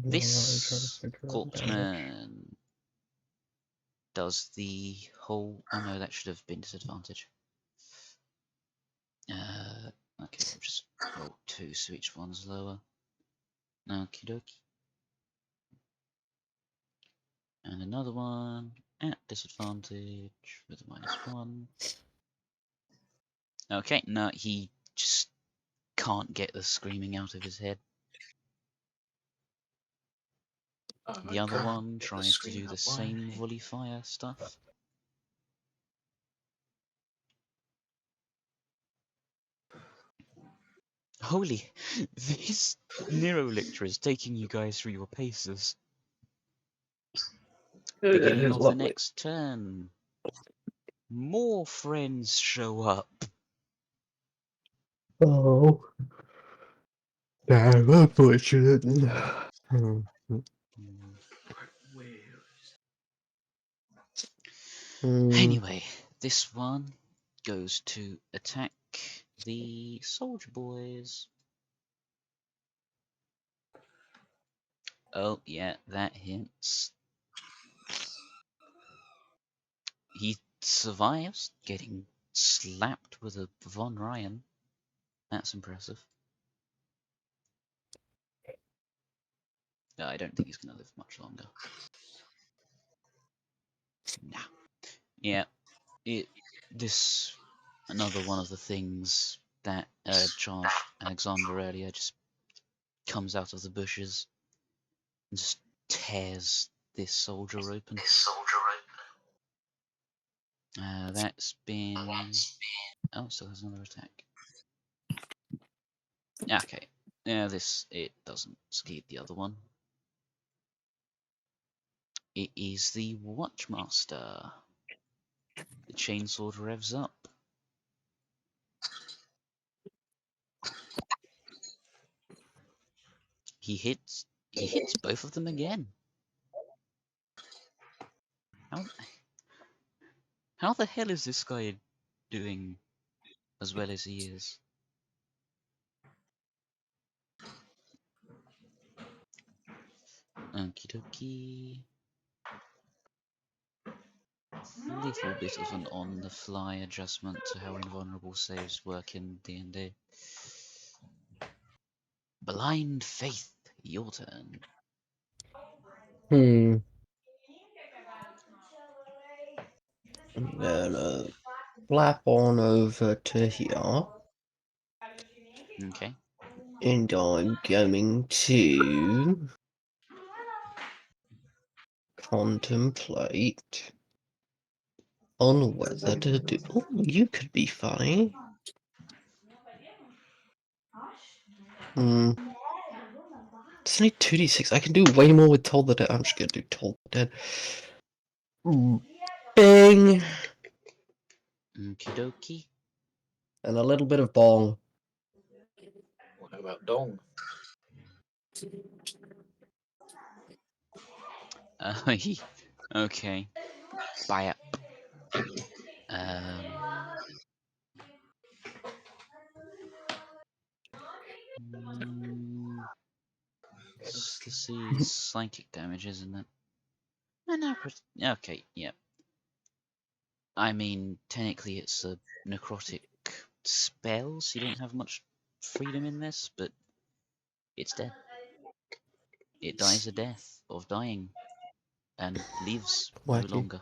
This Corpseman does the whole... Oh no, that should have been disadvantage. Okay, we'll just roll 2 so each one's lower. Okie dokie. And another one at disadvantage with a -1. Okay, no, he just can't get the screaming out of his head. The other one tries to do the same volley fire stuff. Holy, this Neurolictor is taking you guys through your paces. Beginning of the next turn. More friends show up. Oh. Damn, unfortunate. Anyway, this one goes to attack the soldier boys. Oh, yeah, that hits. He survives getting slapped with a Von Ryan. That's impressive. I don't think he's going to live much longer. Nah. Yeah, another one of the things that charged Alexander earlier just comes out of the bushes and just tears this soldier open. That's been... Oh, still has another attack. Okay. Yeah, it doesn't skip the other one. It is the Watchmaster. The chainsword revs up. He hits both of them again. How the hell is this guy doing as well as he is? Okie dokie. Little bit of an on-the-fly adjustment to how invulnerable saves work in D&D. Blind Faith, your turn. I'm gonna flap on over to here. Okay. And I'm going to contemplate on whether to do. Oh, you could be funny. It's only 2d6. I can do way more with Toll the Dead. I'm just gonna do Toll the Dead. Bing! Okie dokie. And a little bit of Bong. What about Dong? Okay. Buy up. Um. Let's see. Psychic damage, isn't it? No. Okay. Yeah. I mean, technically, it's a necrotic spell, so you don't have much freedom in this, but it's dead. It dies a death of dying and lives no Wacky. longer.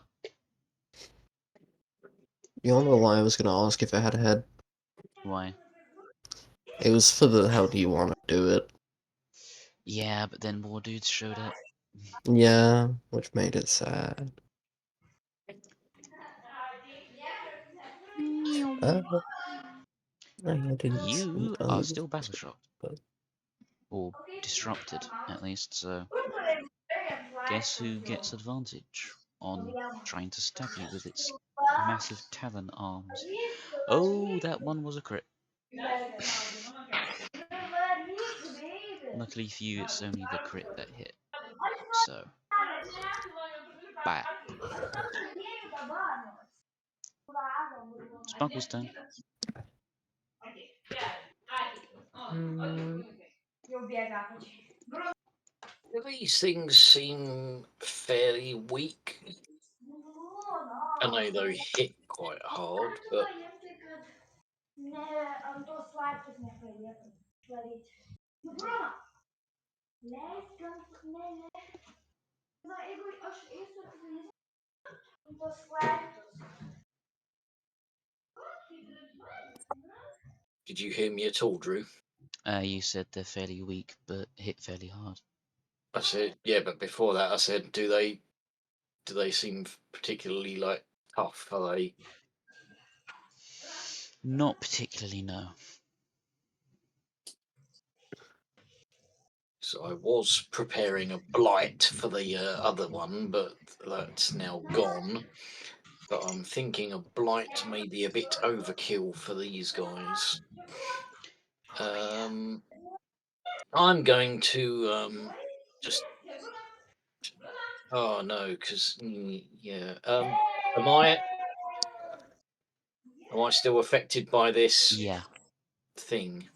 You all know why I was gonna ask if it had a head. Why? It was for the how do you want to do it. Yeah, but then more dudes showed up. Yeah, which made it sad. I didn't see You are still battle shocked. Or disrupted, at least, so guess who gets advantage on trying to stab you with its massive talon arms? Oh, that one was a crit. Luckily for you, it's only the crit that hit. So, bap. Sparkle's turn. These things seem fairly weak. I know they hit quite hard, but did you hear me at all, Drew? You said they're fairly weak, but hit fairly hard. I said, yeah, but before that, I said, do they seem particularly like tough? Are they? Not particularly, no. So I was preparing a blight for the other one, but that's now gone. But I'm thinking a blight may be a bit overkill for these guys. I'm going to just. Oh no, because yeah. Am I still affected by this Yeah, thing?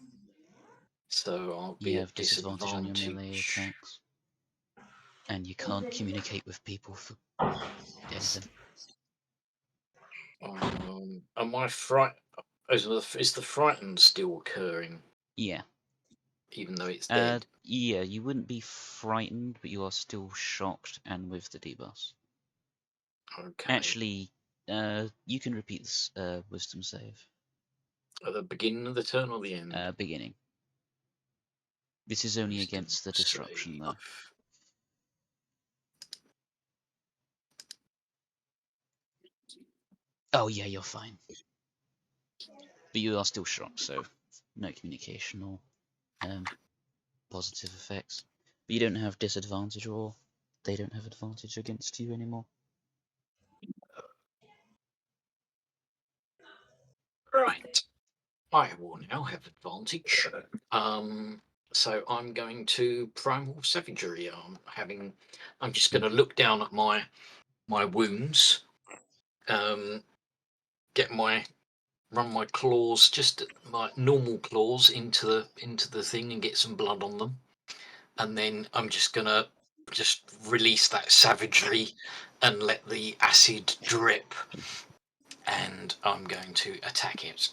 So I'll be you at have disadvantage on your melee disadvantage. attacks. And you can't communicate with people for anything. Am I fright? Is the frightened still occurring, Yeah. even though it's dead? Yeah, you wouldn't be frightened, but you are still shocked and with the debuffs. Okay. Actually, you can repeat this wisdom save. At the beginning of the turn or the end? Beginning. This is only Wisdom against the disruption, save. though. Oh yeah, you're fine. But you are still shocked, so no communication or positive effects. But you don't have disadvantage, or they don't have advantage against you anymore. Right. I will now have advantage. So I'm going to primal savagery. I'm just going to look down at my wounds. Run my claws, just my normal claws, into the thing and get some blood on them, and then I'm just gonna release that savagery and let the acid drip, and I'm going to attack it.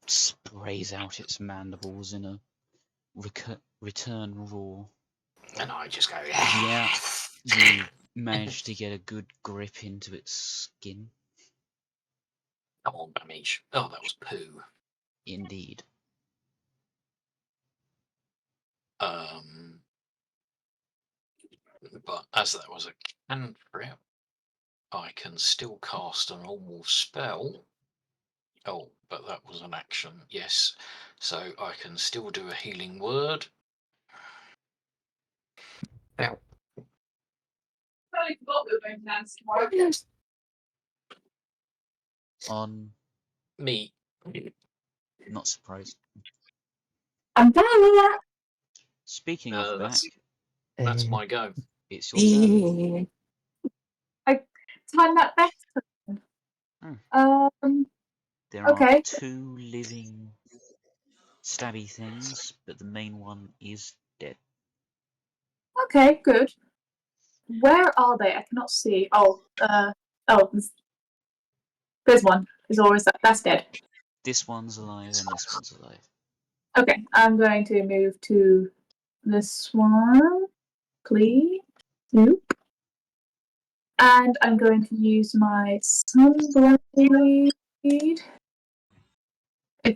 Sprays out its mandibles in a return roar. And I just go, Yeah, you managed to get a good grip into its skin. Come on, damage. Oh, that was poo. Indeed. But as that was a cantrip, I can still cast a normal spell. Oh, but that was an action, yes. So I can still do a healing word. Ow. I forgot we were going to dance tomorrow. On, Me. not surprised. I'm back. Speaking of back, That's my go. it's your turn. Time that better. There are Okay. 2 living stabby things, but the main one is dead. Okay, good. Where are they? I cannot see. There's one. That's dead. This one's alive and this one's alive. Okay, I'm going to move to this one, please. Nope. And I'm going to use my sunblade, if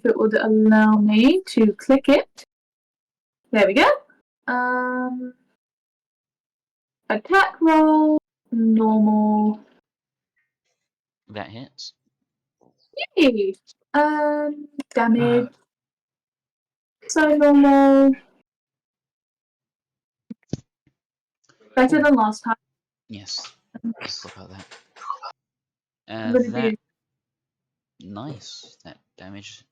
it would allow me to click it. There we go. Attack roll, normal. That hits. Yay! Damage. So normal. Better Ooh. than last time. Yes, I forgot about that. I'm gonna That do. nice. That damage.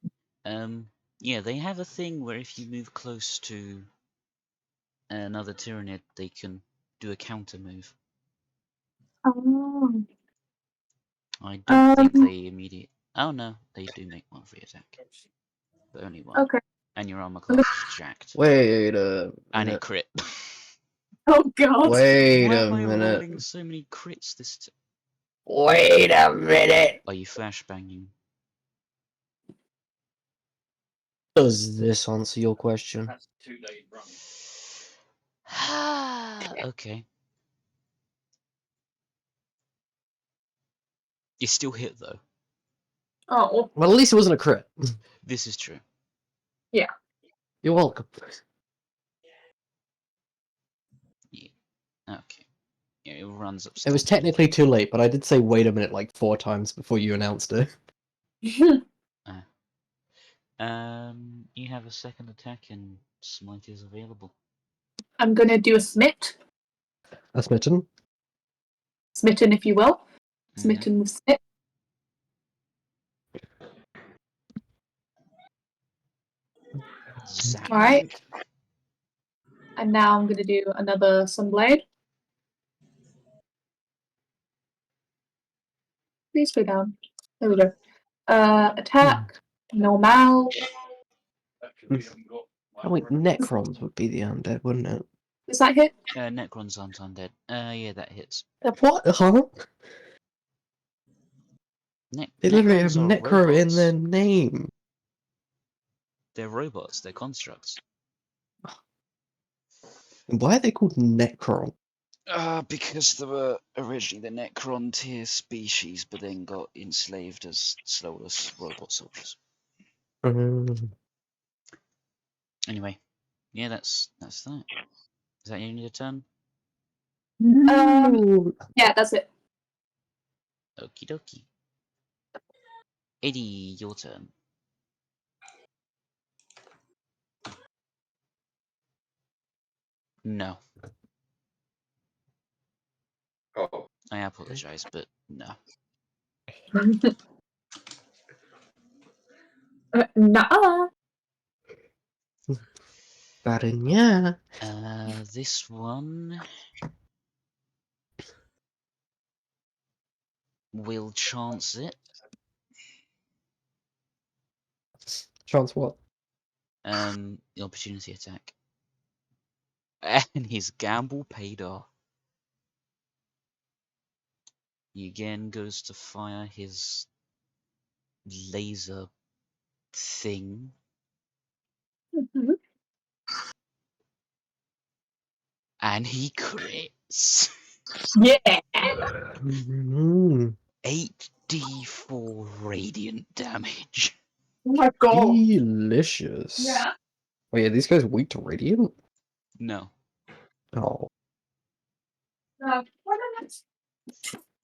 Yeah, they have a thing where if you move close to another Tyrannid, they can do a counter move. Oh. I don't think they immediate. Oh no, they do make one free attack, but only one. Okay. And your armor class is jacked. Wait a And it minute. crit. Oh god. Wait Why a am I minute. rolling so many crits this Wait a minute. Are you flashbanging? Does this answer your question? That's 2 days running. Okay. You still hit though. Oh. Well, at least it wasn't a crit. This is true. You're welcome. Yeah. Okay. Yeah, it runs up. It was technically too late, but I did say wait a minute like 4 times before you announced it. You have a second attack and smite is available. I'm gonna do a smite. A smitten? Smitten, if you will. Smitten with smite. Zap. Right. And now I'm gonna do another sunblade. Please go down. There we go. Attack. Normal. Oh wait, Necrons would be the undead, wouldn't it? Does that hit? Necrons aren't undead. Yeah, that hits. What? Huh? They literally have Necrons are Necro robots. in their name. They're robots. They're constructs. Why are they called Necron? Because they were originally the Necron tier species, but then got enslaved as soulless robot soldiers. Anyway, yeah, that's that. Is that your end of your turn? Yeah, that's it. Okie dokie. Eddie, your turn. No. Oh, I apologize, but no. Nah. Barinya. This one will chance it. Chance what? The opportunity attack. And his gamble paid off. He again goes to fire his laser thing. Mhm. And he crits. Yeah. 8d4 radiant damage. Oh my god. Delicious. Yeah. Wait, are these guys weak to radiant? No. Oh. No.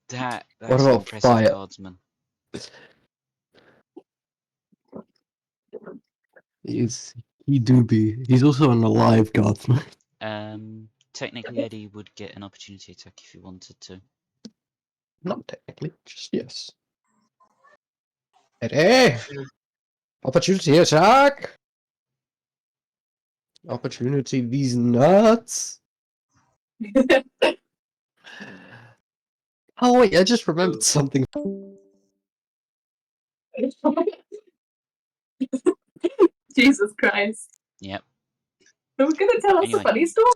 That's What an about impressive fire? guardsman. He do be. He's also an alive guardsman. Technically, Eddie would get an opportunity attack if he wanted to. Not technically, just yes. Eddie! Opportunity attack! Opportunity these nuts! Oh wait, I just remembered something. Jesus Christ. Yep. Are we gonna tell us Anyway. a funny story?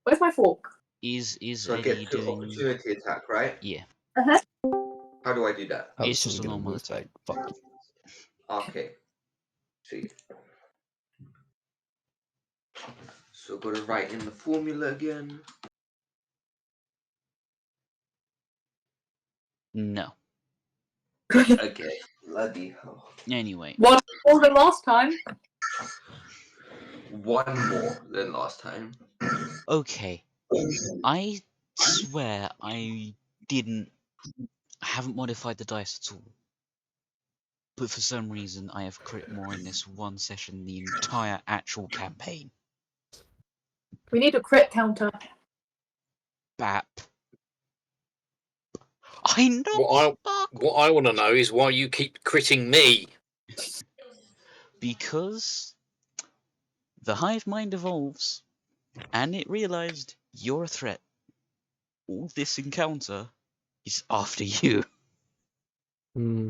Where's my fork? Is So I Eddie get to doing? opportunity attack, right? Yeah. Uh-huh. How do I do that? I It's was just a gonna normal move attack. back. Fuck. Okay. Sweet. So I've got to write in the formula again. No. Okay. Bloody hell. Anyway. One more than last time. One more than last time. Okay. I swear I haven't modified the dice at all. But for some reason I have crit more in this one session the entire actual campaign. We need a crit counter. Bap. I know. What I want to know is why you keep critting me. Because the hive mind evolves, and it realized you're a threat. All this encounter is after you. Hmm.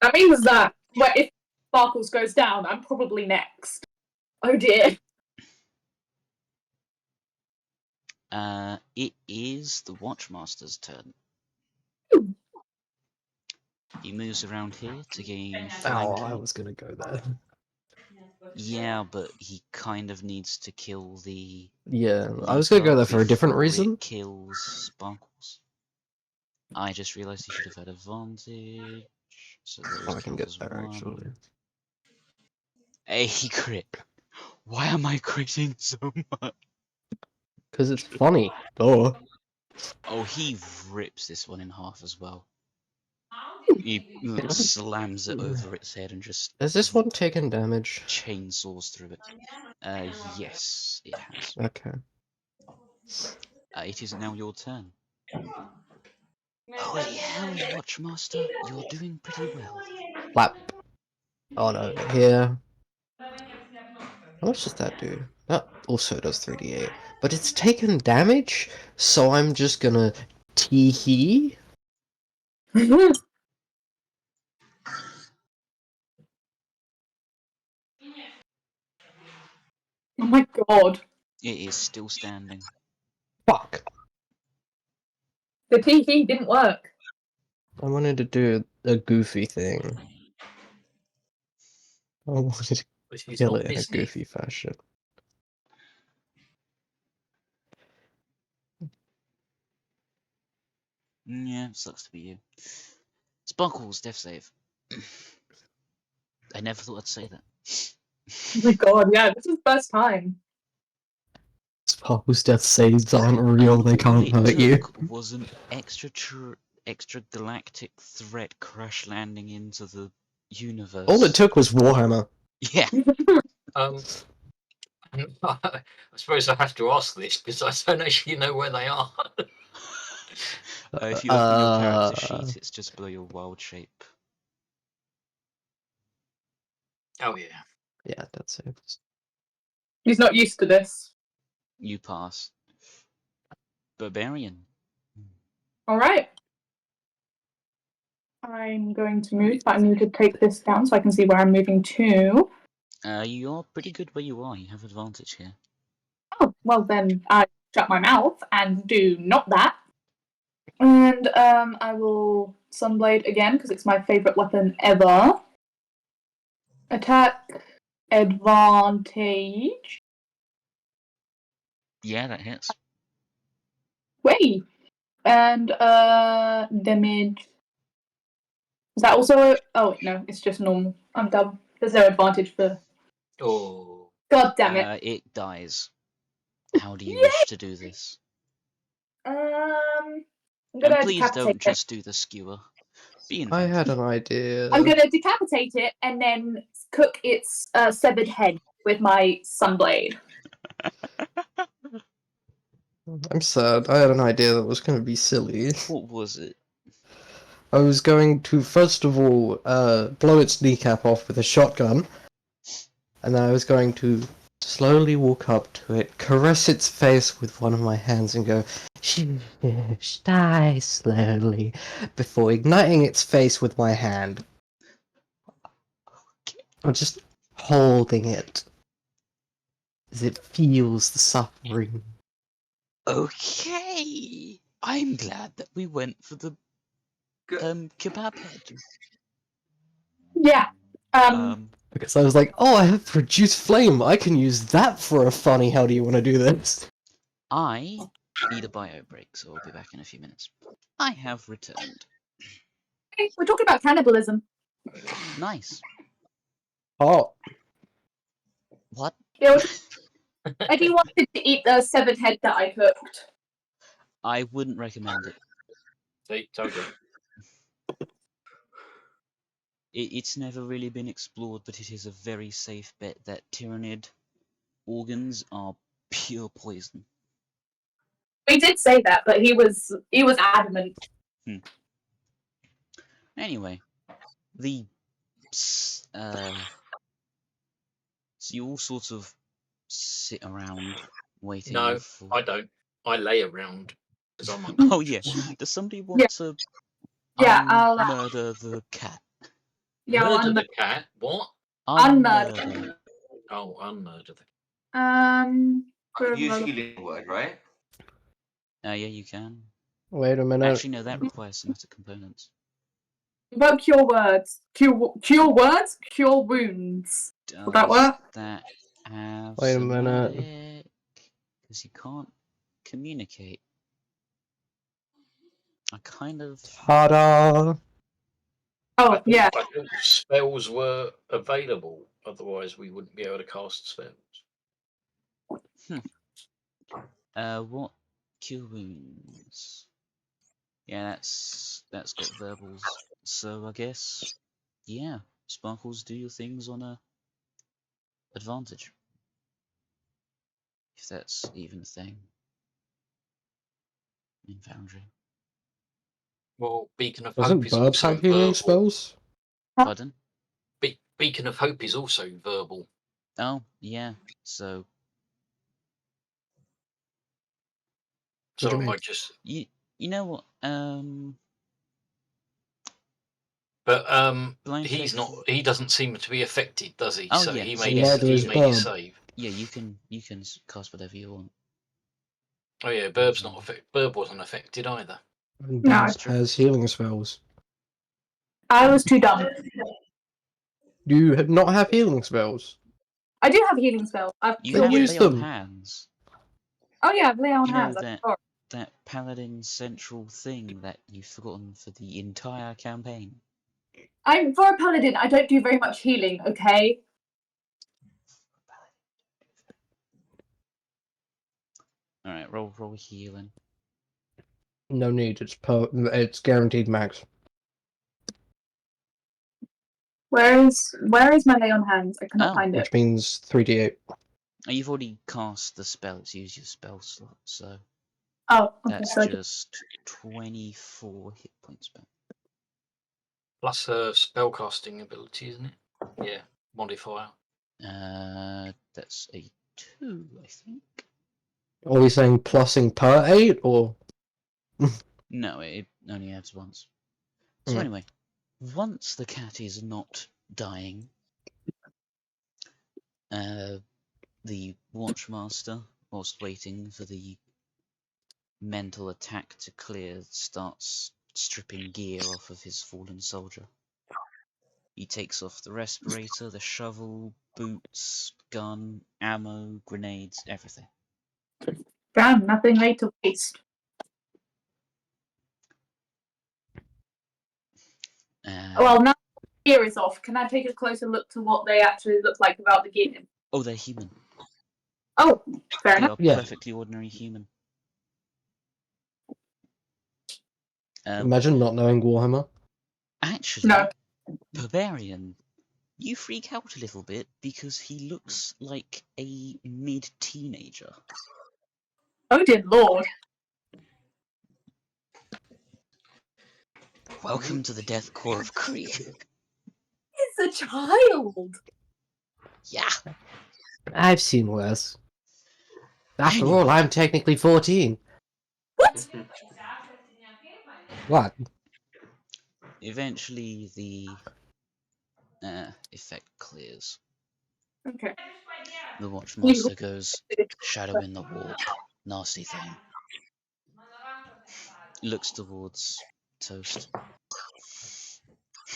That means that if Sparkles goes down, I'm probably next. Oh dear. It is the Watchmaster's turn. He moves around here to gain Oh, flanking. I was gonna go there. Yeah, but he kind of needs to kill the Yeah, I was gonna go there for a different before reason. it kills Sparkles. I just realised he should have had advantage. So those Oh, I can count get as there one. actually. A crit. Why am I critting so much? Because it's funny. Duh. Oh, he rips this one in half as well. He slams it over its head and just Has this one taken damage? chainsaws through it. Yes, it has. Okay. It is now your turn. Holy hell, Watchmaster, you're doing pretty well. Flap. On over here. How much does that do? That also does 3d8. But it's taken damage, so I'm just gonna tee-hee. Oh my god. It is still standing. Fuck. The TT didn't work. I wanted to do a goofy thing. I wanted to But she's kill not it in a Disney. goofy fashion. Yeah, sucks to be you. Sparkles, death save. I never thought I'd say that. Oh my god, yeah, this is the first time. Sparkle's death saves aren't real, they All can't it hurt you. took was an extra galactic threat crash landing into the universe. All it took was Warhammer. Yeah. I suppose I have to ask this because I don't actually know where they are. If you open your character sheet, it's just below your wild shape. Oh yeah. Yeah, that saves. He's not used to this. You pass. Barbarian. Alright. I'm going to move, but I need to take this down so I can see where I'm moving to. You're pretty good where you are. You have advantage here. Oh, well then I shut my mouth and do not that. And I will Sunblade again because it's my favourite weapon ever. Attack advantage. Yeah, that hits. Wait. And damage. Is that also? Oh no, it's just normal. I'm dumb. There's no advantage for. Oh. God damn it. It dies. How do you wish to do this? I'm And gonna please decapitate don't it. just do the skewer. Be I had inventive. an idea. I'm gonna decapitate it and then cook its severed head with my sunblade. I'm sad. I had an idea that was going to be silly. What was it? I was going to first of all blow its kneecap off with a shotgun, and then I was going to slowly walk up to it, caress its face with one of my hands, and go, "Shush, die slowly," before igniting its face with my hand. I'm just holding it as it feels the suffering. Okay. I'm glad that we went for the Good. kebab head. Yeah. Because I was like, oh, I have produced flame. I can use that for a funny. How do you want to do this? I need a bio break, so I'll be back in a few minutes. I have returned. Hey, we're talking about cannibalism. Nice. Oh, What? Yeah, Eddie wanted to eat the severed head that I cooked. I wouldn't recommend it. See, told you. It's never really been explored, but it is a very safe bet that tyrannid organs are pure poison. We did say that, but he was adamant. Anyway, so you all sort of sit around waiting No, for. I don't. I lay around because I'm Oh yeah. Does somebody want Yeah. to Yeah, I'll murder the cat? yeah, murder the cat. What? unmurder. Oh, unmurder the cat. I can use healing word, right? Yeah, you can. wait a minute. Actually, no, that requires somatic components. Won't cure words. Cure words? Cure wounds. Would that work? That have Wait a minute. somatic? Because you can't communicate. I kind of. Ta-da! Oh, yeah. I thought spells were available. Otherwise, we wouldn't be able to cast spells. What cure wounds? Yeah, that's got verbals. So I guess, yeah, sparkles, do your things on a advantage. If that's even a thing in Foundry. Well, Beacon of Doesn't Hope is Burbs also have healing verbal. spells? Pardon? Beacon of Hope is also verbal. Oh, yeah. So What do So you I mean? might just. you know what? But Blind he's Faith. not. He doesn't seem to be affected, does he? Oh, So yeah, he so made yes, his. Neither He is made his Burb. save. Yeah, you can cast whatever you want. Oh yeah, Burb's not affected. Burb wasn't affected either. And No. Burb has healing spells. I was too dumb. Do you not have healing spells? I do have healing spells. I've You Then have use lay on them. hands. Oh yeah, I've lay on You know hands. that paladin central thing that you've forgotten for the entire campaign. I'm for a paladin. I don't do very much healing. Okay. All right, roll healing. No need. It's guaranteed max. Where is my lay on hands? I cannot Oh. find it. Which means 3d8. You've already cast the spell. It's used your spell slot, so Oh, okay. that's So just 24 hit points back. Plus her spellcasting ability, isn't it? Yeah, modifier. That's a 2, I think. Are we saying plussing per 8 or? No, it only adds once. So Mm. anyway, once the cat is not dying, the Watchmaster, whilst waiting for the mental attack to clear, starts stripping gear off of his fallen soldier. He takes off the respirator, the shovel, boots, gun, ammo, grenades, everything. damn, nothing laid to waste. Well, now the gear is off. Can I take a closer look to what they actually look like without the gear? Oh, they're human. Oh, fair They enough. are Yeah. perfectly ordinary human. Imagine not knowing Warhammer. Actually, No. Barbarian, you freak out a little bit because he looks like a mid-teenager. Oh dear lord. Welcome to the Death Corps of Kree. It's a child. Yeah. I've seen worse. After all, Anyway. I'm technically 14. What? What? Eventually, the effect clears. Okay. The Watchmaster goes, "Shadow in the warp. Nasty thing." Looks towards Toast.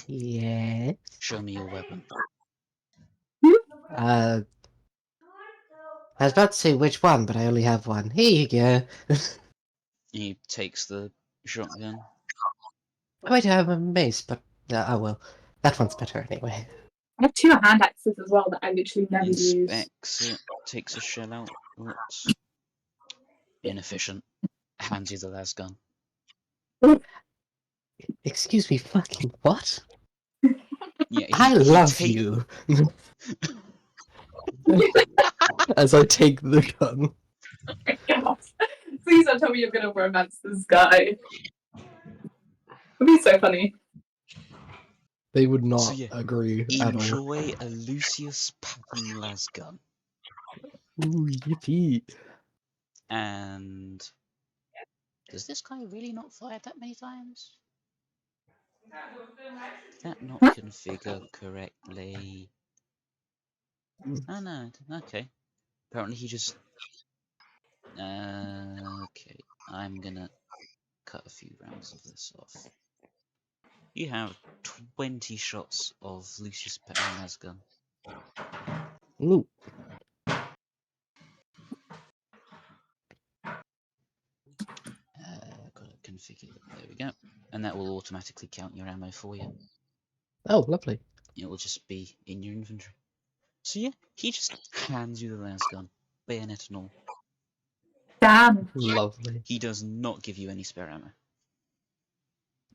Yeah. "Show me your weapon." I was about to say which one, but I only have one. Here you go. He takes the shotgun. Wait, I have a mace, but oh well. That one's better anyway. I have 2 hand axes as well that I literally never use. Inspects it, takes a shell out, looks inefficient, hands you the last gun. Excuse me, fucking what? Yeah, I love you. As I take the gun. Oh my god. Please don't tell me you're gonna romance this guy. It'd be so funny. They would not So yeah, agree at all. enjoy a Lucius pattern lasgun. Ooh, yippee. And does this guy really not fire that many times? Did that not configure correctly? Oh no, okay. Apparently he just... okay, I'm gonna cut a few rounds of this off. You have 20 shots of Lucius pattern lasgun. Ooh. Gotta configure it. There we go. And that will automatically count your ammo for you. Oh, lovely. It will just be in your inventory. So yeah, he just hands you the lasgun, bayonet and all. Damn. Lovely. He does not give you any spare ammo.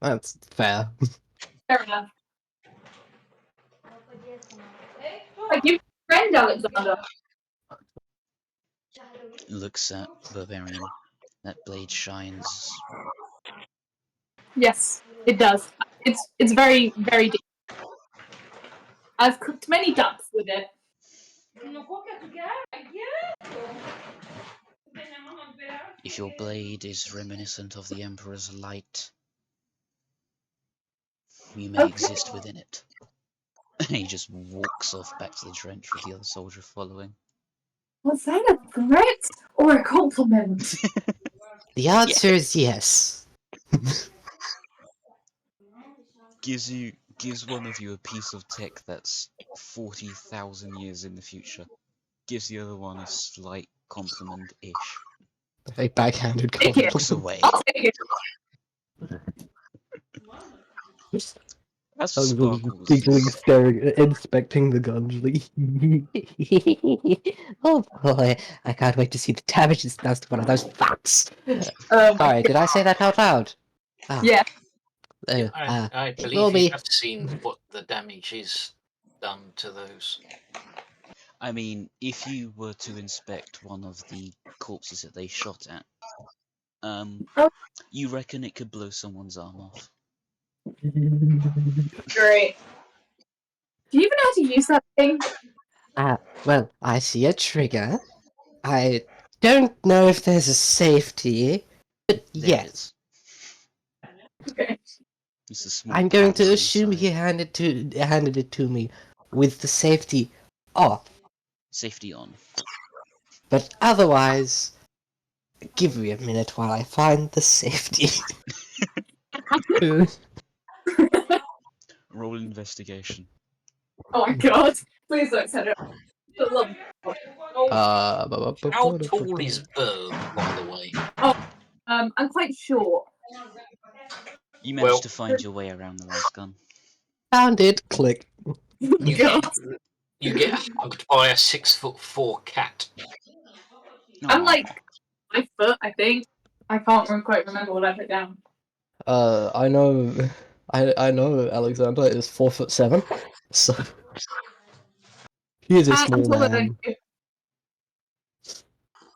That's fair. Fair enough. Like your friend Alexander. Looks at Barbarian. That blade shines. Yes, it does. It's very, very deep. I've cooked many ducks with it. If your blade is reminiscent of the Emperor's light, you may exist within it. He just walks off back to the trench with the other soldier following. Was that a threat or a compliment? The answer is yes. Gives one of you a piece of tech that's 40,000 years in the future. Gives the other one a slight compliment-ish. A backhanded Take it. Walks away. I'll take it. As I for was Sparkles, giggling, staring, inspecting the gun. Oh boy, I can't wait to see the damage this does to one of those fucks. Oh my Sorry, god. did I say that out loud? Ah, Yeah. I ignore believe me. you have seen what the damage is done to those. I mean, if you were to inspect one of the corpses that they shot at, you reckon it could blow someone's arm off? Great. Do you even know how to use that thing? Well, I see a trigger. I don't know if there's a safety, but There yes. is. Okay. It's a small I'm going to pouch assume he inside. handed it to me with the safety off. Safety on. But otherwise, give me a minute while I find the safety. Roll investigation. Oh my god. Please don't set it up. For love of God. How tall is Verb, by the way? I'm quite short. You managed Well- to find your way around the last gun. Found it. Click. You God. get, you get hugged by a 6'4" cat. I'm Aw. like 5 foot, I think. I can't quite remember what I put down. I know, I know Alexander is 4'7", so he is a I'm small taller than man. you.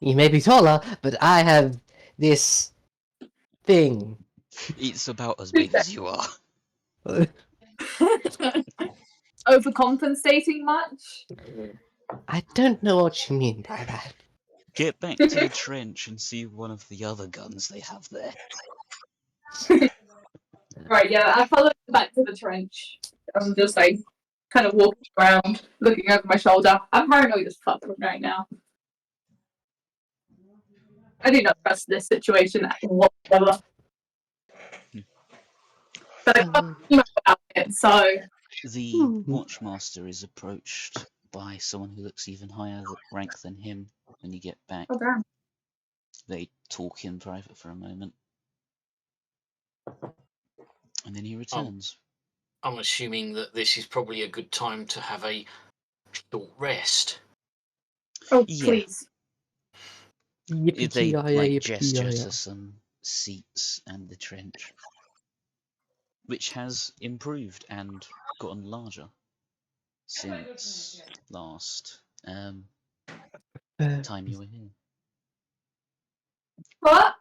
He may be taller, but I have this thing. It's about as big as you are. Overcompensating much? I don't know what you mean by that. Get back to the trench and see one of the other guns they have there. Right, yeah, I followed him back to the trench. I'm just like kind of walking around, looking over my shoulder. I'm paranoid as fuck right now. I do not trust this situation whatsoever. But I can't do much about it, so The Watchmaster is approached by someone who looks even higher rank than him when you get back. oh damn. They talk in private for a moment. And then he returns. I'm assuming that this is probably a good time to have a short rest. Oh Yeah. please. They Yippee-ki-yay, gesture yippee-ki-yay. to some seats and the trench, which has improved and gotten larger since last time you were here. What?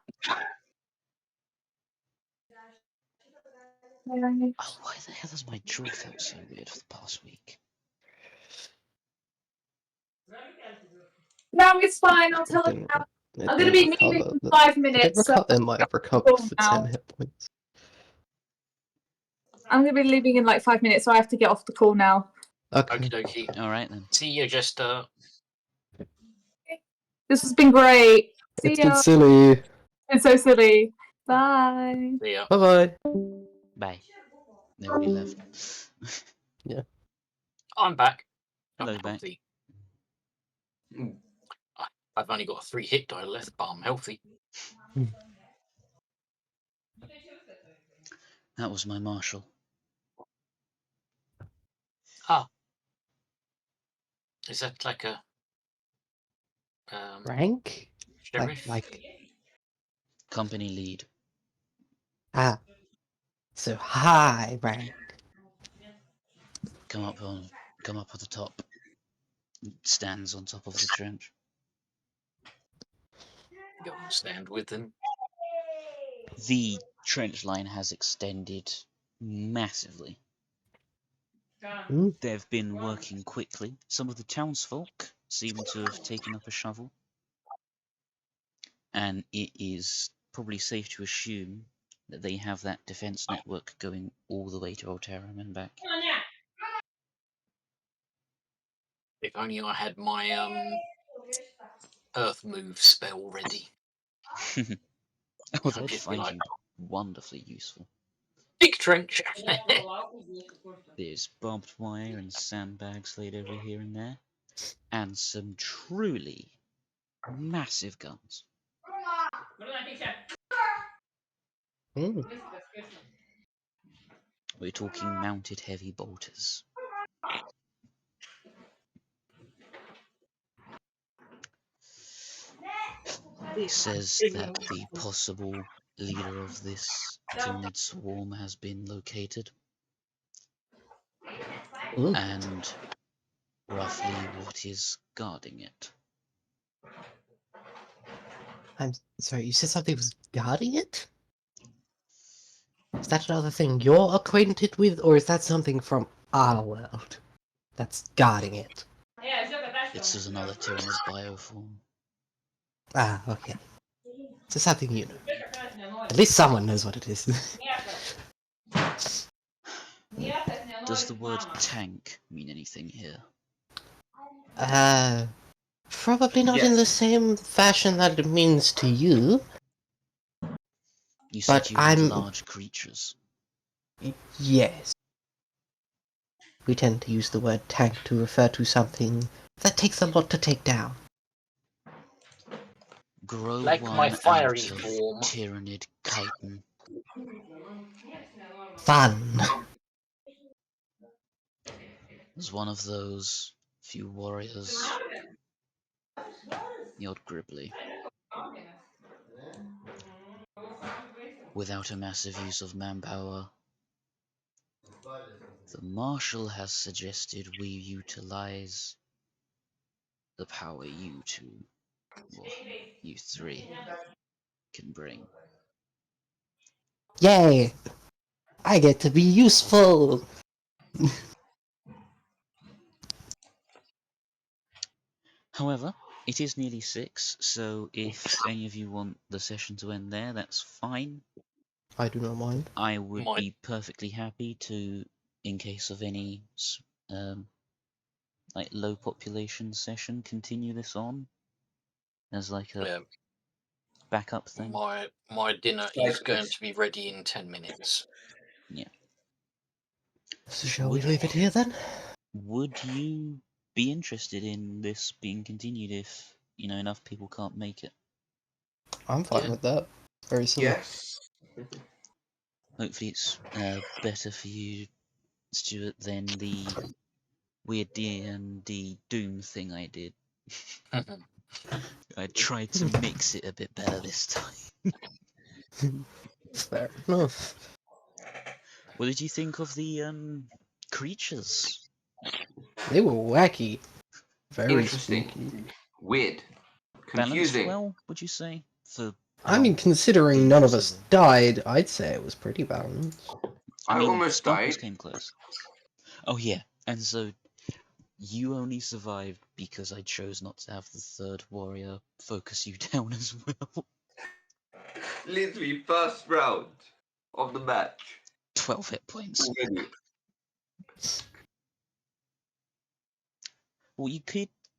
Oh, why the hell has my jaw felt so weird for the past week? No, it's fine. I'll tell It him didn't, now. it I'm gonna didn't be leaving recover. in 5 minutes, so It might have recovered go for now. 10 hit points. I'm gonna be leaving in like 5 minutes, so I have to get off the call now. Okay. Okie dokie. Alright then. See you, Jester. This has been great. See It's been ya. silly. It's so silly. Bye. See ya. Bye-bye. Bye. Nobody left. I'm back. Hello, I'm back. healthy. Mm. I've only got a 3 hit die left, but I'm healthy. That was my marshal. Ah. Is that like a Rank? sheriff? Like, Company lead. so high rank. Come up at the top. Stands on top of the trench. Go and stand with them. The trench line has extended massively. They've been working quickly. Some of the townsfolk seem to have taken up a shovel. And it is probably safe to assume that they have that defense network going all the way to Alterum and back. If only I had my earth move spell ready. Oh, I'd that'd just be find like, you wonderfully useful. big trench. There's barbed wire and sandbags laid over here and there, and some truly massive guns. We're talking mounted heavy bolters. It says that the possible leader of this Tyranid swarm has been located, and roughly what is guarding it. I'm sorry, you said something was guarding it? Is that another thing you're acquainted with, or is that something from our world that's guarding it? This is another Tyranid bioform. Ah, okay. So something you know. At least someone knows what it is. Does the word tank mean anything here? Probably not in Yes. the same fashion that it means to you. You said But you had I'm- large creatures. Yes. We tend to use the word tank to refer to something that takes a lot to take down. Grow Like one my fiery out of form. Tyranid chitin. Fun. As one of those few warriors Yelled Gribbly. Without a massive use of manpower, the Marshal has suggested we utilize the power you two, or you three, can bring. Yay! I get to be useful! However, it is nearly 6, so if any of you want the session to end there, that's fine. I do not mind. I would Mine. be perfectly happy to, in case of any like low population session, continue this on as like a Yeah, backup thing. my dinner is going to be ready in 10 minutes. Yeah. So shall we leave it here then? Would you be interested in this being continued if, you know, enough people can't make it? I'm fine Yeah. with that. Very simple. Yes. Hopefully it's better for you, Stuart, than the weird D&D Doom thing I did. I tried to mix it a bit better this time. Fair enough. What did you think of the creatures? They were wacky. Very Interesting. spooky. Weird. Balanced Confusing. well, would you say? For I mean, considering being none of so us died, I'd say it was pretty balanced. I mean, almost Sparkles died. came close. Oh yeah, and so you only survived because I chose not to have the third warrior focus you down as well. Literally first round of the match. 12 hit points. Already. Well, you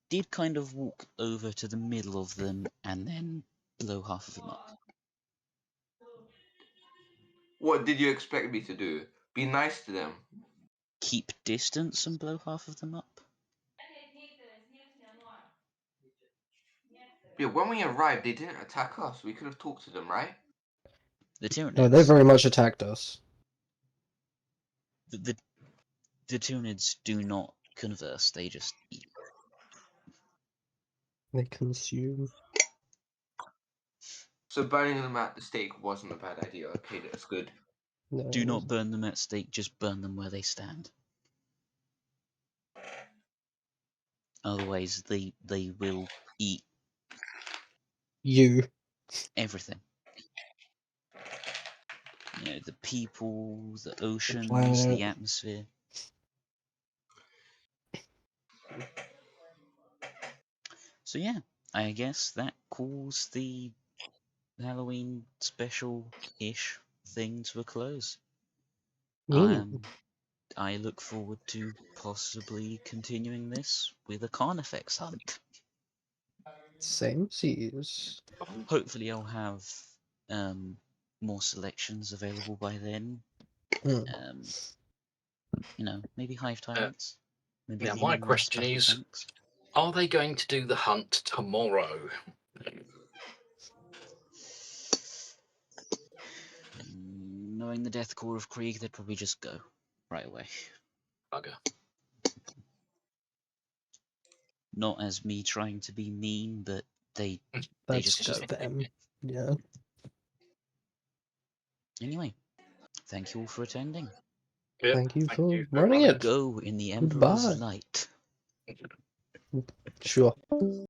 did kind of walk over to the middle of them and then blow half of them up. What did you expect me to do? Be nice to them? Keep distance and blow half of them up? Yeah, when we arrived, they didn't attack us. We could have talked to them, right? The Tyranids. No, they very much attacked us. The Tyranids do not converse, they just eat. They consume. So burning them at the stake wasn't a bad idea. Okay, that's good. No, Do it not wasn't. burn them at stake, just burn them where they stand. Otherwise, they will eat You. everything. You know, the people, the oceans, planet. the atmosphere. So yeah, I guess that calls the Halloween special-ish thing to a close. I look forward to possibly continuing this with a Carnifex hunt. Same seas. Hopefully I'll have more selections available by then. Mm. You know, maybe Hive Tyrants. Maybe Now, my Leman Moss question Battle is, Tanks. are they going to do the hunt tomorrow? Knowing the deathcore of Krieg, they'd probably just go right away. Bugger. Not as me trying to be mean, but they That's just just go. them. Yeah. Anyway, thank you all for attending. Yep, Thank you for for running it. Go in the Goodbye. Emperor's light. Sure.